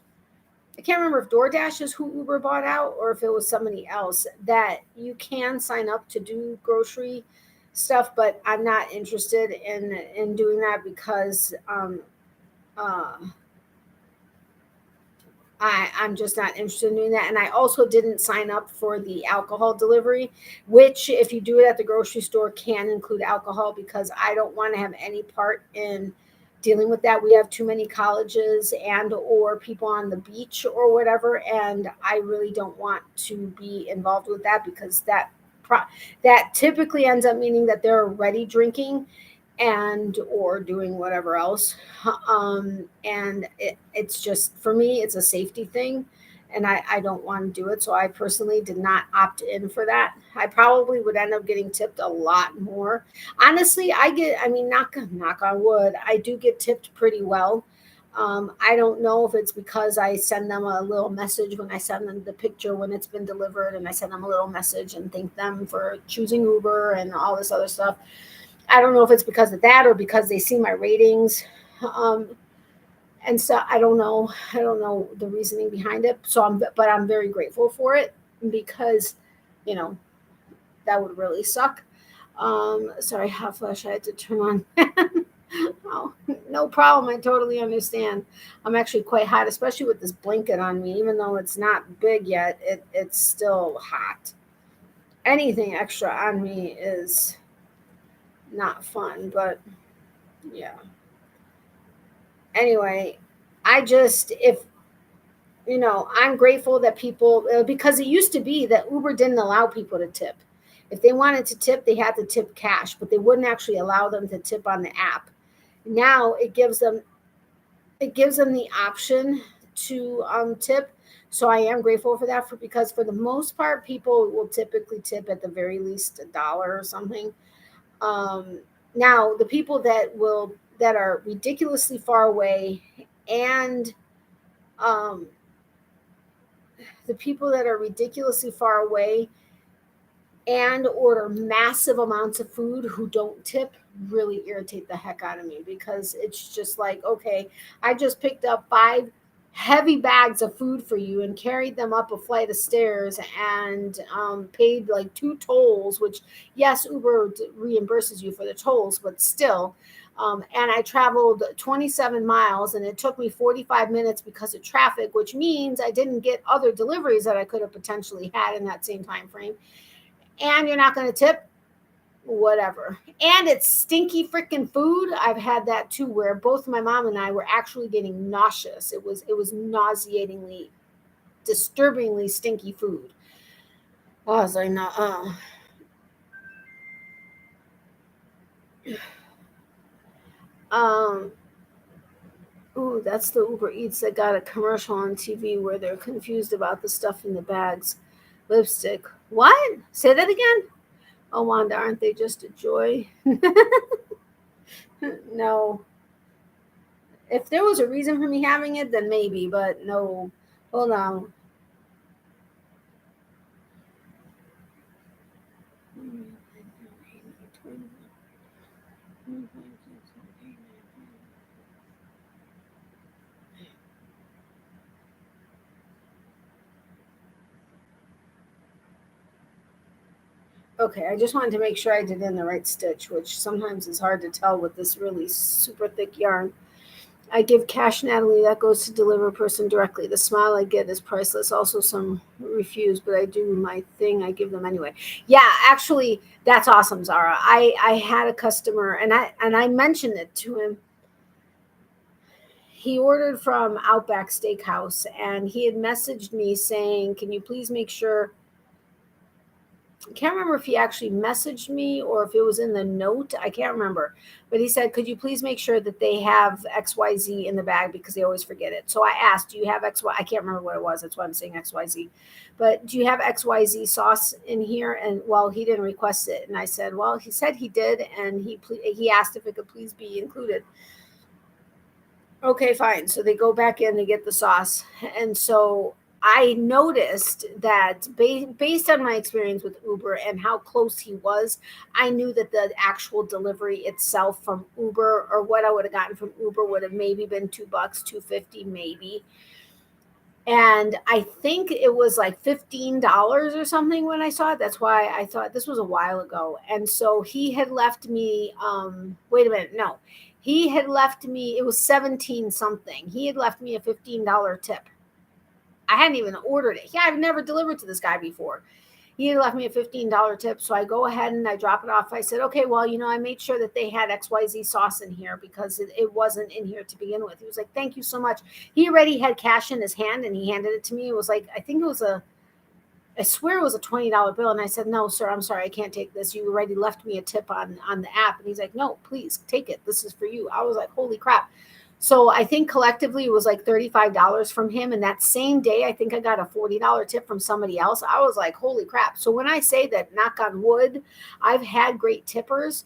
I can't remember if DoorDash is who Uber bought out or if it was somebody else. That you can sign up to do grocery stuff, but I'm not interested in doing that because uh, I'm just not interested in doing that. And I also didn't sign up for the alcohol delivery, which, if you do it at the grocery store, can include alcohol because I don't want to have any part in dealing with that. We have too many colleges and or people on the beach or whatever, and I really don't want to be involved with that because that typically ends up meaning that they're already drinking and or doing whatever else, and it's just, for me, it's a safety thing, and I don't want to do it, so I personally did not opt in for that. I probably would end up getting tipped a lot more. Honestly, I mean, knock on wood, I do get tipped pretty well. I don't know if it's because I send them a little message when I send them the picture when it's been delivered, and I send them a little message and thank them for choosing Uber and all this other stuff. I don't know if it's because of that or because they see my ratings. Um, and so I don't know. I don't know the reasoning behind it. But I'm very grateful for it because, you know, that would really suck. Sorry, hot flash. I had to turn on. Oh, no problem. I totally understand. I'm actually quite hot, especially with this blanket on me. Even though it's not big yet, it's still hot. Anything extra on me is not fun, but yeah. Anyway, if I'm grateful that people, because it used to be that Uber didn't allow people to tip. If they wanted to tip, they had to tip cash, but they wouldn't actually allow them to tip on the app. Now it gives them the option to tip. So I am grateful for that, because for the most part, people will typically tip at the very least $1 or something. Um, Now the people that are ridiculously far away, and um, the people that are ridiculously far away and order massive amounts of food who don't tip really irritate the heck out of me, because it's just like, okay, I just picked up 5 heavy bags of food for you and carried them up a flight of stairs and paid like 2 tolls, which, yes, Uber reimburses you for the tolls, but still. And I traveled 27 miles and it took me 45 minutes because of traffic, which means I didn't get other deliveries that I could have potentially had in that same time frame. And you're not going to tip, whatever. And it's stinky freaking food. I've had that too, where both my mom and I were actually getting nauseous. It was nauseatingly, disturbingly stinky food. I was like, no. Um, Ooh, that's the Uber Eats that got a commercial on TV where they're confused about the stuff in the bags. Lipstick. What? Say that again? Oh, Wanda, aren't they just a joy? No. If there was a reason for me having it, then maybe, but no. Hold on. Okay, I just wanted to make sure I did in the right stitch, which sometimes is hard to tell with this really super thick yarn. I give cash, Natalie. That goes to deliver person directly. The smile I get is priceless. Also, some refuse, but I do my thing. I give them anyway. Yeah, actually, that's awesome, Zara. I had a customer, and I mentioned it to him. He ordered from Outback Steakhouse, and he had messaged me saying, "Can you please make sure?" I can't remember if he actually messaged me or if it was in the note. I can't remember. But he said, "Could you please make sure that they have XYZ in the bag because they always forget it." So I asked, "Do you have XY?" I can't remember what it was. That's why I'm saying XYZ. But do you have XYZ sauce in here? And well, he didn't request it. And I said, "Well, he said he did. And he asked if it could please be included." Okay, fine. So they go back in, they get the sauce. And so I noticed that based on my experience with Uber and how close he was, I knew that the actual delivery itself from Uber or what I would have gotten from Uber would have maybe been $2, $2.50 maybe. And I think it was like $15 or something when I saw it. That's why I thought this was a while ago. And so he had left me, wait a minute, no. He had left me, it was 17 something. He had left me a $15 tip. I hadn't even ordered it. Yeah, I've never delivered to this guy before. He had left me a $15 tip. So I go ahead and I drop it off. I said, "Okay, well, I made sure that they had XYZ sauce in here because it wasn't in here to begin with." He was like, "Thank you so much." He already had cash in his hand and he handed it to me. It was like, I think it was I swear it was a $20 bill. And I said, "No, sir, I'm sorry. I can't take this. You already left me a tip on the app." And he's like, "No, please take it. This is for you." I was like, holy crap. So I think collectively it was like $35 from him. And that same day, I think I got a $40 tip from somebody else. I was like, holy crap. So when I say that, knock on wood, I've had great tippers.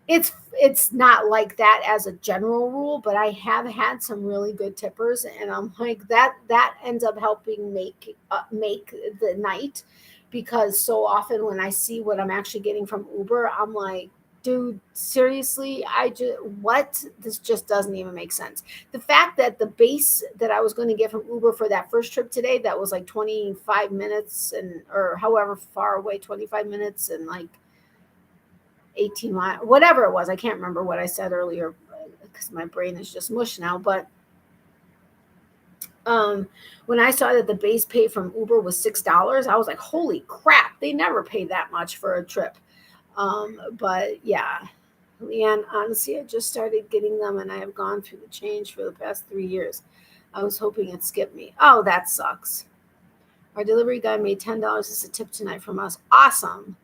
It's not like that as a general rule, but I have had some really good tippers, and I'm like that ends up helping make the night, because so often when I see what I'm actually getting from Uber, I'm like, dude, seriously, this just doesn't even make sense. The fact that the base that I was going to get from Uber for that first trip today, that was like 25 minutes and or however far away, 25 minutes and like 18 miles, whatever it was. I can't remember what I said earlier because my brain is just mush now. But when I saw that the base pay from Uber was $6, I was like, holy crap, they never pay that much for a trip. But yeah, Leanne, honestly, I just started getting them and I have gone through the change for the past 3 years. I was hoping it skipped me. Oh, that sucks. Our delivery guy made $10 as a tip tonight from us. Awesome.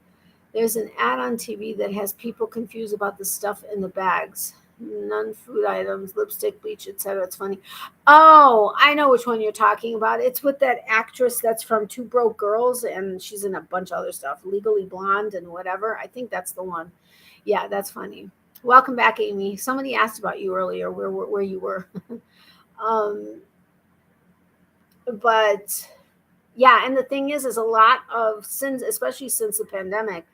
There's an ad on TV that has people confused about the stuff in the bags. Non-food items, lipstick, bleach, etc. It's funny. Oh, I know which one you're talking about. It's with that actress that's from Two Broke Girls, and she's in a bunch of other stuff, Legally Blonde and whatever. I think that's the one. Yeah, that's funny. Welcome back, Amy. Somebody asked about you earlier, where you were. um, but yeah, and the thing is a lot of since, especially since the pandemic,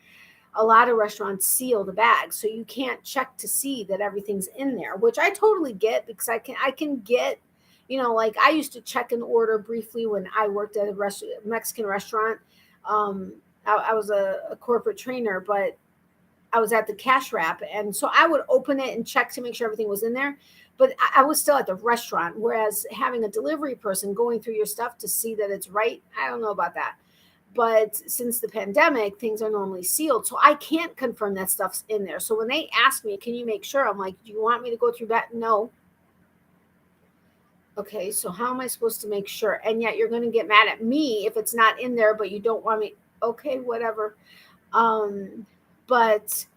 a lot of restaurants seal the bags, so you can't check to see that everything's in there, which I totally get, because I can get, like I used to check an order briefly when I worked at a Mexican restaurant. I was a corporate trainer, but I was at the cash wrap, and so I would open it and check to make sure everything was in there. But I was still at the restaurant, whereas having a delivery person going through your stuff to see that it's right, I don't know about that. But since the pandemic, things are normally sealed. So I can't confirm that stuff's in there. So when they ask me, "Can you make sure?" I'm like, "Do you want me to go through that?" No. Okay, so how am I supposed to make sure? And yet you're going to get mad at me if it's not in there, but you don't want me. Okay, whatever. But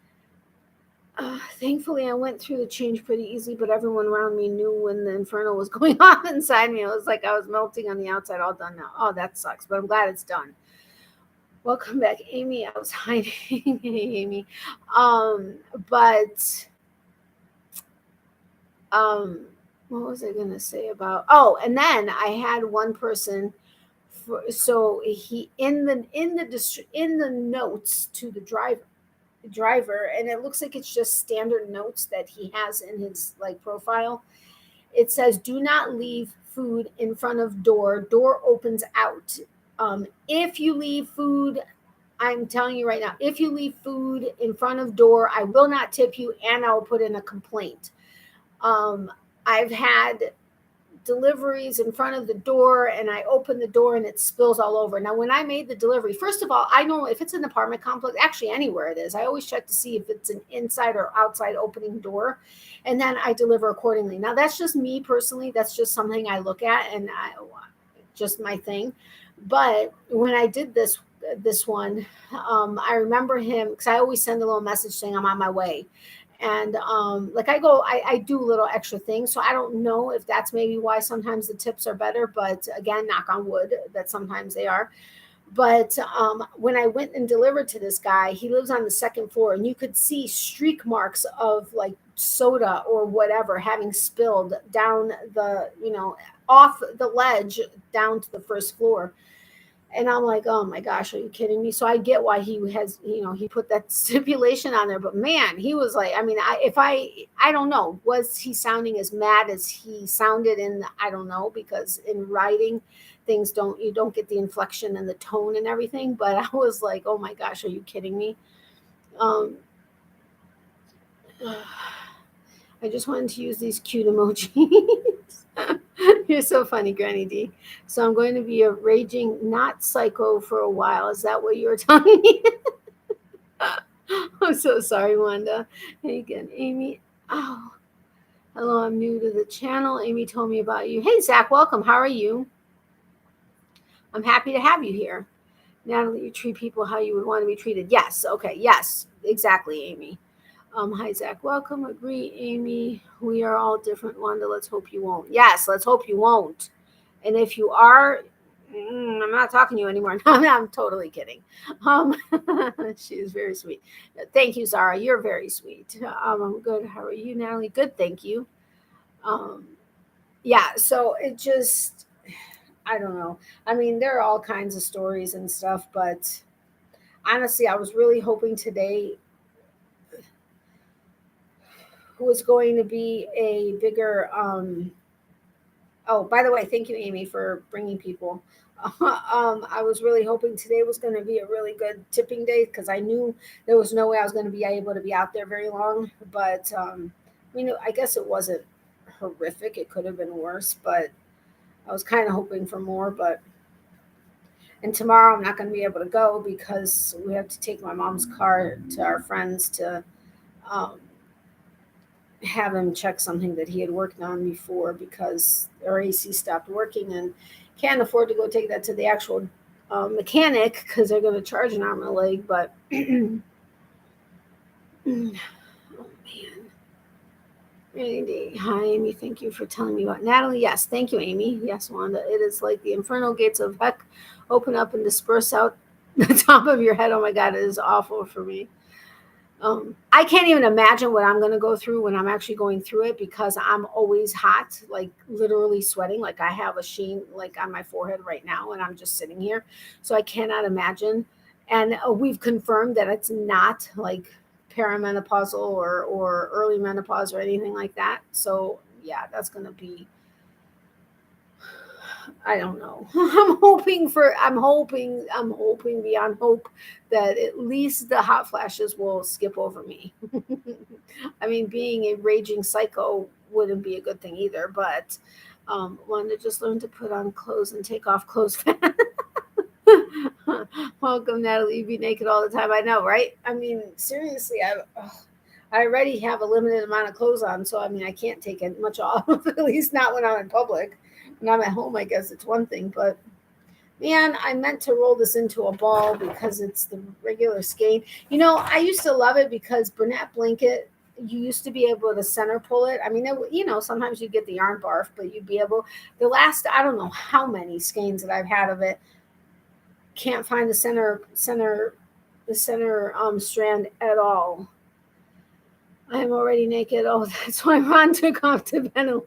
Thankfully, I went through the change pretty easy, but everyone around me knew when the inferno was going on inside me. It was like I was melting on the outside. All done now. Oh, that sucks, but I'm glad it's done. Welcome back, Amy. I was hiding. Hey, Amy. But what was I gonna say about? Oh, and then I had one person. So he in the notes to the driver, and it looks like it's just standard notes that he has in his like profile. It says, "Do not leave food in front of door. Door opens out. If you leave food." I'm telling you right now, if you leave food in front of door, I will not tip you and I will put in a complaint. I've had deliveries in front of the door and I open the door and it spills all over. Now, when I made the delivery, first of all, I know if it's an apartment complex, actually anywhere it is, I always check to see if it's an inside or outside opening door, and then I deliver accordingly. Now, that's just me personally. That's just something I look at and just my thing. But when I did this one, I remember him because I always send a little message saying I'm on my way. And like I do little extra things. So I don't know if that's maybe why sometimes the tips are better. But again, knock on wood, that sometimes they are. But when I went and delivered to this guy, he lives on the second floor, and you could see streak marks of like soda or whatever having spilled down off the ledge down to the first floor. And I'm like, oh my gosh, are you kidding me? So I get why he has, he put that stipulation on there. But man, he was like, I mean, I don't know, was he sounding as mad as he sounded I don't know, because in writing, you don't get the inflection and the tone and everything. But I was like, oh my gosh, are you kidding me? I just wanted to use these cute emojis. You're so funny, Granny D. So I'm going to be a raging not psycho for a while. Is that what you were telling me? I'm so sorry, Wanda. Hey again, Amy. Oh, hello. I'm new to the channel. Amy told me about you. Hey, Zach. Welcome. How are you? I'm happy to have you here. Natalie, you treat people how you would want to be treated. Yes. Okay. Yes. Exactly, Amy. Hi, Zach. Welcome. Agree, Amy. We are all different, Wanda. Let's hope you won't. Yes, let's hope you won't. And if you are, I'm not talking to you anymore. No, I'm totally kidding. She is very sweet. Thank you, Zara. You're very sweet. I'm good. How are you, Natalie? Good, thank you. Yeah, so it just, I don't know. I mean, there are all kinds of stories and stuff, but honestly, I was really hoping today was going to be a bigger oh, by the way, thank you, Amy, for bringing people. I was really hoping today was going to be a really good tipping day because I knew there was no way I was going to be able to be out there very long. But I guess it wasn't horrific. It could have been worse, but I was kind of hoping for more. And tomorrow I'm not going to be able to go because we have to take my mom's car to our friends to have him check something that he had worked on before because our AC stopped working and can't afford to go take that to the actual mechanic because they're going to charge an arm and a leg. But oh man. Hi, Amy. Thank you for telling me about Natalie. Yes, thank you, Amy. Yes, Wanda. It is like the infernal gates of heck open up and disperse out the top of your head. Oh my God, it is awful for me. I can't even imagine what I'm going to go through when I'm actually going through it because I'm always hot, like literally sweating. Like I have a sheen like on my forehead right now and I'm just sitting here. So I cannot imagine. And we've confirmed that it's not like perimenopausal or early menopause or anything like that. So yeah, that's going to be, I don't know. I'm hoping beyond hope that at least the hot flashes will skip over me. I mean, being a raging psycho wouldn't be a good thing either, but wanted to just learn to put on clothes and take off clothes. Welcome, Natalie. You be naked all the time. I know, right? I mean, seriously, I already have a limited amount of clothes on, so I mean, I can't take it much off, at least not when I'm in public. When I'm at home, I guess it's one thing, but man, I meant to roll this into a ball because it's the regular Skein. I used to love it because Burnett blanket you used to be able to center pull it. I mean, sometimes you get the yarn barf, but you'd be able, the last, I don't know how many skeins that I've had of it, can't find the center strand at all. I am already naked. Oh, that's why Ron took off to bed and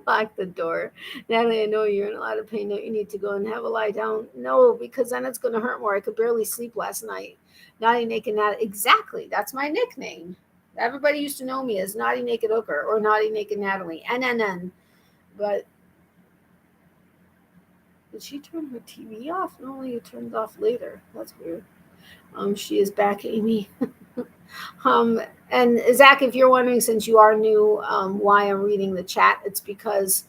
lock the door. Natalie, I know you're in a lot of pain. Don't you need to go and have a lie down? No, because then it's going to hurt more. I could barely sleep last night. Naughty Naked Natalie. Exactly. That's my nickname. Everybody used to know me as Naughty Naked Hooker or Naughty Naked Natalie. NNN. But did she turn her TV off? Normally it turns off later. That's weird. She is back, Amy. And Zach, if you're wondering, since you are new, why I'm reading the chat, it's because,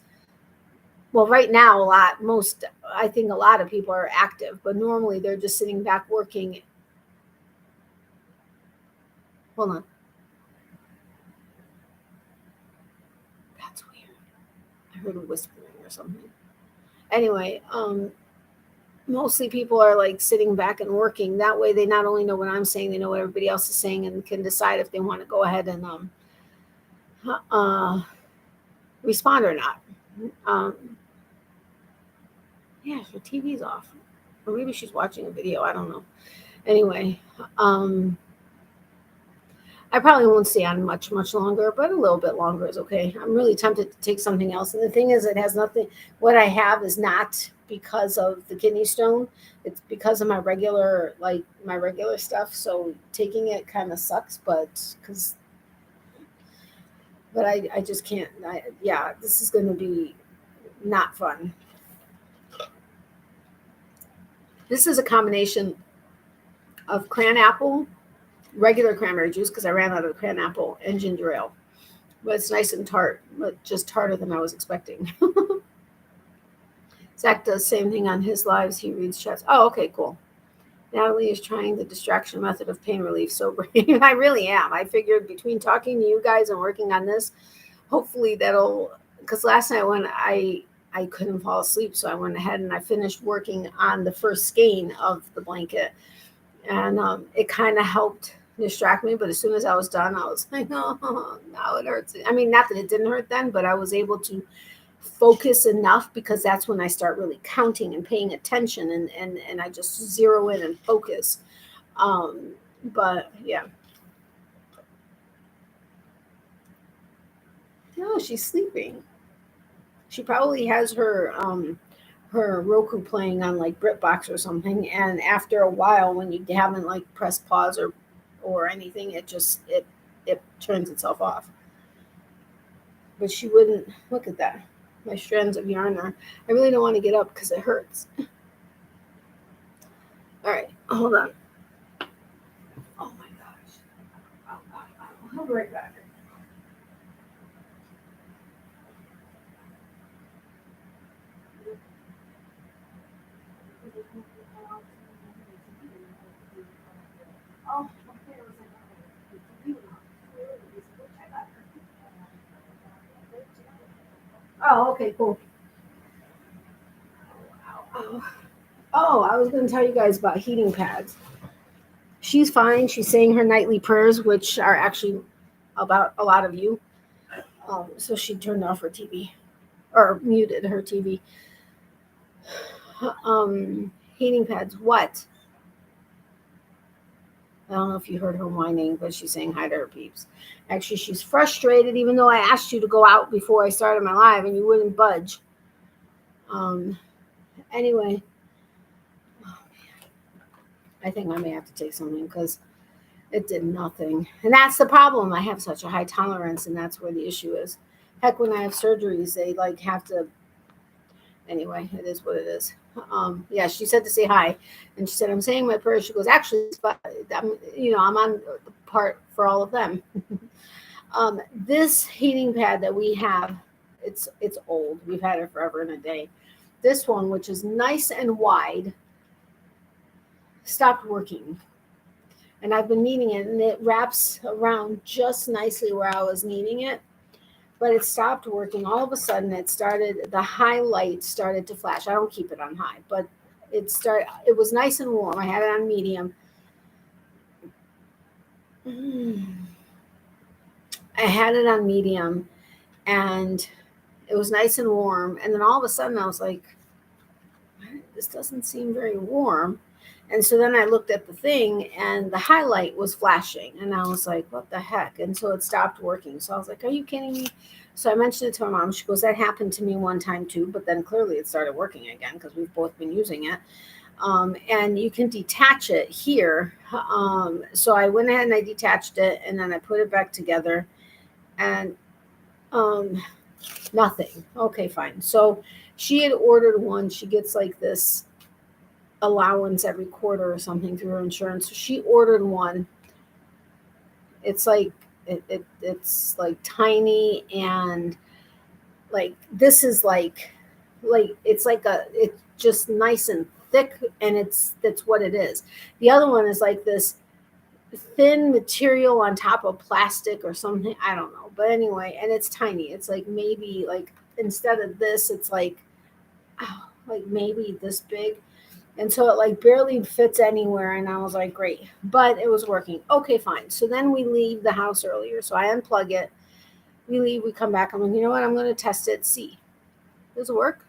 well, right now I think a lot of people are active, but normally they're just sitting back working. Hold on. That's weird. I heard a whispering or something. Anyway, mostly people are like sitting back and working. That way they not only know what I'm saying, they know what everybody else is saying and can decide if they want to go ahead and respond or not. Yeah, her TV's off. Or maybe she's watching a video. I don't know. Anyway, I probably won't stay on much longer, but a little bit longer is okay. I'm really tempted to take something else. And the thing is, it has nothing, what I have is not because of the kidney stone. It's because of my regular stuff. So taking it kind of sucks, but I just can't. This is going to be not fun. This is a combination of cran apple, regular cranberry juice, because I ran out of cran apple, and ginger ale. But it's nice and tart, but just tarter than I was expecting. Zach does the same thing on his lives. He reads chats. Oh, okay, cool. Natalie is trying the distraction method of pain relief. So I really am. I figured between talking to you guys and working on this, hopefully that'll, because last night when I couldn't fall asleep, so I went ahead and I finished working on the first skein of the blanket, and it kind of helped distract me. But as soon as I was done, I was like, oh, now it hurts. I mean, not that it didn't hurt then, but I was able to focus enough, because that's when I start really counting and paying attention, and I just zero in and focus. But yeah. No, she's sleeping. She probably has her Roku playing on like BritBox or something, and after a while, when you haven't like pressed pause or anything, it turns itself off. But she wouldn't. Look at that. My strands of yarn are. I really don't want to get up because it hurts. All right, hold on. Oh my gosh. I'll be right back. Oh, oh, okay, cool. Oh, I was going to tell you guys about heating pads. She's fine. She's saying her nightly prayers, which are actually about a lot of you. So she turned off her TV, or muted her TV. Heating pads. What? I don't know if you heard her whining, but she's saying hi to her peeps. Actually, she's frustrated, even though I asked you to go out before I started my live and you wouldn't budge. Anyway, oh man, I think I may have to take something because it did nothing. And that's the problem. I have such a high tolerance, and that's where the issue is. Heck, when I have surgeries, they like have to. Anyway, it is what it is. Yeah, she said to say hi, and she said, "I'm saying my prayers." She goes, "Actually, I'm on the part for all of them." This heating pad that we have, it's old. We've had it forever and a day. This one, which is nice and wide, stopped working, and I've been needing it, and it wraps around just nicely where I was needing it. But it stopped working. All of a sudden, the highlight started to flash. I don't keep it on high, but it was nice and warm. I had it on medium. I had it on medium, and it was nice and warm. And then all of a sudden, I was like, this doesn't seem very warm. And so then I looked at the thing, and the highlight was flashing. And I was like, what the heck? And so it stopped working. So I was like, are you kidding me? So I mentioned it to my mom. She goes, that happened to me one time too. But then clearly it started working again because we've both been using it. And you can detach it here. So I went ahead and I detached it, and then I put it back together, and nothing. Okay, fine. So she had ordered one. She gets like this allowance every quarter or something through her insurance. So she ordered one. It's like it's like tiny, and like this is like it's like it's just nice and thick, and that's what it is. The other one is like this thin material on top of plastic or something. I don't know. But anyway, and it's tiny. It's like maybe like instead of this, it's like like maybe this big. And so it like barely fits anywhere. And I was like, great. But it was working. Okay, fine. So then we leave the house earlier. So I unplug it. We leave, we come back. I'm like, you know what? I'm going to test it, see. Does it work?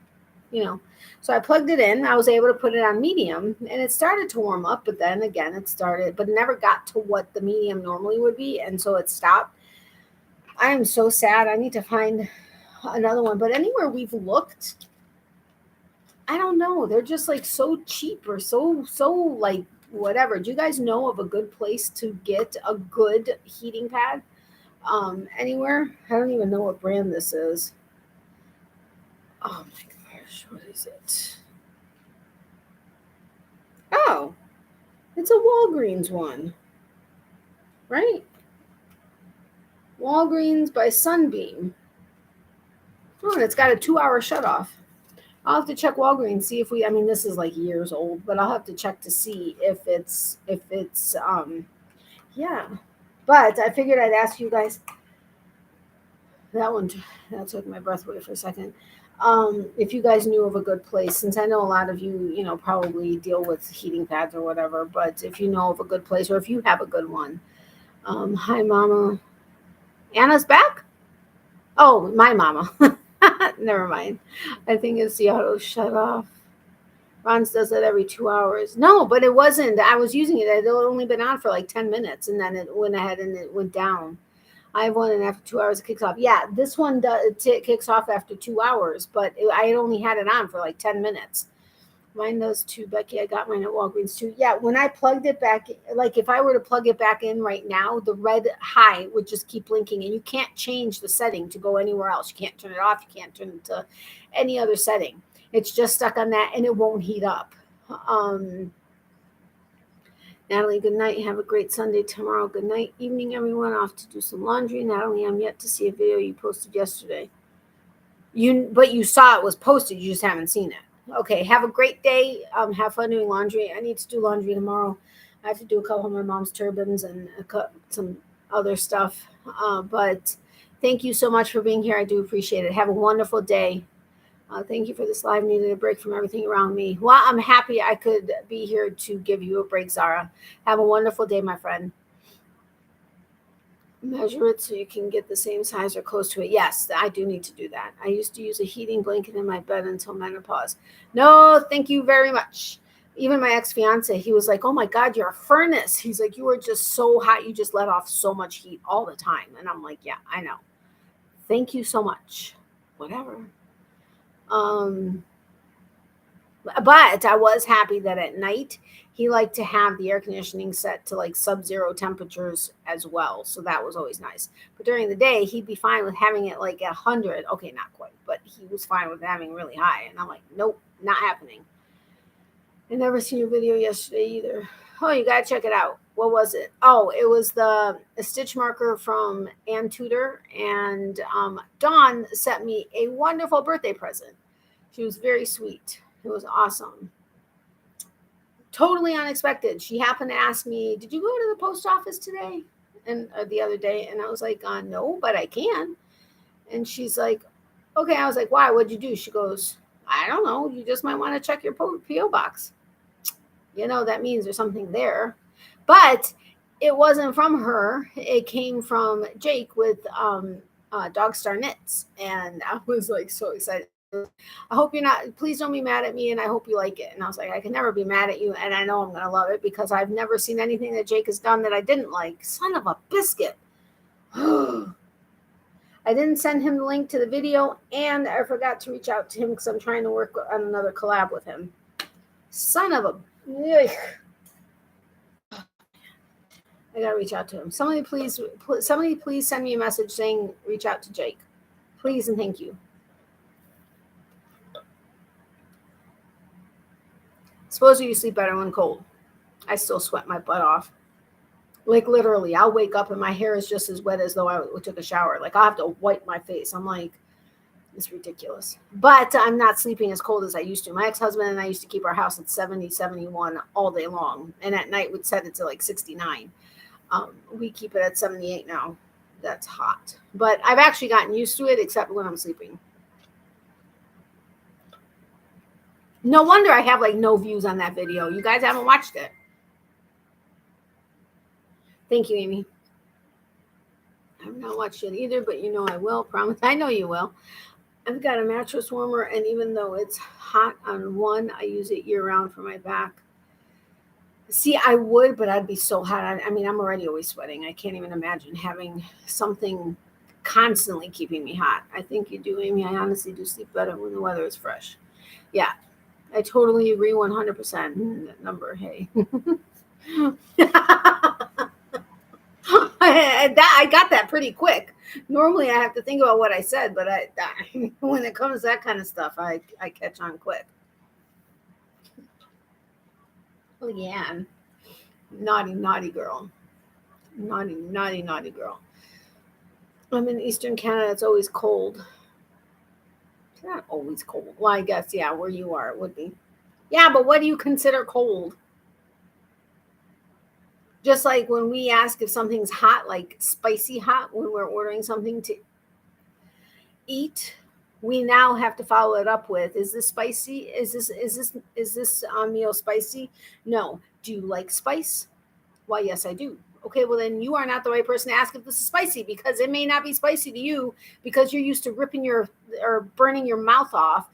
You know. So I plugged it in. I was able to put it on medium, and it started to warm up, but then again it started, but it never got to what the medium normally would be, and so it stopped. I am so sad. I need to find another one. But anywhere we've looked, I don't know. They're just like so cheap or so like whatever. Do you guys know of a good place to get a good heating pad? Anywhere? I don't even know what brand this is. Oh my gosh, what is it? Oh, it's a Walgreens one, right? Walgreens by Sunbeam. Oh, and it's got a 2-hour shut off. I'll have to check Walgreens, see if we, I mean, this is like years old, but I'll have to check to see if it's yeah. But I figured I'd ask you guys, that one, that took my breath away for a second. If you guys knew of a good place, since I know a lot of you, probably deal with heating pads or whatever, but if you know of a good place or if you have a good one. Hi, Mama. Anna's back? Oh, my mama. Never mind. I think it's the auto shut off. Ron's does that every 2 hours. No, but it wasn't. I was using it. It had only been on for like 10 minutes, and then it went ahead and it went down. I have one, and after 2 hours, it kicks off. Yeah, this one it kicks off after 2 hours, but I had only had it on for like 10 minutes. Mine does too, Becky. I got mine at Walgreens too. Yeah, when I plugged it back, like if I were to plug it back in right now, the red high would just keep blinking, and you can't change the setting to go anywhere else. You can't turn it off. You can't turn it to any other setting. It's just stuck on that, and it won't heat up. Natalie, good night. Have a great Sunday tomorrow. Good night, evening, everyone. Off to do some laundry. Natalie, I'm yet to see a video you posted yesterday. But you saw it was posted. You just haven't seen it. Okay, have a great day. Have fun doing laundry. I need to do laundry tomorrow. I have to do a couple of my mom's turbans and some other stuff. But thank you so much for being here. I do appreciate it. Have a wonderful day. Thank you for this live. Needed a break from everything around me. Well, I'm happy I could be here to give you a break, Zara. Have a wonderful day, my friend. Measure it so you can get the same size or close to it. Yes, I do need to do that. I used to use a heating blanket in my bed until menopause. No, thank you very much. Even my ex-fiance, he was like, oh my God, you're a furnace. He's like, you are just so hot. You just let off so much heat all the time. And I'm like, yeah, I know. Thank you so much. Whatever. But I was happy that at night he liked to have the air conditioning set to like sub-zero temperatures as well. So that was always nice. But during the day, he'd be fine with having it like 100. Okay, not quite, but he was fine with having really high. And I'm like, nope, not happening. I never seen your video yesterday either. Oh, you got to check it out. What was it? Oh, it was a stitch marker from Ann Tudor. And Dawn sent me a wonderful birthday present. She was very sweet. It was awesome. Totally unexpected. She happened to ask me, did you go to the post office today? And the other day. And I was like, no, but I can. And she's like, okay. I was like, why? What'd you do? She goes, I don't know. You just might want to check your P.O. box. That means there's something there. But it wasn't from her. It came from Jake with Dog Star Knits. And I was like so excited. I hope you're not, please don't be mad at me, and I hope you like it. And I was like, I can never be mad at you, and I know I'm going to love it because I've never seen anything that Jake has done that I didn't like. Son of a biscuit. I didn't send him the link to the video, and I forgot to reach out to him because I'm trying to work on another collab with him. Son of a... Ugh. I got to reach out to him. Somebody please send me a message saying reach out to Jake. Please and thank you. Supposedly you sleep better when cold. I still sweat my butt off. Like literally, I'll wake up and my hair is just as wet as though I took a shower. Like I'll have to wipe my face. I'm like, it's ridiculous. But I'm not sleeping as cold as I used to. My ex-husband and I used to keep our house at 70, 71 all day long. And at night we'd set it to like 69. We keep it at 78 now. That's hot. But I've actually gotten used to it, except when I'm sleeping. No wonder I have like no views on that video. You guys haven't watched it. Thank you, Amy. I've not watched it either, but you know I will. Promise. I know you will. I've got a mattress warmer, and even though it's hot on one, I use it year-round for my back. See, I would, but I'd be so hot. I mean, I'm already always sweating. I can't even imagine having something constantly keeping me hot. I think you do, Amy. I honestly do sleep better when the weather is fresh. Yeah, I totally agree 100%. That number, hey. I got that pretty quick. Normally I have to think about what I said, but when it comes to that kind of stuff, I catch on quick. Oh yeah, naughty girl, naughty girl. I'm in Eastern Canada. It's always cold. It's not always cold. Well, I guess yeah, where you are it would be. Yeah, but what do you consider cold? Just like when we ask if something's hot, like spicy hot, when we're ordering something to eat, we now have to follow it up with, is this spicy? Is this meal spicy? No. Do you like spice? Why, yes, I do. Okay, well then you are not the right person to ask if this is spicy, because it may not be spicy to you because you're used to ripping or burning your mouth off.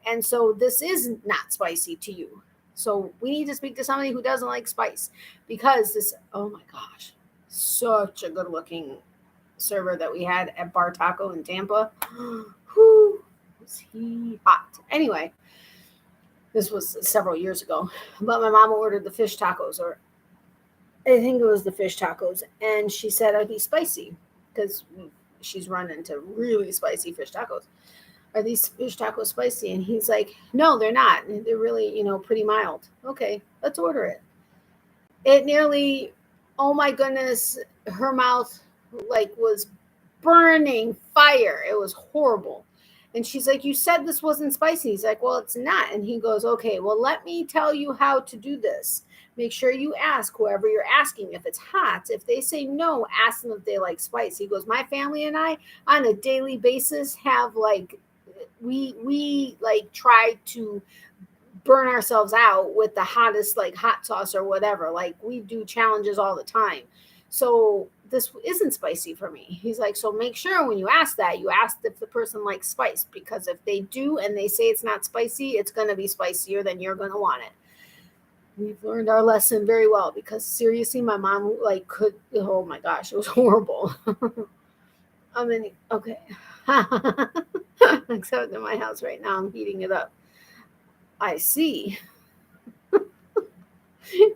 And so this is not spicy to you. So we need to speak to somebody who doesn't like spice, because this, oh my gosh, such a good looking server that we had at Bar Taco in Tampa. Whoo, was he hot. Anyway, this was several years ago, but my mom ordered the fish tacos, or I think it was the fish tacos. And she said, are these spicy? Because she's run into really spicy fish tacos. Are these fish tacos spicy? And he's like, no, they're not. They're really, pretty mild. Okay, let's order it. It nearly, oh my goodness, her mouth was burning fire. It was horrible. And she's like, you said this wasn't spicy. He's like, well, it's not. And he goes, okay, well, let me tell you how to do this. Make sure you ask whoever you're asking if it's hot. If they say no, ask them if they like spice. He goes, my family and I on a daily basis have we try to burn ourselves out with the hottest hot sauce or whatever. We do challenges all the time. So this isn't spicy for me. He's like, so make sure when you ask that, you ask if the person likes spice, because if they do and they say it's not spicy, it's going to be spicier than you're going to want it. We've learned our lesson very well, because seriously, my mom oh my gosh, it was horrible. I mean, okay. Except in my house right now, I'm heating it up. I see.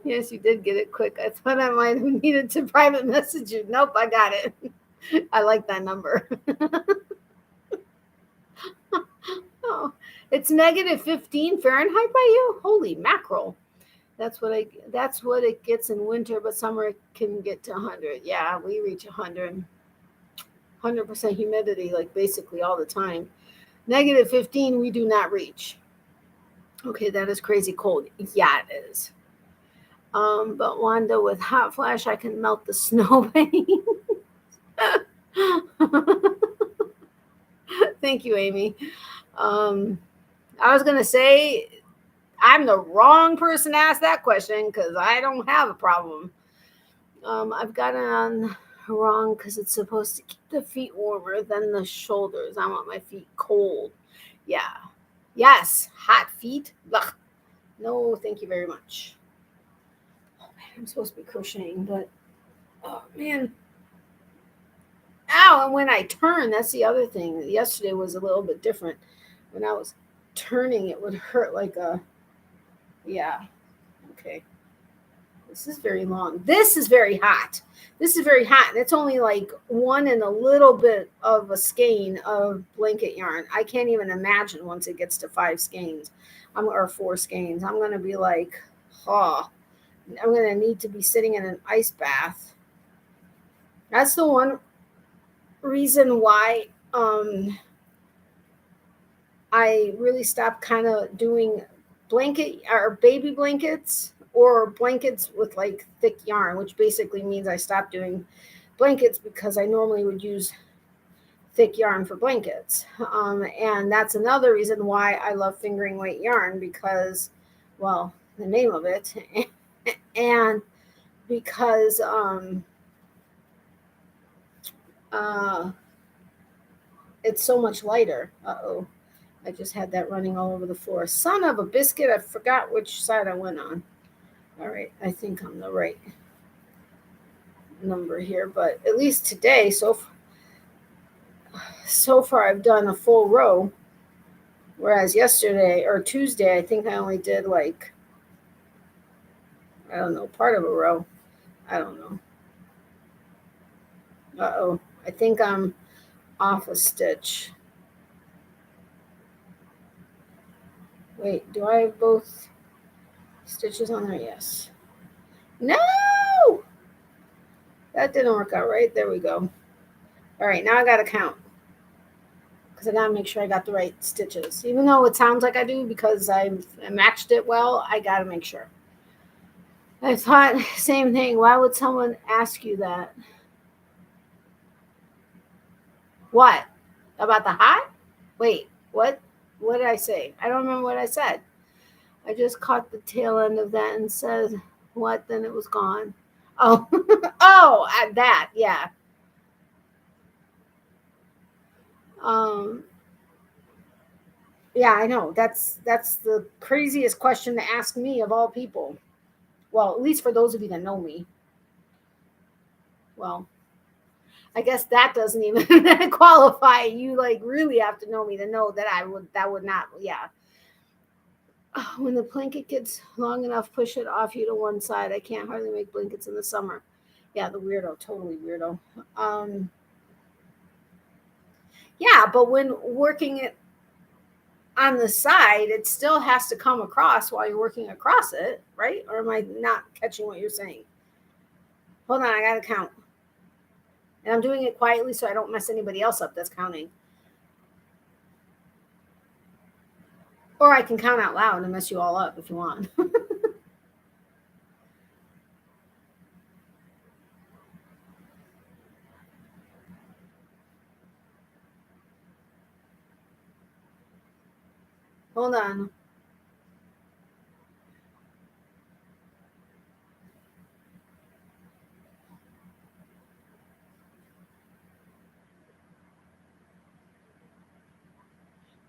Yes, you did get it quick. I thought I might have needed to private message you. Nope, I got it. I like that number. Oh, it's negative 15 Fahrenheit by you? Holy mackerel. That's what it gets in winter, but summer it can get to 100. Yeah, we reach 100. 100% humidity, basically all the time. Negative 15, we do not reach. Okay, that is crazy cold. Yeah, it is. But Wanda, with hot flash, I can melt the snow pane. Thank you, Amy. I was going to say, I'm the wrong person to ask that question, because I don't have a problem. I've got it on wrong because it's supposed to keep the feet warmer than the shoulders. I want my feet cold. Yeah. Yes. Hot feet. Ugh. No, thank you very much. Oh man, I'm supposed to be crocheting, but oh man. Ow, and when I turn, that's the other thing. Yesterday was a little bit different. When I was turning, it would hurt like a, yeah, okay. This is very long. This is very hot. This is very hot. And it's only like one and a little bit of a skein of blanket yarn. I can't even imagine once it gets to 5 skeins or 4 skeins. I'm going to be like, oh, I'm going to need to be sitting in an ice bath. That's the one reason why I really stopped kind of doing blanket or baby blankets or blankets with like thick yarn, which basically means I stopped doing blankets because I normally would use thick yarn for blankets. And that's another reason why I love fingering weight yarn because, well, the name of it, and because it's so much lighter. Uh-oh. I just had that running all over the floor. Son of a biscuit. I forgot which side I went on. All right. I think I'm the right number here. But at least today, so far, I've done a full row. Whereas yesterday or Tuesday, I think I only did like, I don't know, part of a row. I don't know. Uh-oh. I think I'm off a stitch. Wait, do I have both stitches on there? Yes. No! That didn't work out right. There we go. All right, now I got to count because I got to make sure I got the right stitches. Even though it sounds like I do because I matched it well, I got to make sure. I thought, same thing. Why would someone ask you that? What? About the hot? Wait, what? What did I say? I don't remember what I said. I just caught the tail end of that and said, what? Then it was gone. Oh, oh, that, yeah. Yeah, I know. That's the craziest question to ask me of all people. Well, at least for those of you that know me. Well, I guess that doesn't even qualify. You like really have to know me to know that that would not, yeah. When the blanket gets long enough, push it off you to one side. I can't hardly make blankets in the summer. Yeah, the weirdo, totally weirdo. Yeah, but when working it on the side, it still has to come across while you're working across it, right? Or am I not catching what you're saying? Hold on, I gotta count. And I'm doing it quietly so I don't mess anybody else up that's counting. Or I can count out loud and mess you all up if you want. Hold on.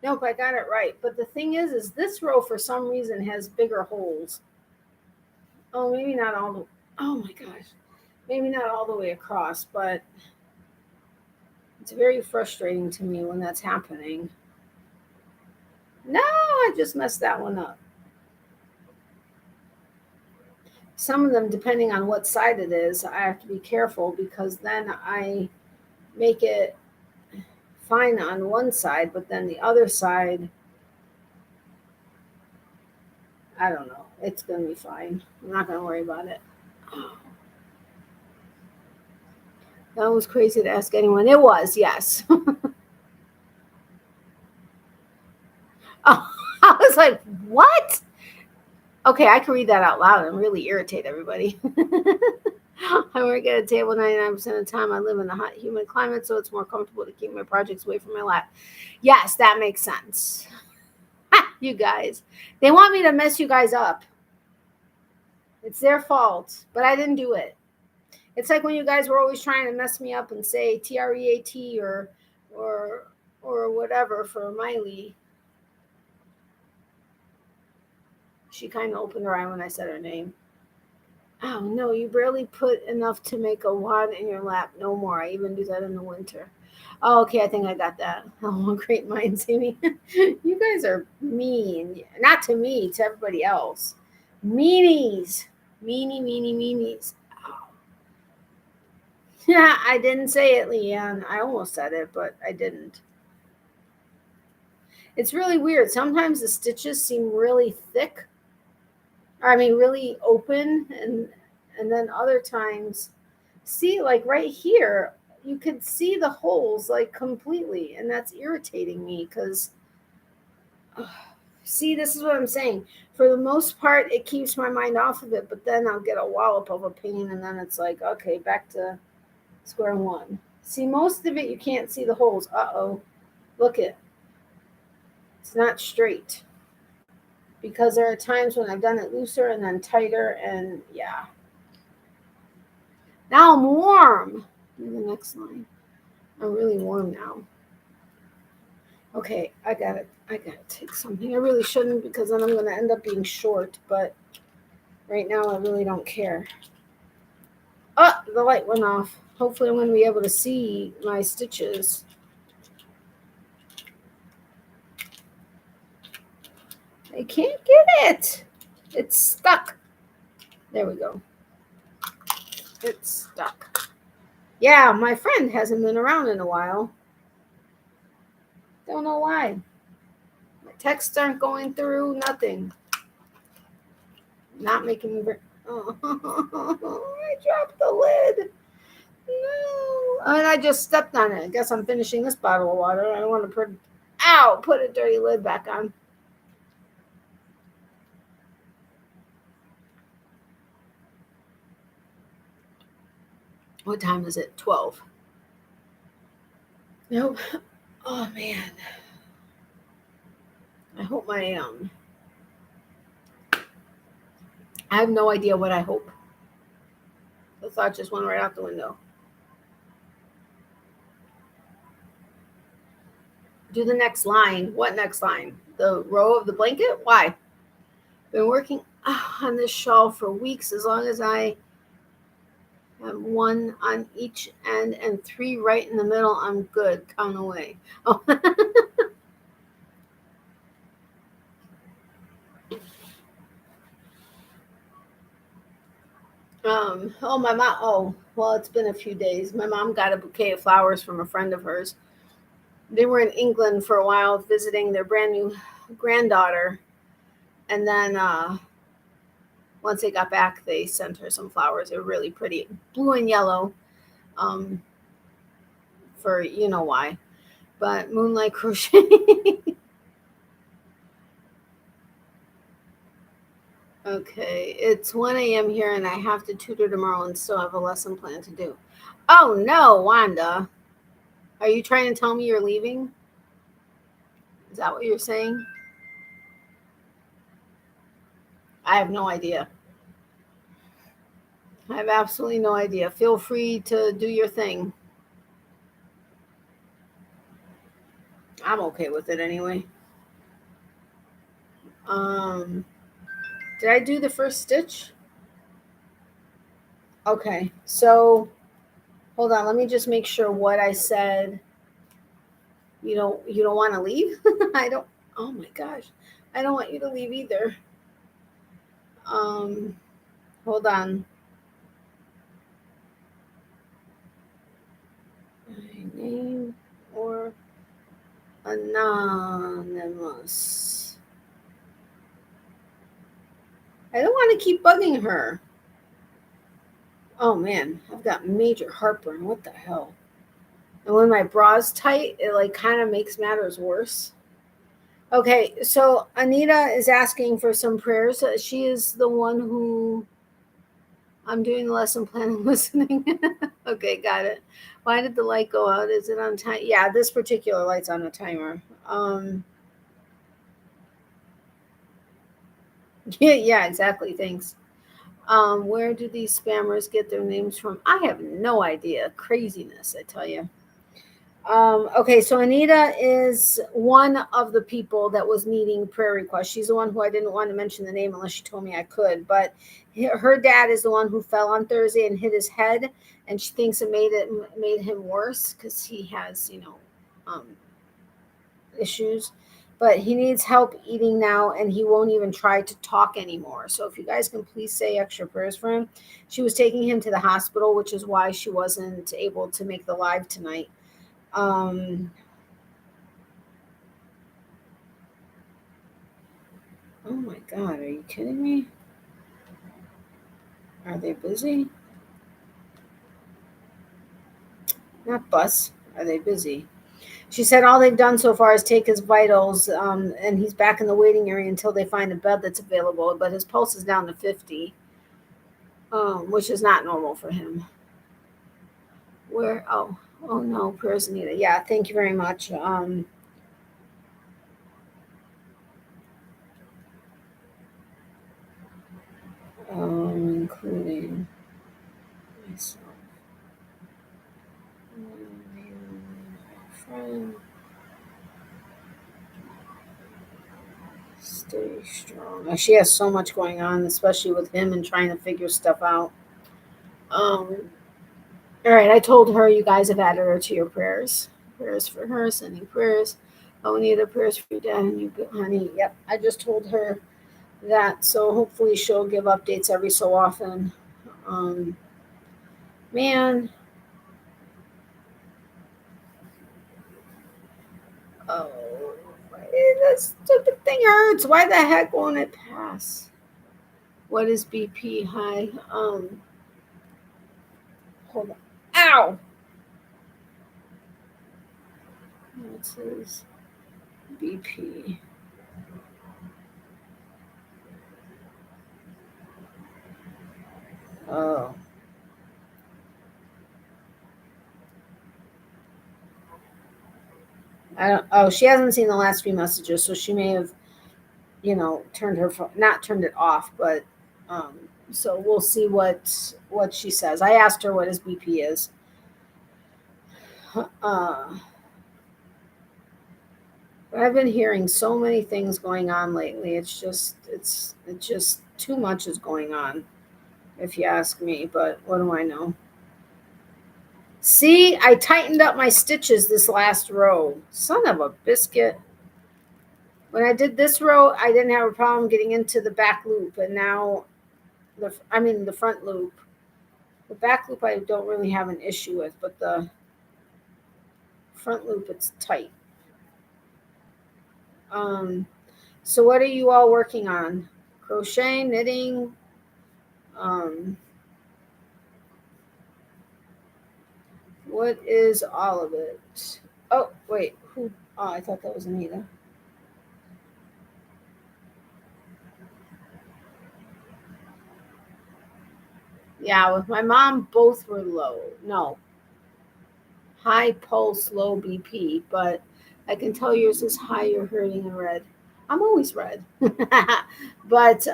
Nope, I got it right. But the thing is this row for some reason has bigger holes. Oh, maybe not all the, oh my gosh. Maybe not all the way across, but it's very frustrating to me when that's happening. No, I just messed that one up. Some of them, depending on what side it is, I have to be careful because then I make it fine on one side, but then the other side, I don't know. It's going to be fine. I'm not going to worry about it. That was crazy to ask anyone. It was, yes. Oh, I was like, what? Okay, I can read that out loud and really irritate everybody. I work at a table 99% of the time. I live in a hot, humid climate, so it's more comfortable to keep my projects away from my lap. Yes, that makes sense. You guys. They want me to mess you guys up. It's their fault, but I didn't do it. It's like when you guys were always trying to mess me up and say TREAT or whatever for Miley. She kind of opened her eye when I said her name. Oh, no, you barely put enough to make a wad in your lap. No more. I even do that in the winter. Oh, okay, I think I got that. Oh, great minds, Amy. You guys are mean. Not to me, to everybody else. Meanies. Meanies. Oh. Yeah, I didn't say it, Leanne. I almost said it, but I didn't. It's really weird. Sometimes the stitches seem really thick. I mean, really open, and then other times, see, like right here, you can see the holes like completely, and that's irritating me because, see, this is what I'm saying. For the most part, it keeps my mind off of it, but then I'll get a wallop of a pain, and then it's like, okay, back to square one. See, most of it, you can't see the holes. Uh-oh. Look it. It's not straight. Because there are times when I've done it looser and then tighter, and yeah. Now I'm warm. Do the next line. I'm really warm now. Okay, I gotta take something. I really shouldn't because then I'm gonna end up being short, but right now I really don't care. Oh, the light went off. Hopefully I'm gonna be able to see my stitches. I can't get it. It's stuck. There we go. It's stuck. Yeah, my friend hasn't been around in a while. Don't know why. My texts aren't going through, nothing. Not making me... Oh, I dropped the lid. No. And I just stepped on it. I guess I'm finishing this bottle of water. I don't want to put a dirty lid back on. What time is it? 12. Nope. Oh, man. I hope my, I have no idea what I hope. The thought just went right out the window. Do the next line. What next line? The row of the blanket? Why? Been working on this shawl for weeks. As long as I have one on each end and 3 right in the middle, I'm good. Count away. Oh. My mom. Oh, well, it's been a few days. My mom got a bouquet of flowers from a friend of hers. They were in England for a while visiting their brand new granddaughter. And then once they got back, they sent her some flowers. They were really pretty, blue and yellow, for you know why. But Moonlight Crochet. Okay, it's 1 a.m. here, and I have to tutor tomorrow and still have a lesson plan to do. Oh, no, Wanda. Are you trying to tell me you're leaving? Is that what you're saying? I have no idea. I have absolutely no idea. Feel free to do your thing. I'm okay with it anyway. Did I do the first stitch? Okay, so hold on. Let me just make sure what I said. You don't want to leave? I don't. Oh my gosh, I don't want you to leave either. Hold on. My name or anonymous. I don't want to keep bugging her. Oh man, I've got major heartburn. What the hell? And when my bra's tight, it like kind of makes matters worse. Okay, so Anita is asking for some prayers. She is the one who I'm doing the lesson plan and listening. Okay, got it. Why did the light go out? Is it on time? Yeah, this particular light's on a timer. Yeah, exactly. Thanks. Where do these spammers get their names from? I have no idea. Craziness, I tell you. Okay, so Anita is one of the people that was needing prayer requests. She's the one who I didn't want to mention the name unless she told me I could. But her dad is the one who fell on Thursday and hit his head, and she thinks it made him worse because he has, issues. But he needs help eating now, and he won't even try to talk anymore. So if you guys can please say extra prayers for him. She was taking him to the hospital, which is why she wasn't able to make the live tonight. Oh my God, are you kidding me? Are they busy? Not bus. Are they busy? She said all they've done so far is take his vitals, and he's back in the waiting area until they find a bed that's available. But his pulse is down to 50, which is not normal for him. Where? Oh no, prayers Anita. Yeah, thank you very much. Including myself. Friend. Stay strong. She has so much going on, especially with him and trying to figure stuff out. All right, I told her you guys have added her to your prayers. Prayers for her, sending prayers. Oh, Anita, prayers for your dad and you, honey. Yep, I just told her that, so hopefully she'll give updates every so often. Man. Oh, that stupid thing hurts. Why the heck won't it pass? What is BP? Hi. Hold on. Ow! It says BP. Oh. I don't. Oh, she hasn't seen the last few messages, so she may have, turned her phone, not turned it off, but so we'll see what she says. I asked her what his BP is. I've been hearing so many things going on lately. It's just too much is going on, if you ask me. But what do I know? See, I tightened up my stitches this last row. Son of a biscuit. When I did this row, I didn't have a problem getting into the back loop, and now the front loop. The back loop I don't really have an issue with, but the front loop, it's tight. So what are you all working on? Crochet, knitting, what is all of it? Oh, wait, who? Oh, I thought that was Anita. Yeah, with my mom, both were low. No, high pulse, low BP, but I can tell yours is high, you're hurting and red. I'm always red. but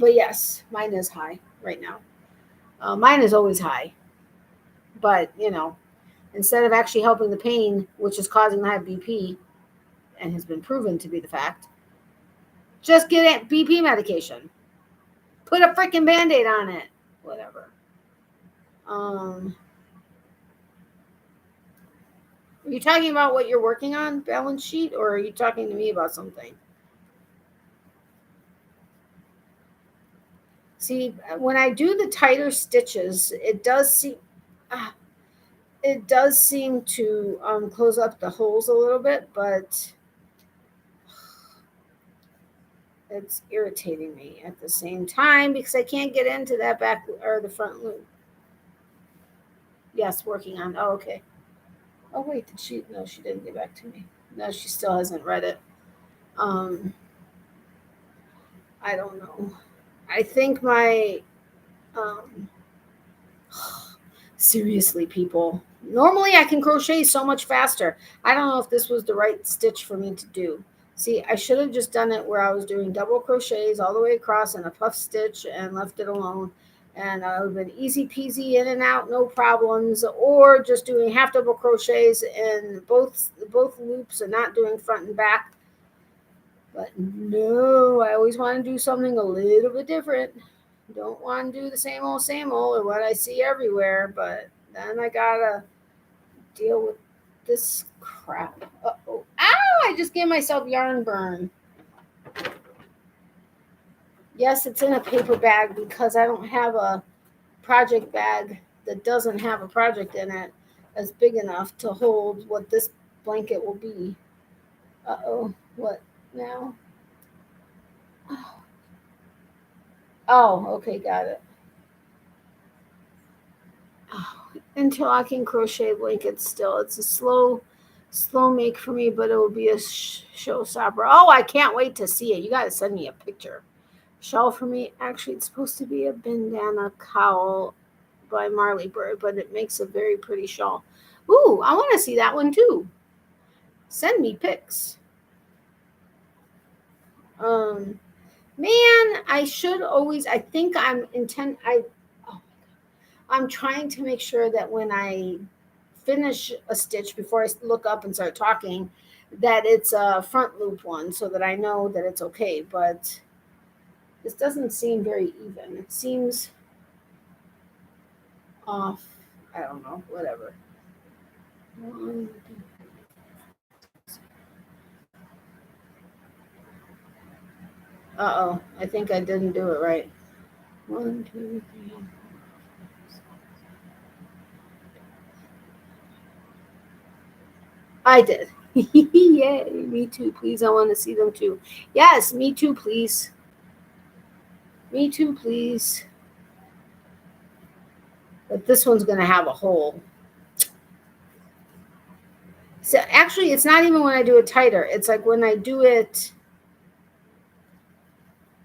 yes, mine is high right now. Mine is always high. But, instead of actually helping the pain, which is causing the high BP, and has been proven to be the fact, just get BP medication. Put a freaking Band-Aid on it. Whatever. Are you talking about what you're working on, balance sheet, or are you talking to me about something? See, when I do the tighter stitches, it does seem to close up the holes a little bit, but it's irritating me at the same time because I can't get into that back or the front loop. Yes, working on. Oh, okay. Oh wait, did she? No, she didn't get back to me. No, she still hasn't read it. I don't know. I think my seriously, people. Normally I can crochet so much faster. I don't know if this was the right stitch for me to do. See, I should have just done it where I was doing double crochets all the way across and a puff stitch and left it alone. And it would have been easy peasy in and out, no problems. Or just doing half double crochets in both loops and not doing front and back. But no, I always want to do something a little bit different. Don't want to do the same old or what I see everywhere. But then I gotta deal with this crap. Uh-oh. Ow! I just gave myself yarn burn. Yes, it's in a paper bag because I don't have a project bag that doesn't have a project in it that's big enough to hold what this blanket will be. Uh-oh. What now? Oh, okay, got it. Oh, interlocking crochet blankets still. It's a slow make for me, but it will be a showstopper. Oh, I can't wait to see it. You got to send me a picture. Shawl for me. Actually, it's supposed to be a bandana cowl by Marley Bird, but it makes a very pretty shawl. Ooh, I want to see that one too. Send me pics. Man, I should always. I think I'm trying to make sure that when I finish a stitch before I look up and start talking, that it's a front loop one, so that I know that it's okay. But this doesn't seem very even. It seems off. I don't know. Whatever. Uh-oh. I think I didn't do it right. 1, 2, 3. I did. Yay. Me too. Please, I want to see them too. Yes, me too, please. Me too, please. But this one's going to have a hole. So actually, it's not even when I do it tighter. It's like when I do it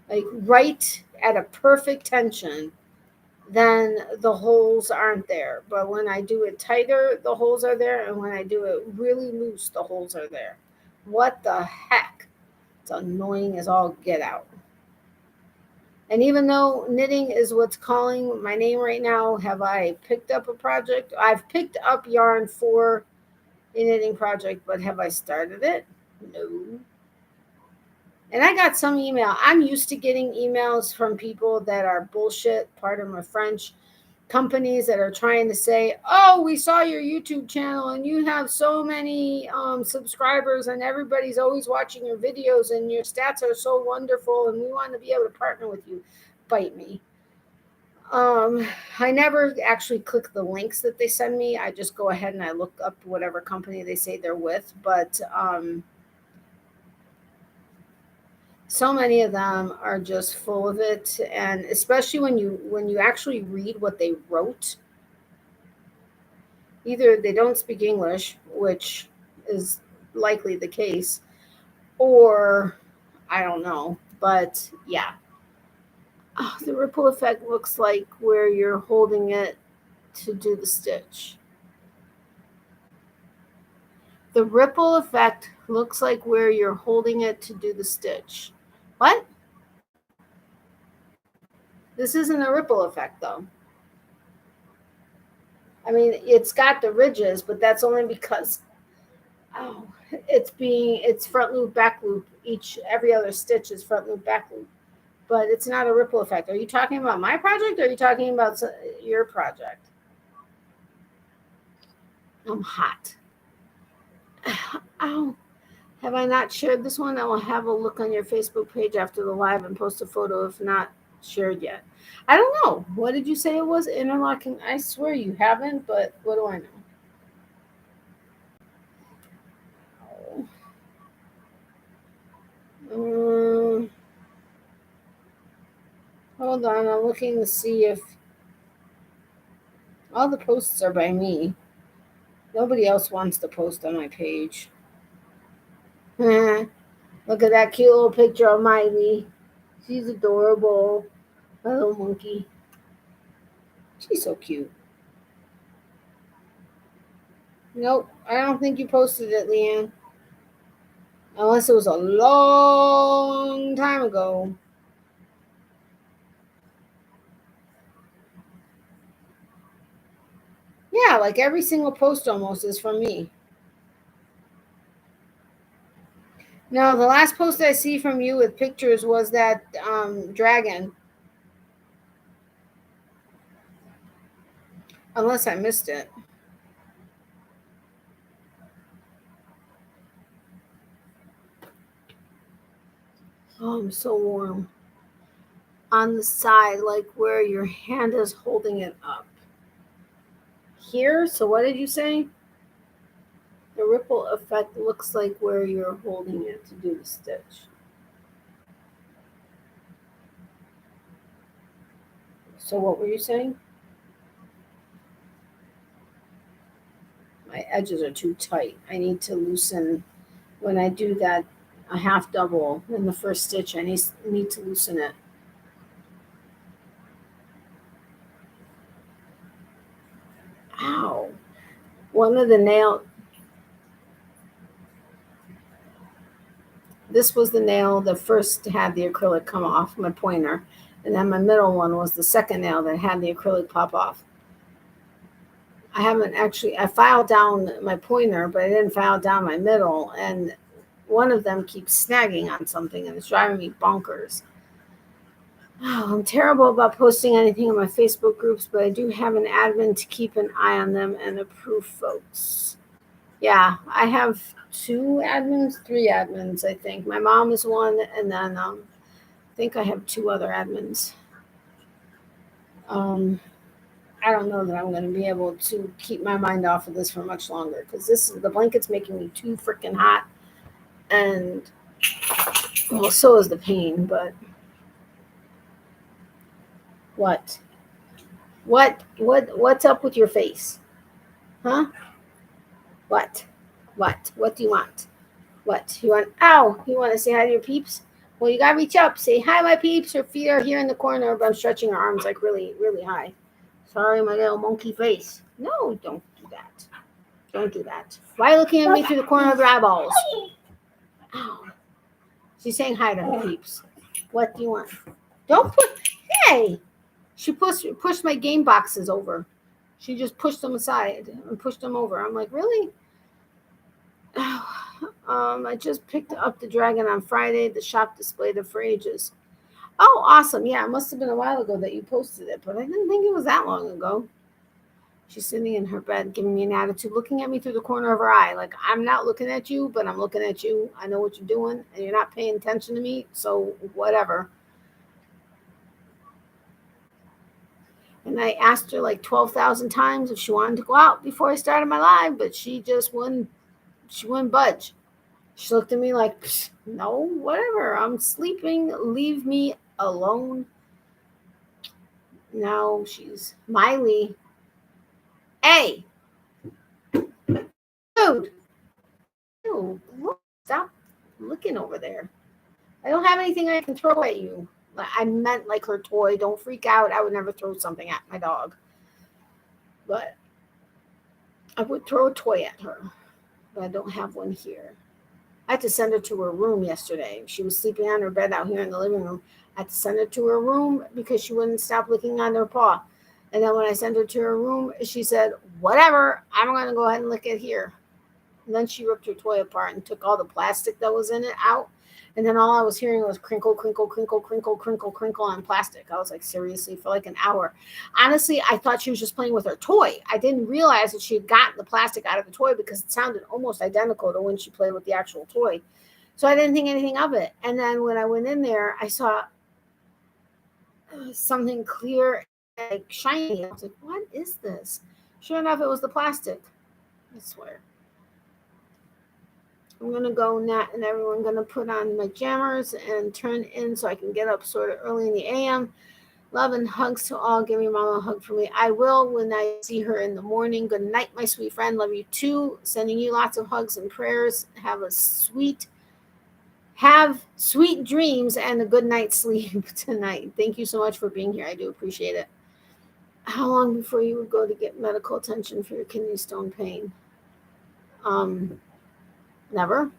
like right at a perfect tension, then the holes aren't there. But when I do it tighter, the holes are there. And when I do it really loose, the holes are there. What the heck? It's annoying as all get out. And even though knitting is what's calling my name right now, have I picked up a project? I've picked up yarn for a knitting project, but have I started it? No. And I got some email. I'm used to getting emails from people that are bullshit, pardon my French, companies that are trying to say, oh, we saw your YouTube channel and you have so many subscribers and everybody's always watching your videos and your stats are so wonderful and we want to be able to partner with you. Bite me. I never actually click the links that they send me. I just go ahead and I look up whatever company they say they're with. But so many of them are just full of it, and especially when you actually read what they wrote, either they don't speak English, which is likely the case, or I don't know. But yeah. Oh, the ripple effect looks like where you're holding it to do the stitch. The ripple effect looks like where you're holding it to do the stitch. What? This isn't a ripple effect, though. I mean, it's got the ridges, but that's only because, oh, it's front loop, back loop. Every other stitch is front loop, back loop. But it's not a ripple effect. Are you talking about my project or are you talking about your project? I'm hot. Ow. Have I not shared this one? I will have a look on your Facebook page after the live and post a photo if not shared yet. I don't know. What did you say it was? Interlocking? I swear you haven't, but what do I know? Hold on, I'm looking to see if all the posts are by me. Nobody else wants to post on my page. Look at that cute little picture of Miley. She's adorable. A little monkey. She's so cute. Nope, I don't think you posted it, Leanne. Unless it was a long time ago. Yeah, like every single post almost is from me. No, the last post I see from you with pictures was that dragon. Unless I missed it. Oh, I'm so warm. On the side, like where your hand is holding it up. Here? So what did you say? The ripple effect looks like where you're holding it to do the stitch. So what were you saying? My edges are too tight. I need to loosen when I do that a half double in the first stitch. I need to loosen it. Ow. One of the nail, this was the nail that first had the acrylic come off, my pointer. And then my middle one was the second nail that had the acrylic pop off. I haven't actually, I filed down my pointer, but I didn't file down my middle. And one of them keeps snagging on something and it's driving me bonkers. Oh, I'm terrible about posting anything in my Facebook groups, but I do have an admin to keep an eye on them and approve folks. Yeah, I have three admins, I think. My mom is one, and then I think I have two other admins. I don't know that I'm going to be able to keep my mind off of this for much longer because the blanket's making me too freaking hot, and well, so is the pain. But what? What's up with your face? Huh? What? What do you want? What? You want? Ow! You want to say hi to your peeps? Well, you gotta reach up. Say hi, my peeps. Her feet are here in the corner, but I'm stretching her arms like really, really high. Sorry, my little monkey face. No, don't do that. Don't do that. Why are you looking at me through the corner of your eyeballs? Ow. She's saying hi to her peeps. What do you want? Don't put. Hey! She pushed my game boxes over. She just pushed them aside and pushed them over. I'm like, really? I just picked up the dragon on Friday. The shop displayed it for ages. Oh, awesome. Yeah, it must have been a while ago that you posted it, but I didn't think it was that long ago. She's sitting in her bed, giving me an attitude, looking at me through the corner of her eye. Like, I'm not looking at you, but I'm looking at you. I know what you're doing, and you're not paying attention to me, so whatever. And I asked her like 12,000 times if she wanted to go out before I started my live, but she just wouldn't budge. She looked at me like, no, whatever. I'm sleeping. Leave me alone. Now she's Miley. Hey, dude. Ew, stop looking over there. I don't have anything I can throw at you. I meant like her toy. Don't freak out. I would never throw something at my dog. But I would throw a toy at her. But I don't have one here. I had to send her to her room yesterday. She was sleeping on her bed out here in the living room. I had to send her to her room because she wouldn't stop licking on her paw. And then when I sent her to her room, she said, whatever, I'm going to go ahead and lick it here. And then she ripped her toy apart and took all the plastic that was in it out. And then all I was hearing was crinkle, crinkle, crinkle, crinkle, crinkle, crinkle on plastic. I was like, seriously, for like an hour. Honestly, I thought she was just playing with her toy. I didn't realize that she had gotten the plastic out of the toy because it sounded almost identical to when she played with the actual toy. So I didn't think anything of it. And then when I went in there, I saw something clear, like shiny. I was like, what is this? Sure enough, it was the plastic. I swear. I'm going to go, Nat, and everyone going to put on my jammers and turn in so I can get up sort of early in the a.m. Love and hugs to all. Give your mama a hug for me. I will when I see her in the morning. Good night, my sweet friend. Love you too. Sending you lots of hugs and prayers. Have sweet dreams and a good night's sleep tonight. Thank you so much for being here. I do appreciate it. How long before you would go to get medical attention for your kidney stone pain? Never.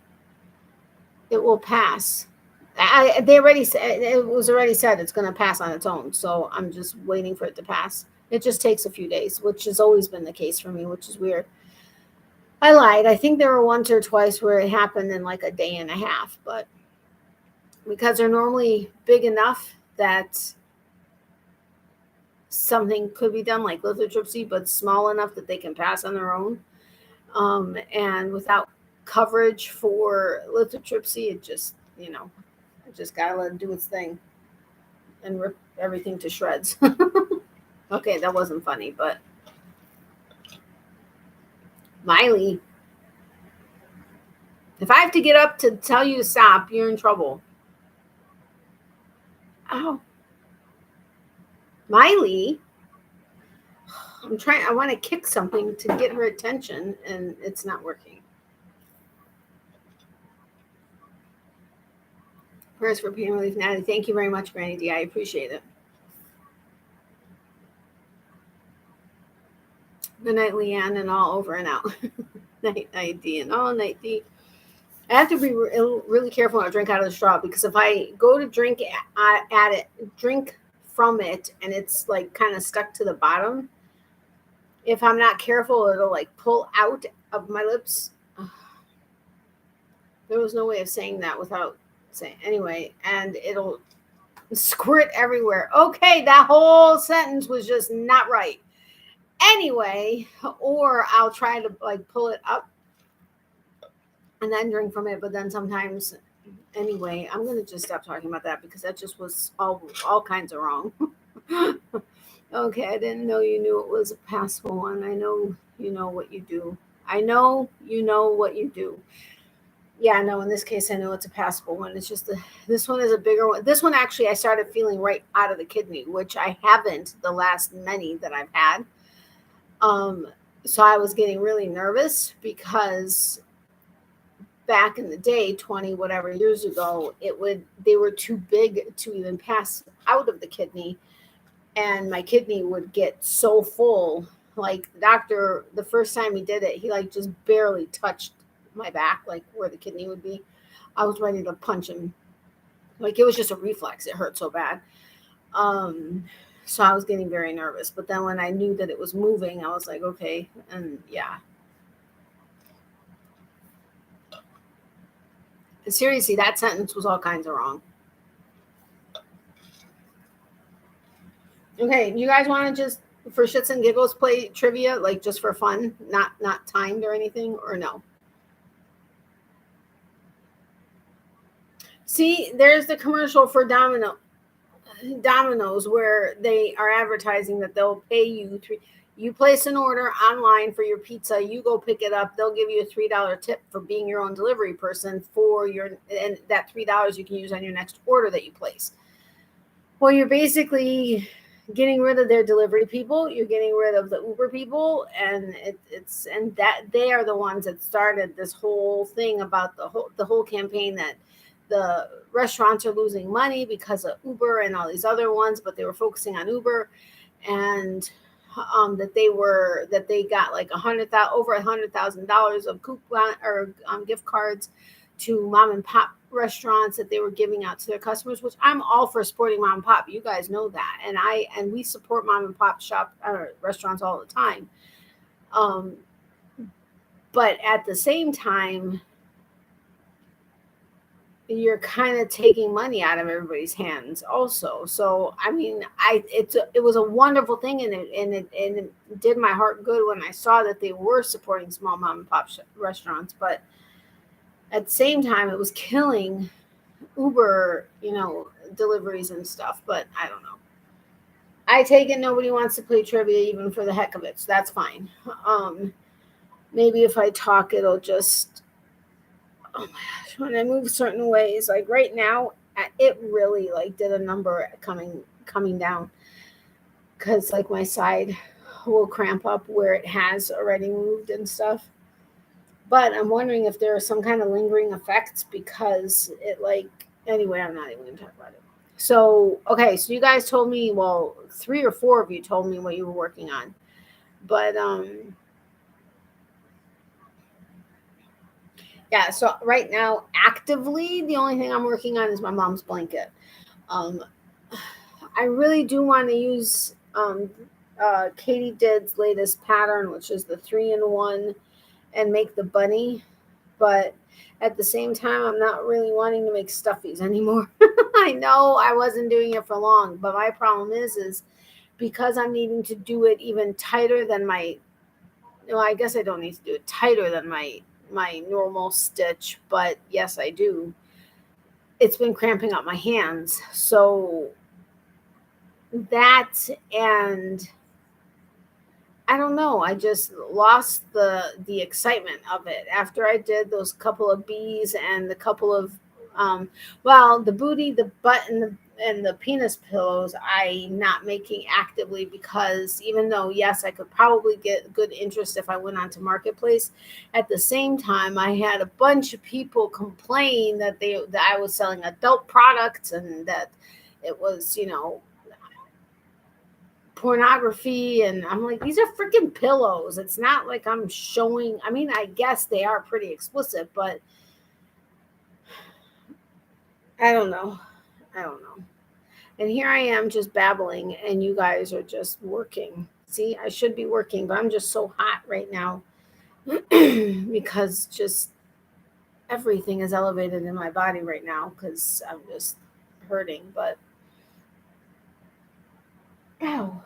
it will pass. They already said, it was already said it's going to pass on its own. So I'm just waiting for it to pass. It just takes a few days, which has always been the case for me, which is weird. I lied. I think there were once or twice where it happened in like a day and a half, but because they're normally big enough that something could be done, like lithotripsy, but small enough that they can pass on their own. And without coverage for lithotripsy, it just, it just gotta let it do its thing and rip everything to shreds. Okay, that wasn't funny, but Miley, if I have to get up to tell you to stop, you're in trouble. Ow. Miley, I want to kick something to get her attention, and it's not working. Prayers for pain relief, Natalie. Thank you very much, Granny D. I appreciate it. Good night, Leanne, and all over and out. Night, D, and all night, D. I have to be really careful when I drink out of the straw, because if I go to drink from it, and it's like kind of stuck to the bottom, if I'm not careful, it'll like pull out of my lips. There was no way of saying that without saying anyway, and it'll squirt everywhere. Okay, that whole sentence was just not right. Anyway, or I'll try to like pull it up and then drink from it, but then sometimes, anyway, I'm gonna just stop talking about that because that just was all kinds of wrong. Okay, I didn't know you knew it was a passable one. I know you know what you do. I know you know what you do. Yeah, no, in this case, I know it's a passable one. It's just this one is a bigger one. This one, actually, I started feeling right out of the kidney, which I haven't the last many that I've had. So I was getting really nervous because back in the day, 20 whatever years ago, they were too big to even pass out of the kidney. And my kidney would get so full. Like the doctor, the first time he did it, he like just barely touched my back, like where the kidney would be. I was ready to punch him. Like it was just a reflex. It hurt so bad. So I was getting very nervous. But then when I knew that it was moving, I was like, okay. And yeah. Seriously, that sentence was all kinds of wrong. Okay, you guys want to just, for shits and giggles, play trivia, like just for fun, not timed or anything, or no? See, there's the commercial for Domino's where they are advertising that they'll pay you you place an order online for your pizza, you go pick it up, they'll give you a $3 tip for being your own delivery person and that $3 you can use on your next order that you place. Well, you're basically getting rid of their delivery people, you're getting rid of the Uber people, and that they are the ones that started this whole thing about the whole campaign that the restaurants are losing money because of Uber and all these other ones, but they were focusing on Uber, and that they got like over $100,000 of coupon or gift cards to mom and pop restaurants that they were giving out to their customers, which I'm all for supporting mom and pop. You guys know that. And we support mom and pop restaurants all the time. But at the same time, you're kind of taking money out of everybody's hands also. So, I mean, it was a wonderful thing, and it did my heart good when I saw that they were supporting small mom and pop restaurants. But at the same time, it was killing Uber, deliveries and stuff. But I don't know. I take it nobody wants to play trivia even for the heck of it. So that's fine. Maybe if I talk, it'll just, oh my gosh, when I move certain ways, like right now, it really like did a number coming down, because like my side will cramp up where it has already moved and stuff. But I'm wondering if there are some kind of lingering effects, because anyway, I'm not even going to talk about it. So, okay, so you guys told me, well, 3 or 4 of you told me what you were working on. But Yeah, so right now, actively, the only thing I'm working on is my mom's blanket. I really do want to use Katie Did's latest pattern, which is the 3-in-1, and make the bunny. But at the same time, I'm not really wanting to make stuffies anymore. I know I wasn't doing it for long, but my problem is because I'm needing to do it even tighter than my, well, I guess I don't need to do it tighter than my normal stitch, but yes, I do. It's been cramping up my hands. So that, and I don't know, I just lost the excitement of it after I did those couple of bees and the couple of well, the booty, the butt, and the penis pillows I'm not making actively, because even though yes, I could probably get good interest if I went onto Marketplace, at the same time I had a bunch of people complain that I was selling adult products and that it was, pornography. And I'm like, these are freaking pillows. It's not like I'm showing, I mean, I guess they are pretty explicit, but I don't know. And here I am just babbling and you guys are just working. See, I should be working, but I'm just so hot right now because just everything is elevated in my body right now because I'm just hurting. But ow.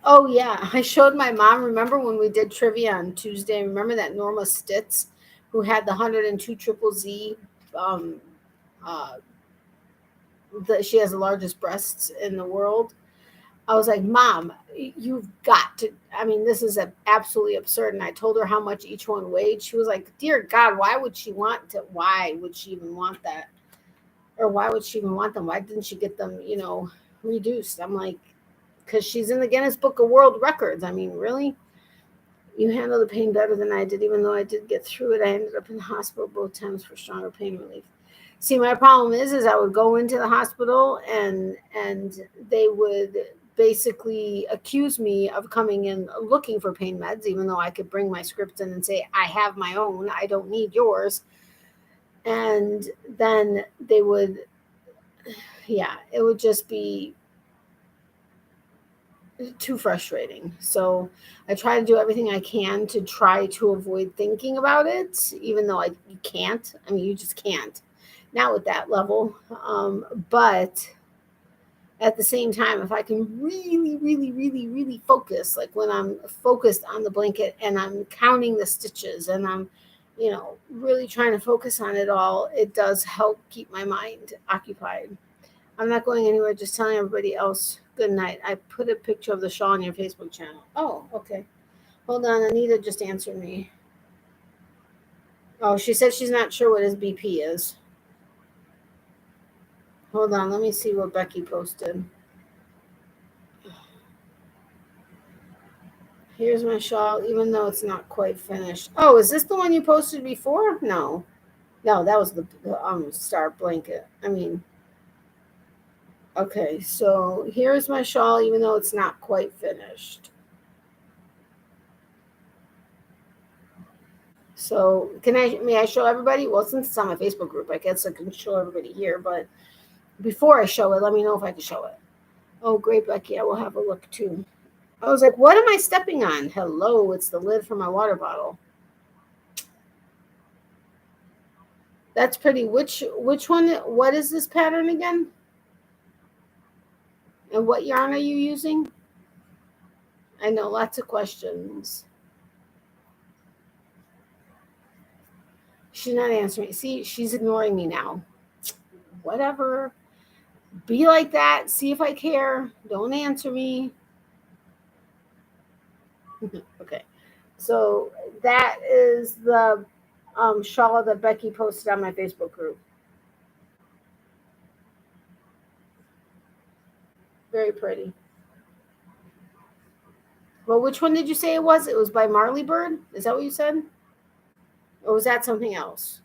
Oh yeah, I showed my mom. Remember when we did trivia on Tuesday? Remember that Norma Stitz, who had the 102 triple Z? Um, uh, she has the largest breasts in the world. I was like, Mom, you've got to. I mean, this is absolutely absurd. And I told her how much each one weighed. She was like, Dear God, why would she want to? Why would she even want that? Or why would she even want them? Why didn't she get them, reduced? I'm like, because she's in the Guinness Book of World Records. I mean, really? You handle the pain better than I did. Even though I did get through it, I ended up in the hospital both times for stronger pain relief. See, my problem is I would go into the hospital and they would basically accuse me of coming in looking for pain meds, even though I could bring my scripts in and say, I have my own, I don't need yours. And then they would, yeah, it would just be too frustrating. So I try to do everything I can to try to avoid thinking about it, even though you can't. I mean, you just can't. Not with that level. But at the same time, if I can really, really, really, really focus, like when I'm focused on the blanket and I'm counting the stitches and I'm, really trying to focus on it all, it does help keep my mind occupied. I'm not going anywhere, just telling everybody else good night. I put a picture of the shawl on your Facebook channel. Oh, okay. Hold on, Anita just answered me. Oh, she said she's not sure what his BP is. Hold on, let me see what Becky posted. Here's my shawl, even though it's not quite finished. Oh, is this the one you posted before? No, that was the star blanket. I mean, okay, so here's my shawl, even though it's not quite finished. So may I show everybody? Well, since it's on my Facebook group, I guess I can show everybody here. But before I show it, let me know if I can show it. Oh, great, Becky. I will have a look too. I was like, what am I stepping on? Hello, it's the lid for my water bottle. That's pretty. Which one? What is this pattern again? And what yarn are you using? I know, lots of questions. She's not answering. See, she's ignoring me now. Whatever. Be like that. See if I care. Don't answer me. Okay. So that is the shawl that Becky posted on my Facebook group. Very pretty. Well, which one did you say it was? It was by Marley Bird? Is that what you said? Or was that something else?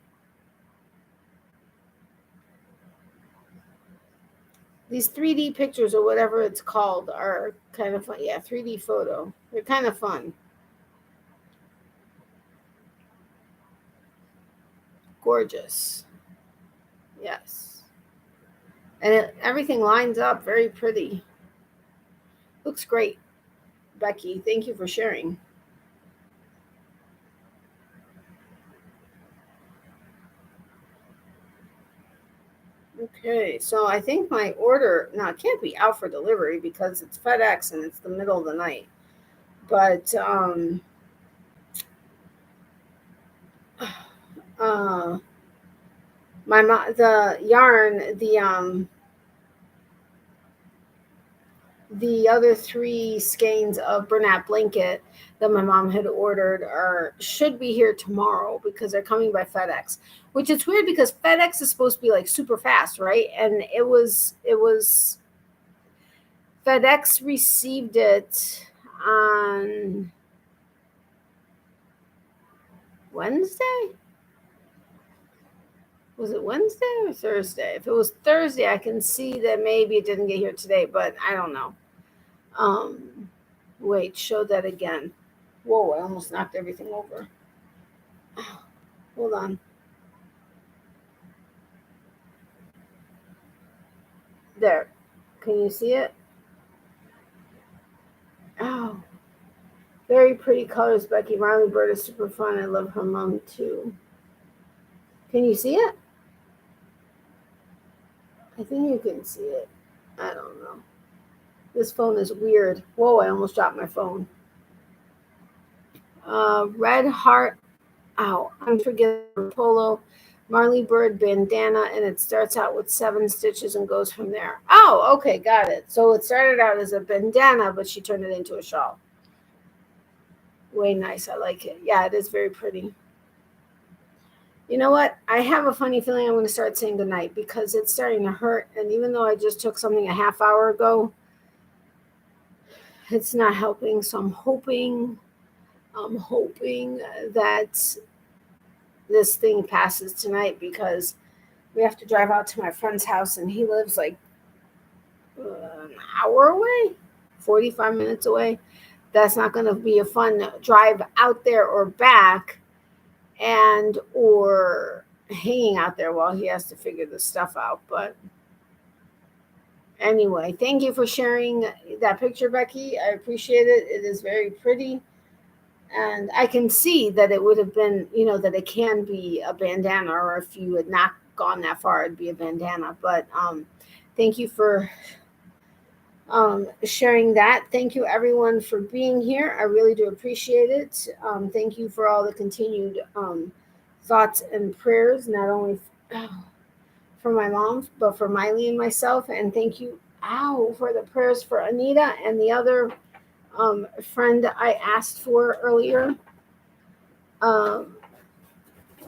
These 3D pictures or whatever it's called are kind of fun. Yeah, 3D photo. They're kind of fun. Gorgeous. Yes. And everything lines up very pretty. Looks great. Becky, thank you for sharing. Okay, so I think my order, now it can't be out for delivery because it's FedEx and it's the middle of the night. But the yarn, the other 3 skeins of Bernat blanket that my mom had ordered should be here tomorrow because they're coming by FedEx. Which it's weird because FedEx is supposed to be like super fast, right? And it was FedEx received it on Wednesday. Was it Wednesday or Thursday? If it was Thursday, I can see that maybe it didn't get here today, but I don't know. Wait, show that again. Whoa, I almost knocked everything over. Oh, hold on. There. Can you see it? Oh, very pretty colors, Becky. Riley Bird is super fun. I love her mom too. Can you see it? I think you can see it. I don't know. This phone is weird. Whoa, I almost dropped my phone. Red Heart. Ow, Unforgettable Polo. Marley Bird bandana, and it starts out with 7 stitches and goes from there. Oh, okay, got it. So it started out as a bandana, but she turned it into a shawl. Way nice. I like it. Yeah, it is very pretty. You know what? I have a funny feeling I'm going to start saying goodnight because it's starting to hurt. And even though I just took something a half hour ago, it's not helping. So I'm hoping that this thing passes tonight because we have to drive out to my friend's house and he lives like an hour away, 45 minutes away. That's not going to be a fun drive out there or back and or hanging out there while he has to figure this stuff out. But anyway, thank you for sharing that picture, Becky. I appreciate it. It is very pretty. And I can see that it would have been, that it can be a bandana, or if you had not gone that far, it'd be a bandana. But thank you for sharing that. Thank you, everyone, for being here. I really do appreciate it. Thank you for all the continued thoughts and prayers, not only for my mom, but for Miley and myself. And thank you, for the prayers for Anita and the other friend I asked for earlier. Oh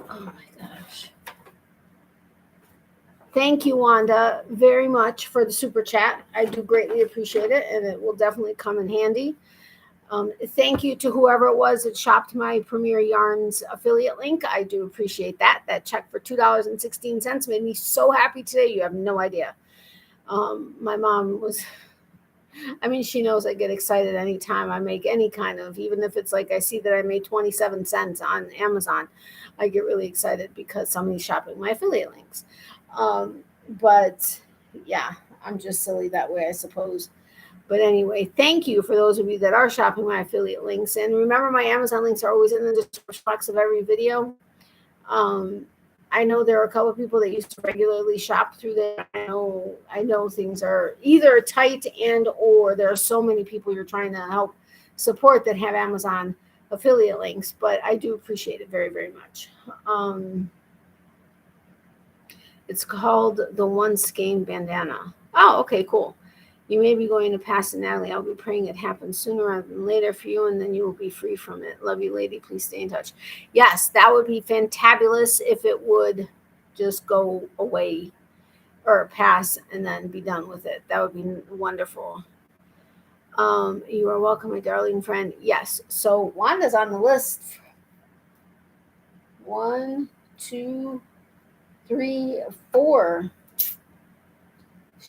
my gosh. Thank you, Wanda, very much for the super chat. I do greatly appreciate it, and it will definitely come in handy. Thank you to whoever it was that shopped my Premier Yarns affiliate link. I do appreciate that. That check for $2.16 made me so happy today. You have no idea. My mom was... she knows I get excited anytime I make any kind of, even if it's like I see that I made 27 cents on Amazon, I get really excited because somebody's shopping my affiliate links. But yeah, I'm just silly that way, I suppose. But anyway, thank you for those of you that are shopping my affiliate links. And remember, my Amazon links are always in the description box of every video. I know there are a couple of people that used to regularly shop through there. I know things are either tight or there are so many people you're trying to help support that have Amazon affiliate links, but I do appreciate it very, very much. It's called the One Skein Bandana. Oh, okay, cool. You may be going to pass it, Natalie. I'll be praying it happens sooner rather than later for you, and then you will be free from it. Love you, lady. Please stay in touch. Yes, that would be fantabulous if it would just go away or pass and then be done with it. That would be wonderful. You are welcome, my darling friend. Yes, so Wanda's on the list. 1, 2, 3, 4.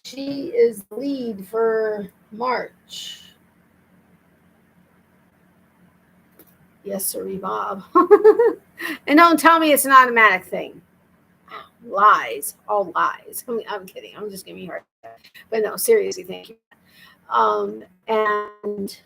She is the lead for March. Yes, sir, Bob. And don't tell me it's an automatic thing. Lies, all lies. I'm kidding. I'm just giving you a hard time. But no, seriously, thank you. And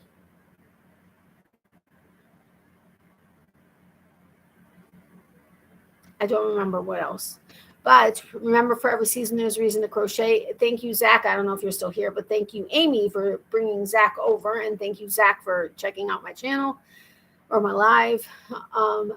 I don't remember what else. But remember, for every season, there's a reason to crochet. Thank you, Zach. I don't know if you're still here, but thank you, Amy, for bringing Zach over. And thank you, Zach, for checking out my channel or my live.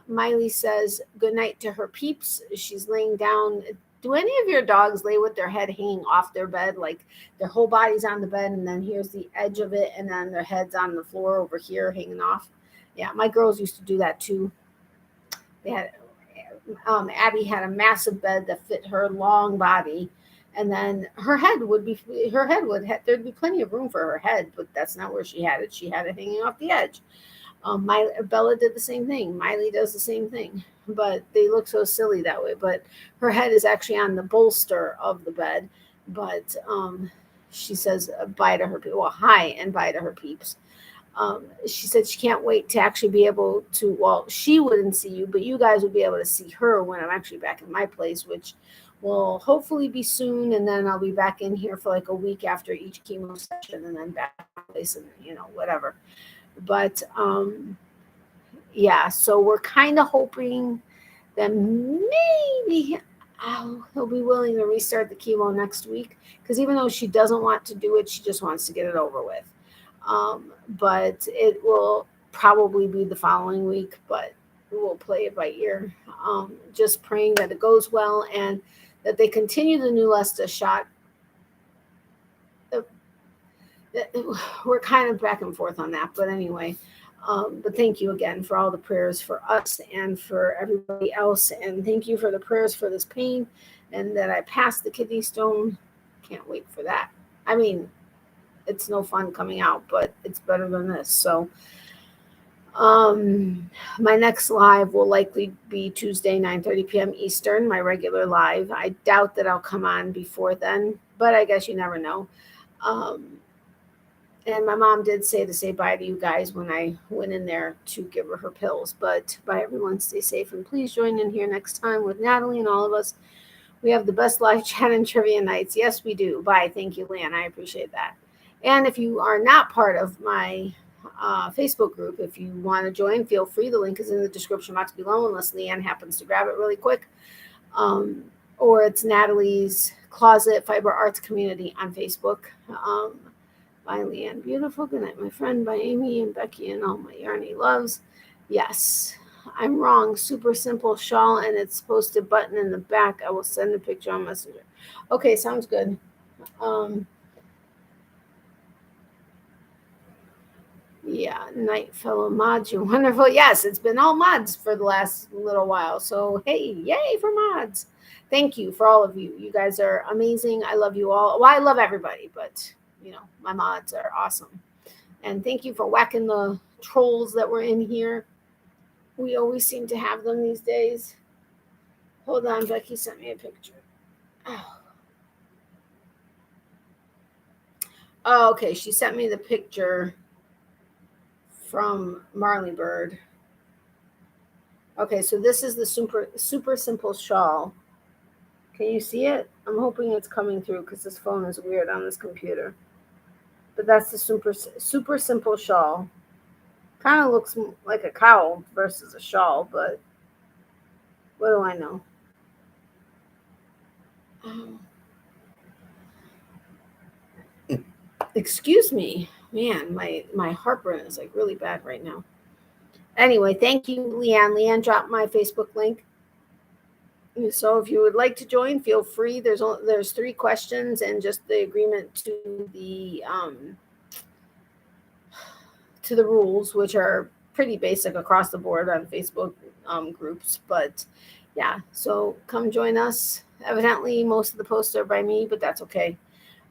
Miley says good night to her peeps. She's laying down. Do any of your dogs lay with their head hanging off their bed? Like their whole body's on the bed, and then here's the edge of it, and then their head's on the floor over here hanging off. Yeah, my girls used to do that too. They had Abby had a massive bed that fit her long body, and then there'd be plenty of room for her head, but that's not where she had it. She had it hanging off the edge. Bella did the same thing. Miley does the same thing, but they look so silly that way. But her head is actually on the bolster of the bed. But she says bye to her people. Well, hi and bye to her peeps. She said she can't wait to actually be able to, well, she wouldn't see you, but you guys would be able to see her when I'm actually back in my place, which will hopefully be soon. And then I'll be back in here for like a week after each chemo session, and then back to my place, and whatever. But yeah, so we're kind of hoping that maybe he'll be willing to restart the chemo next week, because even though she doesn't want to do it, she just wants to get it over with. But it will probably be the following week, but we'll play it by ear. Just praying that it goes well and that they continue the Neulasta shot. We're kind of back and forth on that, but anyway, but thank you again for all the prayers for us and for everybody else. And thank you for the prayers for this pain and that I passed the kidney stone. Can't wait for that. I mean, it's no fun coming out, but it's better than this. So my next live will likely be Tuesday, 9:30 p.m. Eastern, my regular live. I doubt that I'll come on before then, but I guess you never know. And my mom did say to say bye to you guys when I went in there to give her pills. But bye, everyone. Stay safe, and please join in here next time with Natalie and all of us. We have the best live chat and trivia nights. Yes, we do. Bye. Thank you, Lan. I appreciate that. And if you are not part of my Facebook group, if you want to join, feel free. The link is in the description box below, unless Leanne happens to grab it really quick. Or it's Natalie's Closet Fiber Arts Community on Facebook. By Leanne Beautiful. Good night, my friend. By Amy and Becky and all my yarny loves. Yes, I'm wrong. Super simple shawl, and it's supposed to button in the back. I will send a picture on Messenger. Okay, sounds good. Yeah, night fellow mods, you're wonderful. Yes, it's been all mods for the last little while. So hey, yay for mods. Thank you for all of you. You guys are amazing. I love you all. Well, I love everybody, but my mods are awesome. And thank you for whacking the trolls that were in here. We always seem to have them these days. Hold on, Becky sent me a picture. Oh, okay. She sent me the picture from Marley Bird. Okay, so this is the super simple shawl. Can you see it? I'm hoping it's coming through because this phone is weird on this computer. But that's the super simple shawl. Kind of looks like a cowl versus a shawl, but what do I know? Excuse me. Man, my heartburn is like really bad right now. Anyway, thank you, Leanne. Leanne dropped my Facebook link. So if you would like to join, feel free. There's 3 questions and just the agreement to the rules, which are pretty basic across the board on Facebook groups. But yeah, so come join us. Evidently, most of the posts are by me, but that's okay.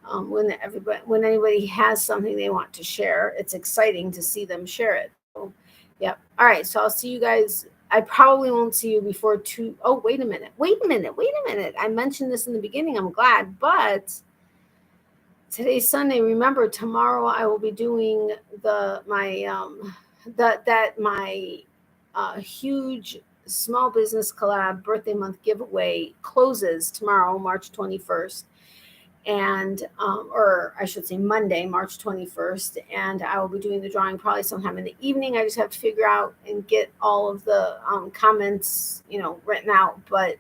When anybody has something they want to share, it's exciting to see them share it. So, yeah. All right. So I'll see you guys. I probably won't see you before 2. Oh, wait a minute. I mentioned this in the beginning. I'm glad, but today's Sunday. Remember, tomorrow I will be doing my huge small business collab birthday month giveaway closes tomorrow, March 21st. And or I should say Monday, March 21st, and I will be doing the drawing probably sometime in the evening. I just have to figure out and get all of the comments, written out. But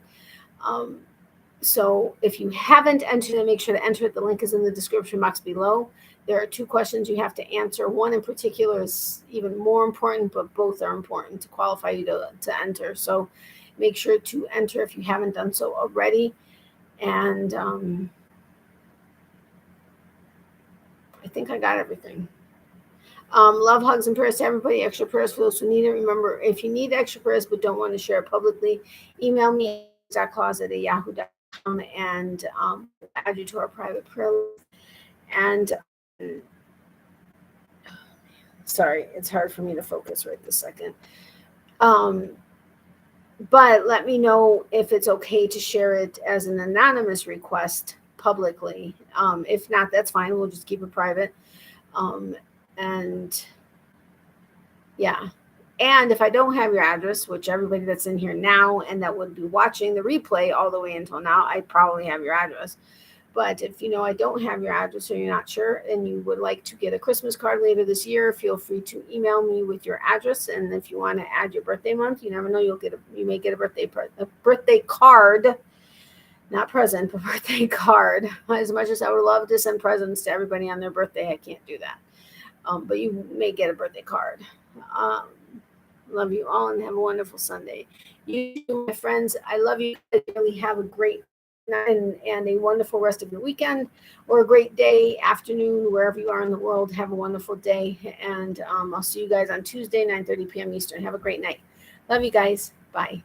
so if you haven't entered it, make sure to enter it. The link is in the description box below. There are 2 questions you have to answer. One in particular is even more important, but both are important to qualify you to enter. So make sure to enter if you haven't done so already. And I think I got everything. Love, hugs, and prayers to everybody. Extra prayers for those who need it. Remember, if you need extra prayers but don't want to share it publicly, email me at closet@yahoo.com and add you to our private prayer list. And sorry, it's hard for me to focus right this second. But let me know if it's okay to share it as an anonymous request publicly. If not, that's fine. We'll just keep it private. And yeah. And if I don't have your address, which everybody that's in here now and that would be watching the replay all the way until now, I probably have your address. But if I don't have your address or you're not sure and you would like to get a Christmas card later this year, feel free to email me with your address. And if you want to add your birthday month, you never know, you may get a birthday card, not present, but birthday card. As much as I would love to send presents to everybody on their birthday, I can't do that. But you may get a birthday card. Love you all and have a wonderful Sunday. You, my friends, I love you. Really have a great night and a wonderful rest of your weekend, or a great day, afternoon, wherever you are in the world. Have a wonderful day, and I'll see you guys on Tuesday, 9:30 p.m. Eastern. Have a great night. Love you guys. Bye.